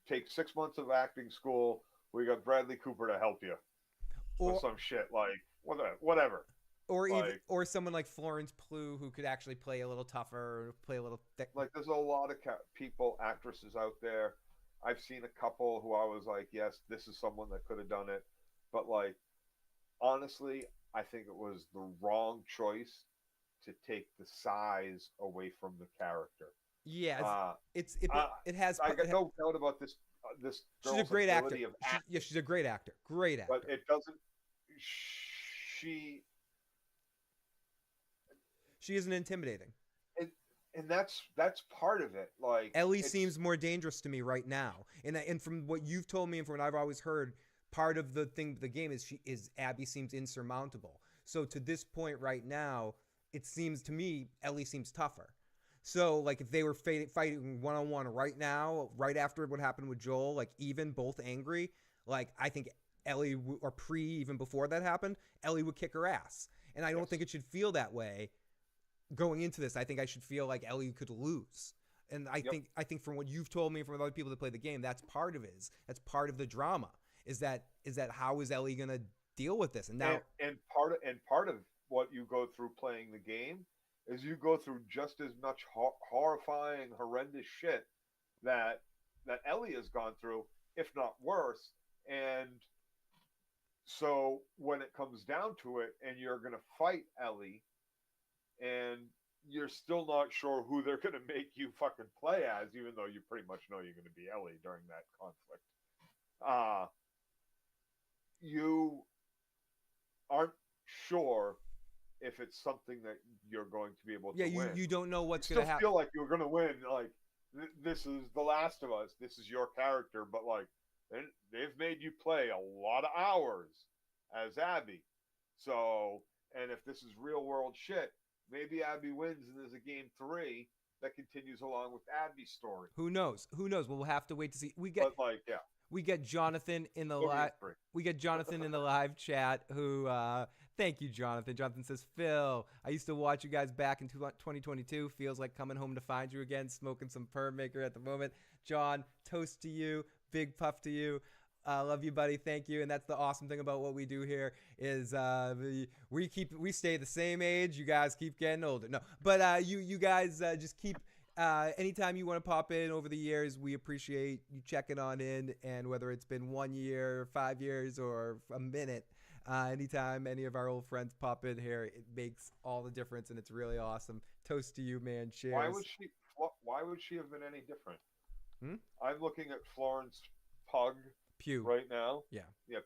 take 6 months of acting school. We got Bradley Cooper to help you with some shit, like whatever. Or someone like Florence Pugh who could actually play a little tougher, play a little thick. Like, there's a lot of actresses out there. I've seen a couple who I was like, yes, this is someone that could have done it. But, like, honestly, I think it was the wrong choice to take the size away from the character. Yeah, it has. I got no doubt about this. This she's a great actor. She's a great actor. Great actor. But it doesn't. She isn't intimidating. And that's part of it. Like, Ellie seems more dangerous to me right now. And from what you've told me and from what I've always heard, part of the game is Abby seems insurmountable. So to this point right now, it seems to me Ellie seems tougher. So like if they were fighting one-on-one right now, right after what happened with Joel, like even both angry, like I think Ellie even before that happened, Ellie would kick her ass. And I don't think it should feel that way going into this, I think I should feel like Ellie could lose. And I think from what you've told me and from other people that play the game, that's part of it. That's part of the drama. Is that how is Ellie gonna deal with this? And now and part of what you go through playing the game is you go through just as much horrifying, horrendous shit that Ellie has gone through, if not worse. And so when it comes down to it, and you're gonna fight Ellie, and you're still not sure who they're gonna make you fucking play as, even though you pretty much know you're gonna be Ellie during that conflict. You aren't sure if it's something that you're going to be able to win. You don't know what's you going to happen. Still feel like you're going to win. Like, this is The Last of Us. This is your character. But, like, they've made you play a lot of hours as Abby. So, and if this is real world shit, maybe Abby wins and there's a game 3 that continues along with Abby's story. Who knows? We'll have to wait to see. We get Jonathan in the live chat who thank you, Jonathan. Jonathan says, Phil, I used to watch you guys back in 2022. Feels like coming home to find you again, smoking some Perm Maker at the moment. John, toast to you. Big puff to you. Love you, buddy. Thank you. And that's the awesome thing about what we do here is we stay the same age. You guys keep getting older. No, but you guys just keep anytime you want to pop in over the years, we appreciate you checking on in. And whether it's been 1 year, 5 years, or a minute, anytime any of our old friends pop in here, it makes all the difference, and it's really awesome. Toast to you, man. Cheers. Why would she have been any different? I'm looking at Florence Pugh Pugh right now. Yeah,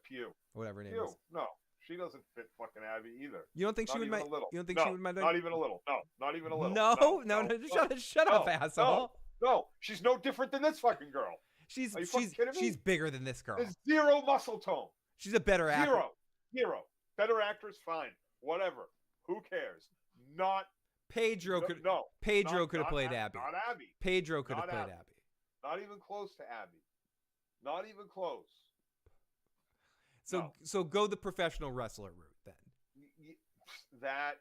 Pugh. Whatever her name is. No, she doesn't fit fucking Abby either. You don't think she would mind? You don't think she would mind? Not even a little. No, not even a little. No. Shut up, asshole. No, she's no different than this fucking girl. She's bigger than this girl. There's zero muscle tone. She's a better actress. Zero. Better actress, fine. Whatever. Who cares? Not Pedro could. No. Pedro could have played Abby. Not Abby. Pedro could have played Abby. Not even close to Abby. Not even close. So go the professional wrestler route then. That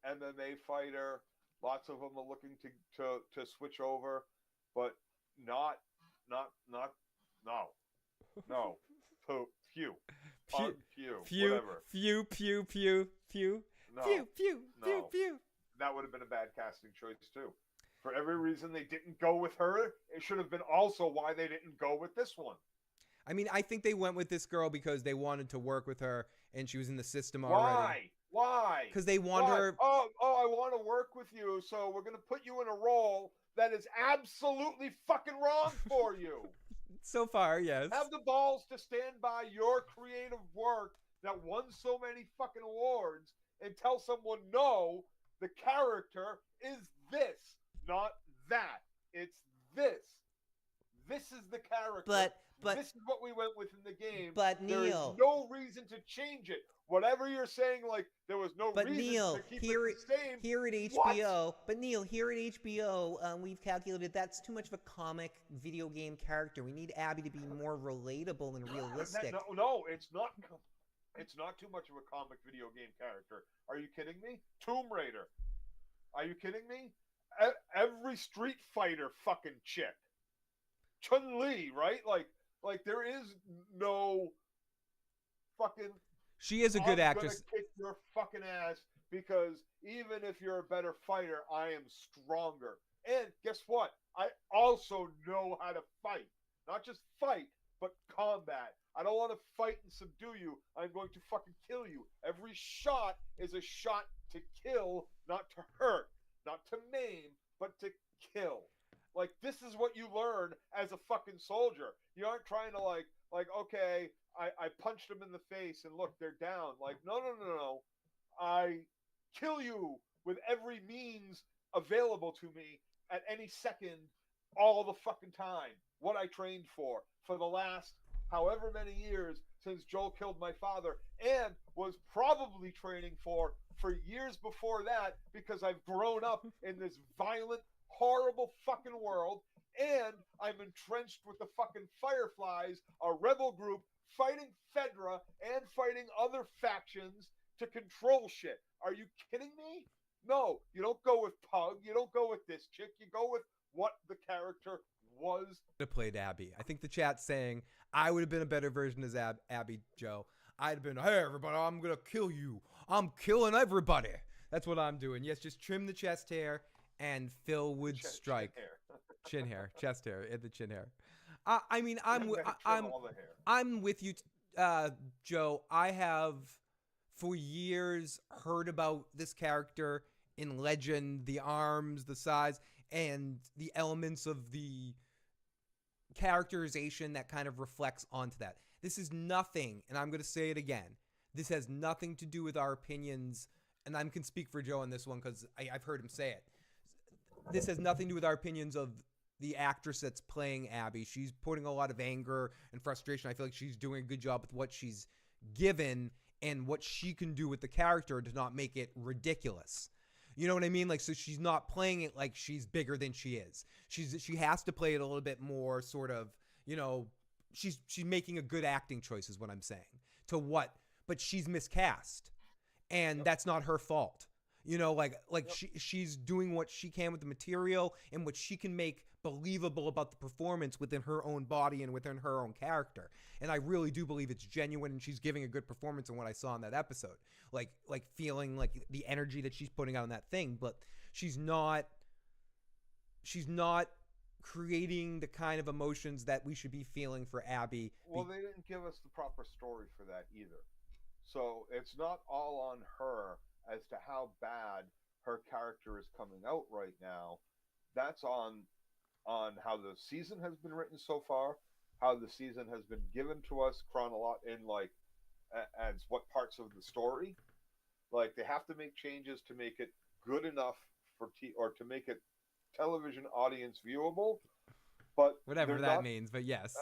MMA fighter, lots of them are looking to switch over, but not no. Few. Whatever. Few. No. That would have been a bad casting choice too. For every reason they didn't go with her, it should have been also why they didn't go with this one. I mean, I think they went with this girl because they wanted to work with her, and she was in the system already. Why? Because they want her. Oh, I want to work with you, so we're going to put you in a role that is absolutely fucking wrong for you. So far, yes. Have the balls to stand by your creative work that won so many fucking awards and tell someone, no, the character is this, not that. It's this. This is the character. But this is what we went with in the game. But Neil, there is no reason to change it. Whatever you're saying, like there was no reason to keep it the same. Here at HBO, what? But Neil, here at HBO, we've calculated that's too much of a comic video game character. We need Abby to be more relatable and realistic. No, it's not. It's not too much of a comic video game character. Are you kidding me? Tomb Raider. Are you kidding me? Every Street Fighter fucking chick. Chun-Li, right? Like there is no fucking. She is a good actress. Kick your fucking ass because even if you're a better fighter, I am stronger. And guess what? I also know how to fight. Not just fight, but combat. I don't want to fight and subdue you. I'm going to fucking kill you. Every shot is a shot to kill, not to hurt, not to maim, but to kill. Like, this is what you learn as a fucking soldier. You aren't trying to like, okay, I punched them in the face and look, they're down. Like, no. I kill you with every means available to me at any second, all the fucking time. What I trained for the last however many years since Joel killed my father, and was probably training for years before that because I've grown up in this violent, horrible fucking world, and I'm entrenched with the fucking Fireflies, a rebel group fighting Fedra and fighting other factions to control shit. Are you kidding me? No, you don't go with Pug. You don't go with this chick. You go with what the character was. Have played Abby. I think the chat's saying I would have been a better version as Abby, Joe. I'd have been, hey everybody, I'm gonna kill you. I'm killing everybody. That's what I'm doing. Yes, just trim the chest hair and Phil would strike. Chin hair, chest hair, and the chin hair. I mean, All the hair. I'm with you, Joe. I have for years heard about this character in Legend, the arms, the size, and the elements of the characterization that kind of reflects onto that. This is nothing, and I'm going to say it again. This has nothing to do with our opinions, and I can speak for Joe on this one because I've heard him say it. This has nothing to do with our opinions of the actress that's playing Abby. She's putting a lot of anger and frustration. I feel like she's doing a good job with what she's given and what she can do with the character to not make it ridiculous. You know what I mean? Like, so she's not playing it like she's bigger than she is. She has to play it a little bit more sort of, you know, she's making a good acting choice is what I'm saying. But she's miscast. And that's not her fault. You know, like she's doing what she can with the material and what she can make believable about the performance within her own body and within her own character. And I really do believe it's genuine and she's giving a good performance in what I saw in that episode. Like feeling like the energy that she's putting out in that thing, but she's not creating the kind of emotions that we should be feeling for Abby. Well, they didn't give us the proper story for that either. So it's not all on her as to how bad her character is coming out right now. That's on how the season has been written so far, how the season has been given to us in like as what parts of the story. Like they have to make changes to make it good enough or to make it television audience viewable. But whatever that means, but yes.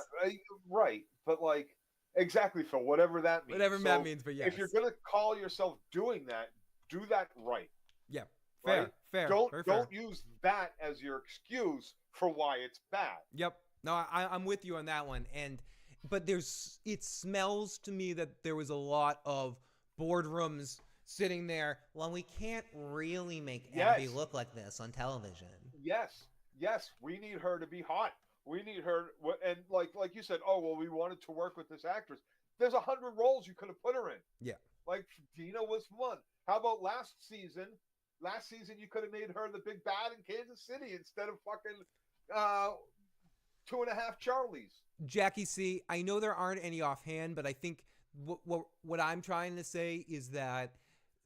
Right, but like exactly, Phil. Whatever that means. Whatever that means, but yes. If you're gonna call yourself doing that, do that right. Yeah, fair, right? fair. Don't use that as your excuse for why it's bad. Yep. No, I'm with you on that one. But it smells to me that there was a lot of boardrooms sitting there. Well, we can't really make Abby look like this on television. Yes, we need her to be hot. We need her, and like you said, oh well, we wanted to work with this actress. There's 100 roles you could have put her in. Yeah. Like Dina was one. How about last season? Last season you could have made her the big bad in Kansas City instead of fucking 2.5 Charlies. Jackie C, I know there aren't any offhand, but I think what I'm trying to say is that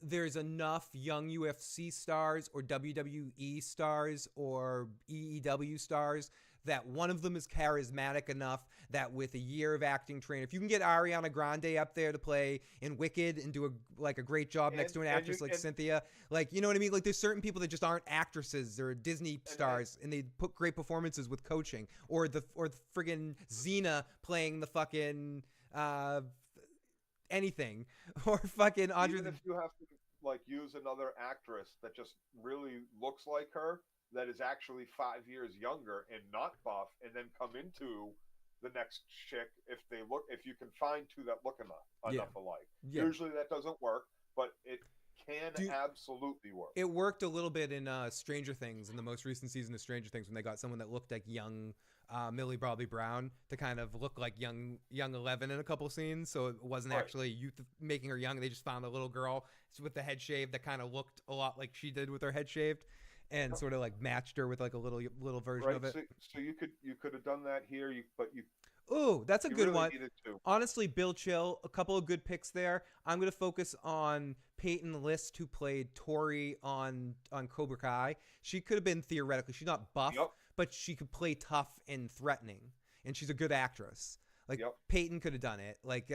there's enough young UFC stars or WWE stars or EEW stars that one of them is charismatic enough that with a year of acting training, if you can get Ariana Grande up there to play in Wicked and do a great job next to an actress like Cynthia, like, you know what I mean? Like there's certain people that just aren't actresses or Disney stars and they put great performances with coaching or the friggin' Xena playing the fucking anything or fucking Andre. Even if you have to like use another actress that just really looks like her, that is actually 5 years younger and not buff, and then come into the next chick if you can find two that look enough alike. Yeah. Usually that doesn't work, but it can absolutely work. It worked a little bit in Stranger Things, in the most recent season of Stranger Things, when they got someone that looked like young Millie Bobby Brown to kind of look like young Eleven in a couple scenes, so it wasn't actually youth making her young. They just found a little girl with the head shaved that kind of looked a lot like she did with her head shaved. And sort of like matched her with like a little version of it. So you could have done that here, Ooh, that's a good really one. Honestly, Bill Chill, a couple of good picks there. I'm gonna focus on Peyton List, who played Tori on Cobra Kai. She could have been theoretically, she's not buff, but she could play tough and threatening, and she's a good actress. Like Peyton could have done it. Like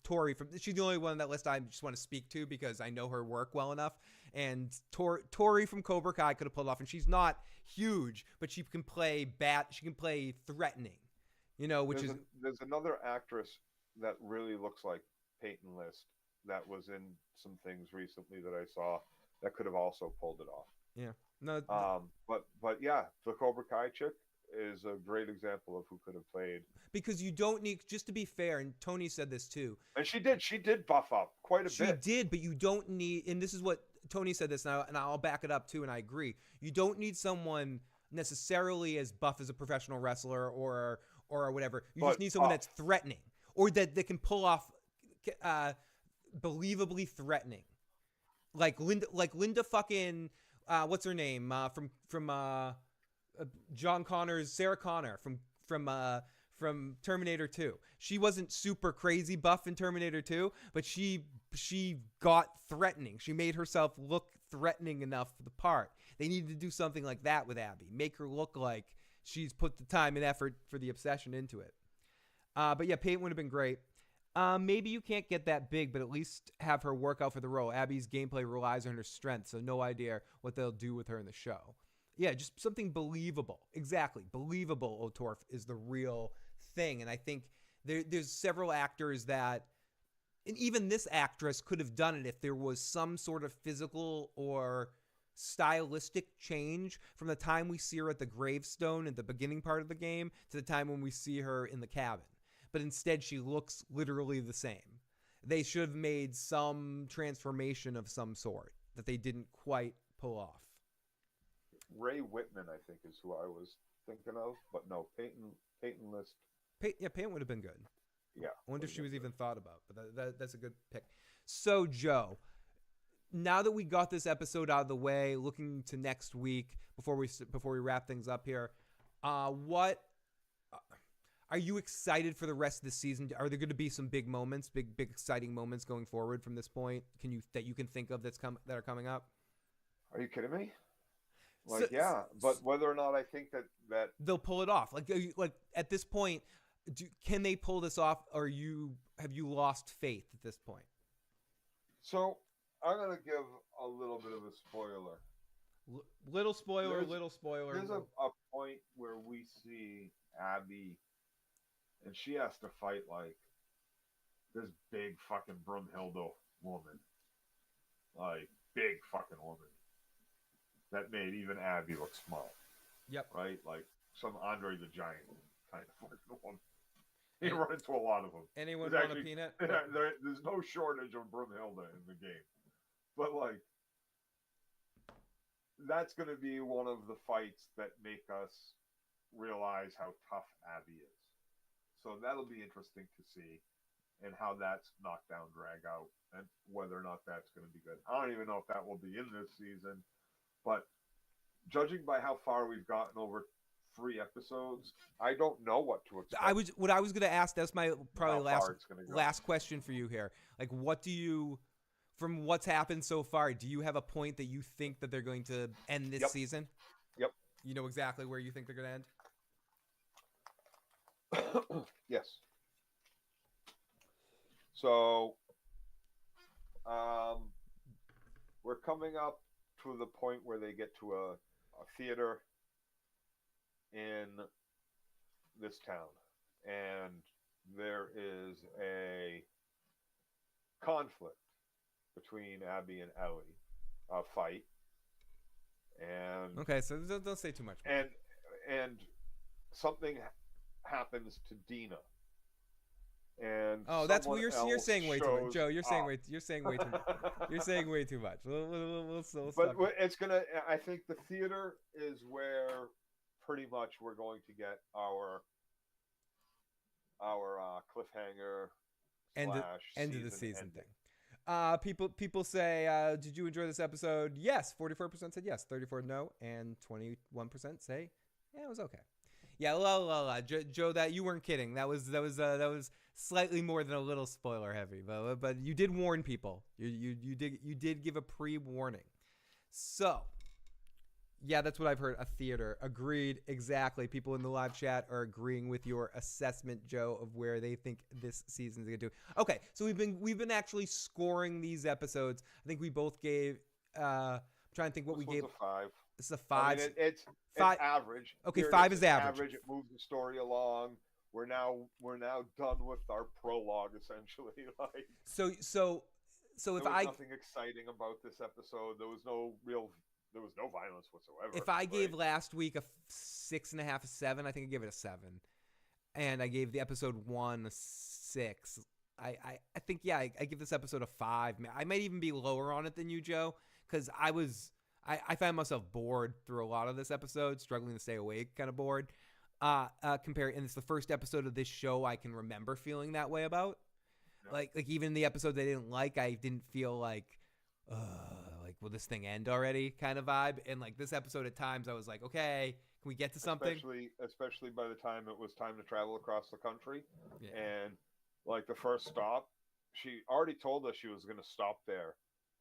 Tori she's the only one on that list I just want to speak to because I know her work well enough. And Tori from Cobra Kai could have pulled it off, and she's not huge, but she can play she can play threatening. You know, there's another actress that really looks like Peyton List that was in some things recently that I saw that could have also pulled it off. Yeah. No. But yeah, the Cobra Kai chick is a great example of who could have played. Because you don't need, just to be fair, and Tony said this too. And she did buff up quite a bit. She did, but you don't need, and this is what Tony said this, and I'll back it up too, and I agree. You don't need someone necessarily as buff as a professional wrestler or whatever. You just need someone that's threatening, or that can pull off believably threatening, like Linda fucking what's her name from John Connor's Sarah Connor from Terminator 2. She wasn't super crazy buff in Terminator 2, but she got threatening. She made herself look threatening enough for the part. They needed to do something like that with Abby. Make her look like she's put the time and effort for the obsession into it. But yeah, Peyton would have been great. Maybe you can't get that big, but at least have her work out for the role. Abby's gameplay relies on her strength, so no idea what they'll do with her in the show. Yeah, just something believable. Exactly. Believable, Otorf, is the real thing. And I think there's several actors that, and even this actress could have done it if there was some sort of physical or stylistic change from the time we see her at the gravestone at the beginning part of the game to the time when we see her in the cabin. But instead, she looks literally the same. They should have made some transformation of some sort that they didn't quite pull off. Ray Whitman, I think, is who I was thinking of, but no, Peyton List. Peyton would have been good. Yeah. I wonder if she was even thought about, but that's a good pick. So, Joe, now that we got this episode out of the way, looking to next week before we wrap things up here, what are you excited for the rest of the season? Are there going to be some big moments, big exciting moments going forward from this point? That you can think of that are coming up? Are you kidding me? But whether or not I think that they'll pull it off, like at this point, can they pull this off, or have you lost faith at this point? So I'm gonna give a little bit of a spoiler. Little spoiler. There's a point where we see Abby, and she has to fight like this big fucking Brumhilde woman, like big fucking woman. That made even Abby look small. Yep. Right? Like some Andre the Giant kind of fucking woman. You run into a lot of them. Anyone want a peanut? There's no shortage of Brumhilde in the game. But, like, that's going to be one of the fights that make us realize how tough Abby is. So that'll be interesting to see, and how that's knockdown drag out, and whether or not that's going to be good. I don't even know if that will be in this season. But judging by how far we've gotten over 3 episodes, I don't know what to expect. What I was going to ask, that's my probably last question for you here. Like, from what's happened so far, do you have a point that you think that they're going to end this season? Yep. You know exactly where you think they're going to end? Yes. So, we're coming up to the point where they get to a theater in this town, and there is a conflict between Abby and Ellie, a fight, and okay, so don't say too much more. And something happens to Dina. And that's what you're saying way too much, Joe. You're saying way too much. You're saying way too much. We'll stop. But it's gonna. I think the theater is where pretty much we're going to get our cliffhanger end of the season thing. People say, did you enjoy this episode? Yes, 44% said yes, 34% no, and 21% say, yeah, it was okay. Yeah, la. Joe, that you weren't kidding. That was slightly more than a little spoiler heavy, but you did warn people. You did give a pre-warning. So, yeah, that's what I've heard. A theater. Agreed. Exactly. People in the live chat are agreeing with your assessment, Joe, of where they think this season's gonna do. Okay, so we've been actually scoring these episodes. I think we both gave. I'm trying to think what we gave. A 5. This is a 5. I mean, it's average. Okay, 5 is average. It moves the story along. We're now done with our prologue, essentially. Like so if there was nothing exciting about this episode. There was no violence whatsoever. If I gave last week a 6.5, a 7, I think I gave it a 7, and I gave the episode 1 a 6. I think I give this episode a 5. I might even be lower on it than you, Joe, because I found myself bored through a lot of this episode, struggling to stay awake, kind of bored. And it's the first episode of this show I can remember feeling that way about. Yeah. Like even the episodes I didn't like, I didn't feel like will this thing end already kind of vibe. And like this episode, at times I was like, okay, can we get to something? Especially by the time it was time to travel across the country, Yeah. and like the first stop, she already told us she was going to stop there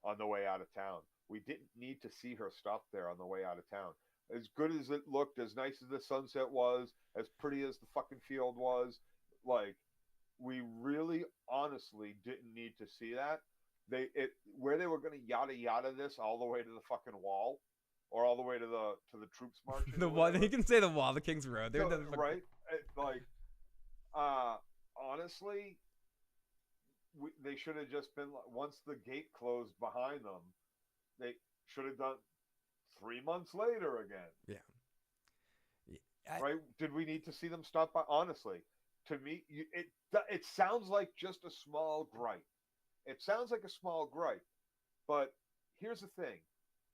on the way out of town. We didn't need to see her stop there on the way out of town. As good as it looked, as nice as the sunset was, as pretty as the fucking field was, like, we really honestly didn't need to see that. Where they were going to yada yada this all the way to the fucking wall, or all the way to the troops marching. The wall, you can say the wall, the King's Road. So, right? Honestly, they should have just been, once the gate closed behind them, they should have done 3 months later again. Yeah. Right? Did we need to see them stop by? Honestly, to me, it sounds like just a small gripe. It sounds like a small gripe, but here's the thing: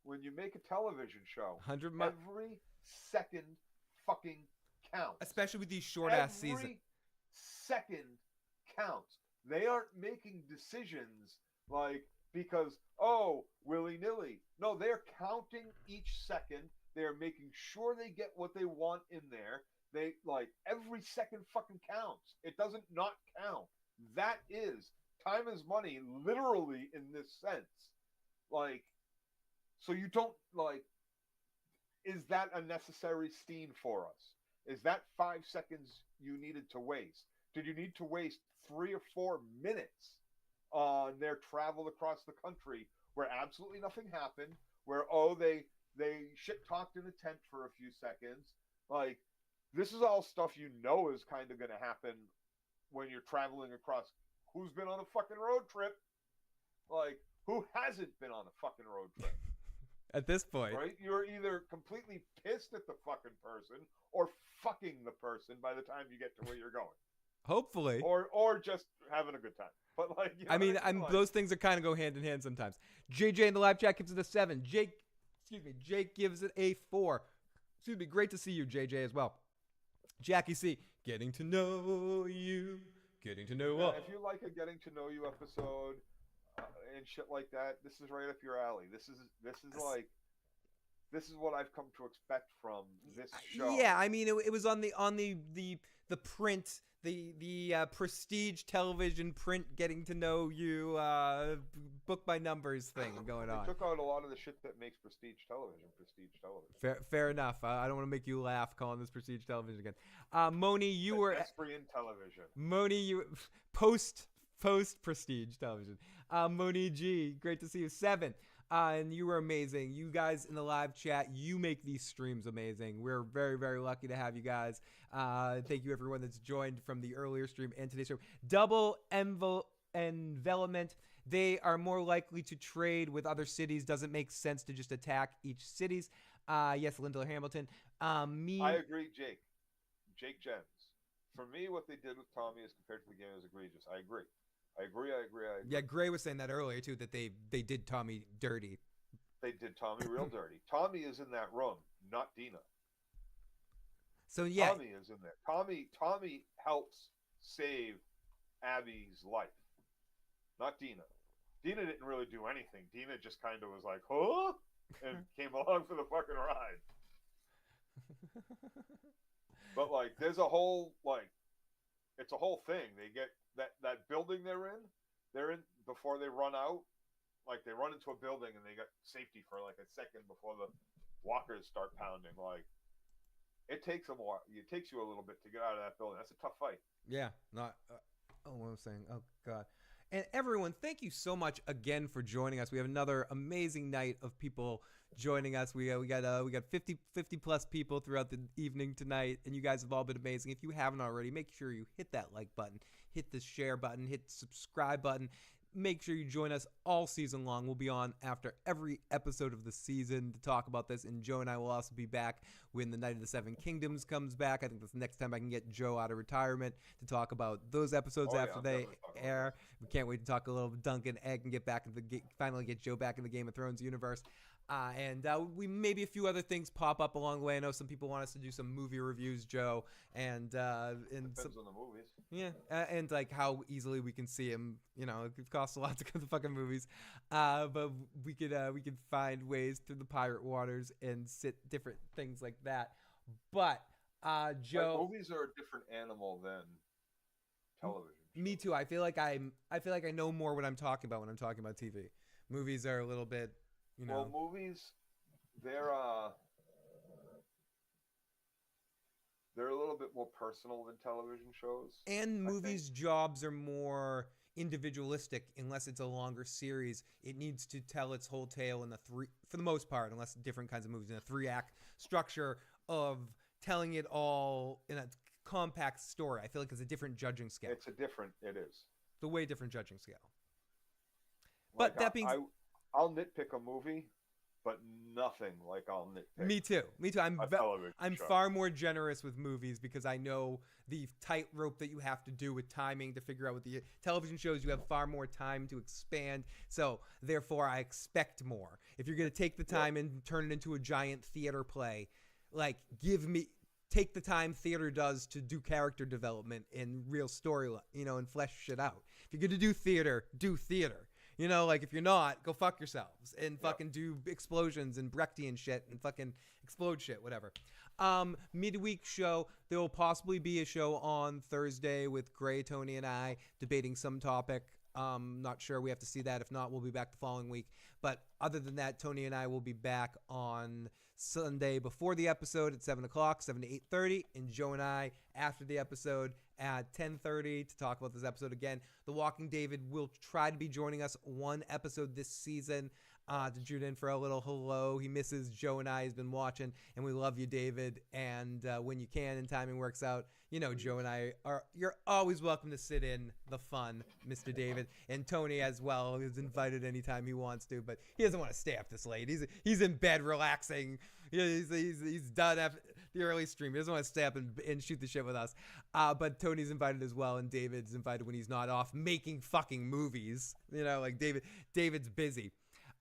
when you make a television show, every second fucking counts. Especially with these short-ass seasons. Every second counts. They aren't making decisions like because, willy-nilly. No, they're counting each second. They're making sure they get what they want in there. They, like, every second fucking counts. It doesn't not count. That is, time is money, literally, in this sense. Like, so you don't, like, is that a necessary scene for us? Is that 5 seconds you needed to waste? Did you need to waste 3 or 4 minutes on their travel across the country where absolutely nothing happened, where, they shit-talked in a tent for a few seconds? Like, this is all stuff you know is kind of going to happen when you're traveling across. Who's been on a fucking road trip? Like, who hasn't been on a fucking road trip? At this point. Right? You're either completely pissed at the fucking person or fucking the person by the time you get to where you're going. Hopefully. Or just having a good time. But like, you know I mean, like, those things are kind of go hand in hand sometimes. JJ in the live chat gives it a 7. Jake gives it a 4. Excuse me, great to see you, JJ, as well. Jackie C, getting to know you, getting to know us. if you like a getting to know you episode and shit like that, this is right up your alley. This is what I've come to expect from this show. Yeah, I mean, it was on the print, the prestige television print getting to know you book by numbers thing going on. They took out a lot of the shit that makes prestige television. Fair enough. I don't want to make you laugh calling this prestige television again. Moni, you were Esprien television. Moni, you post prestige television. Moni G, great to see you. 7. And you were amazing. You guys in the live chat, you make these streams amazing. We're very, very lucky to have you guys. Thank you, everyone that's joined from the earlier stream and today's stream. Double envelopment. They are more likely to trade with other cities. Doesn't make sense to just attack each cities. Yes, Lindler Hamilton. I agree, Jake. Jake Gems. For me, what they did with Tommy as compared to the game is egregious. I agree. Yeah, Gray was saying that earlier too, that they did Tommy dirty. They did Tommy real dirty. Tommy is in that room, not Dina. So yeah, Tommy is in there. Tommy helps save Abby's life, not Dina. Dina didn't really do anything. Dina just kind of was like, huh? And came along for the fucking ride. But like, there's a whole, like, it's a whole thing. They get that building they're in before they run out. Like, they run into a building and they got safety for like a second before the walkers start pounding. Like, it takes them a while. It takes you a little bit to get out of that building. That's a tough fight. Yeah, not. What I'm saying. Oh God. And everyone, thank you so much again for joining us. We have another amazing night of people joining us. We got 50 plus people throughout the evening tonight, and you guys have all been amazing. If you haven't already, make sure you hit that like button, hit the share button, hit the subscribe button. make sure you join us all season long. We'll be on after every episode of the season to talk about this, and Joe and I will also be back when the Night of the Seven Kingdoms comes back. I think that's the next time I can get Joe out of retirement to talk about those episodes after they air. We can't wait to talk a little Duncan Egg and get back in finally get Joe back in the Game of Thrones universe. And we maybe a few other things pop up along the way. I know some people want us to do some movie reviews, Joe, and Depends some, on the movies. yeah, and like how easily we can see them. You know, it costs a lot to go to the fucking movies, but we could find ways through the pirate waters and sit different things like that. But Joe, Like, movies are a different animal than television. me too. I feel like I know more what I'm talking about when I'm talking about TV. Movies are a little bit, you know. Well, movies, they're a little bit more personal than television shows. And movies' jobs are more individualistic unless it's a longer series. It needs to tell its whole tale in for the most part, unless different kinds of movies, in a 3-act structure of telling it all in a compact story. I feel like it's a different judging scale. It is. It's a way different judging scale. Like, But that being I'll nitpick a movie, but nothing like I'll nitpick. Me too. I'm a television show. far more generous with movies because I know the tightrope that you have to do with timing to figure out what the television shows. You have far more time to expand, so therefore I expect more. If you're gonna take the time and turn it into a giant theater play, like take the time theater does to do character development and real story, and flesh shit out. If you're gonna do theater, do theater. Like if you're not, go fuck yourselves and fucking do explosions and Brechtian shit and fucking explode shit, whatever. Midweek show, there will possibly be a show on Thursday with Gray, Tony, and I debating some topic. Not sure. We have to see that. If not, we'll be back the following week. But other than that, Tony and I will be back on Sunday before the episode at 7 o'clock, 7 to 8:30, and Joe and I after the episode at 10:30 to talk about this episode again. The Walking David will try to be joining us one episode this season to tune in for a little hello. He misses Joe and I. He's been watching, and we love you, David. And when you can and timing works out, Joe and I you're always welcome to sit in the fun, Mr. David. And Tony as well is invited anytime he wants to, but he doesn't want to stay up this late. He's in bed relaxing. He's done after the early stream. He doesn't want to stay up and shoot the shit with us. But Tony's invited as well, and David's invited when he's not off making fucking movies. Like David's busy.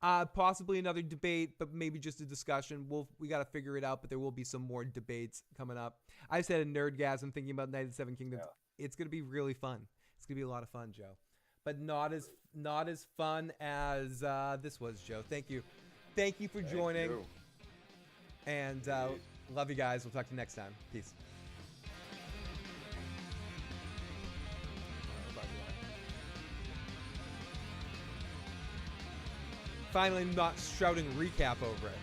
Possibly another debate, but maybe just a discussion. We got to figure it out, but there will be some more debates coming up. I just had a nerdgasm thinking about Night of the Seven Kingdoms. Yeah. It's going to be really fun. It's going to be a lot of fun, Joe. But not as fun as this was, Joe. Thank you. Thank you for joining. You. And love you guys. We'll talk to you next time. Peace. Finally, not shouting recap over it.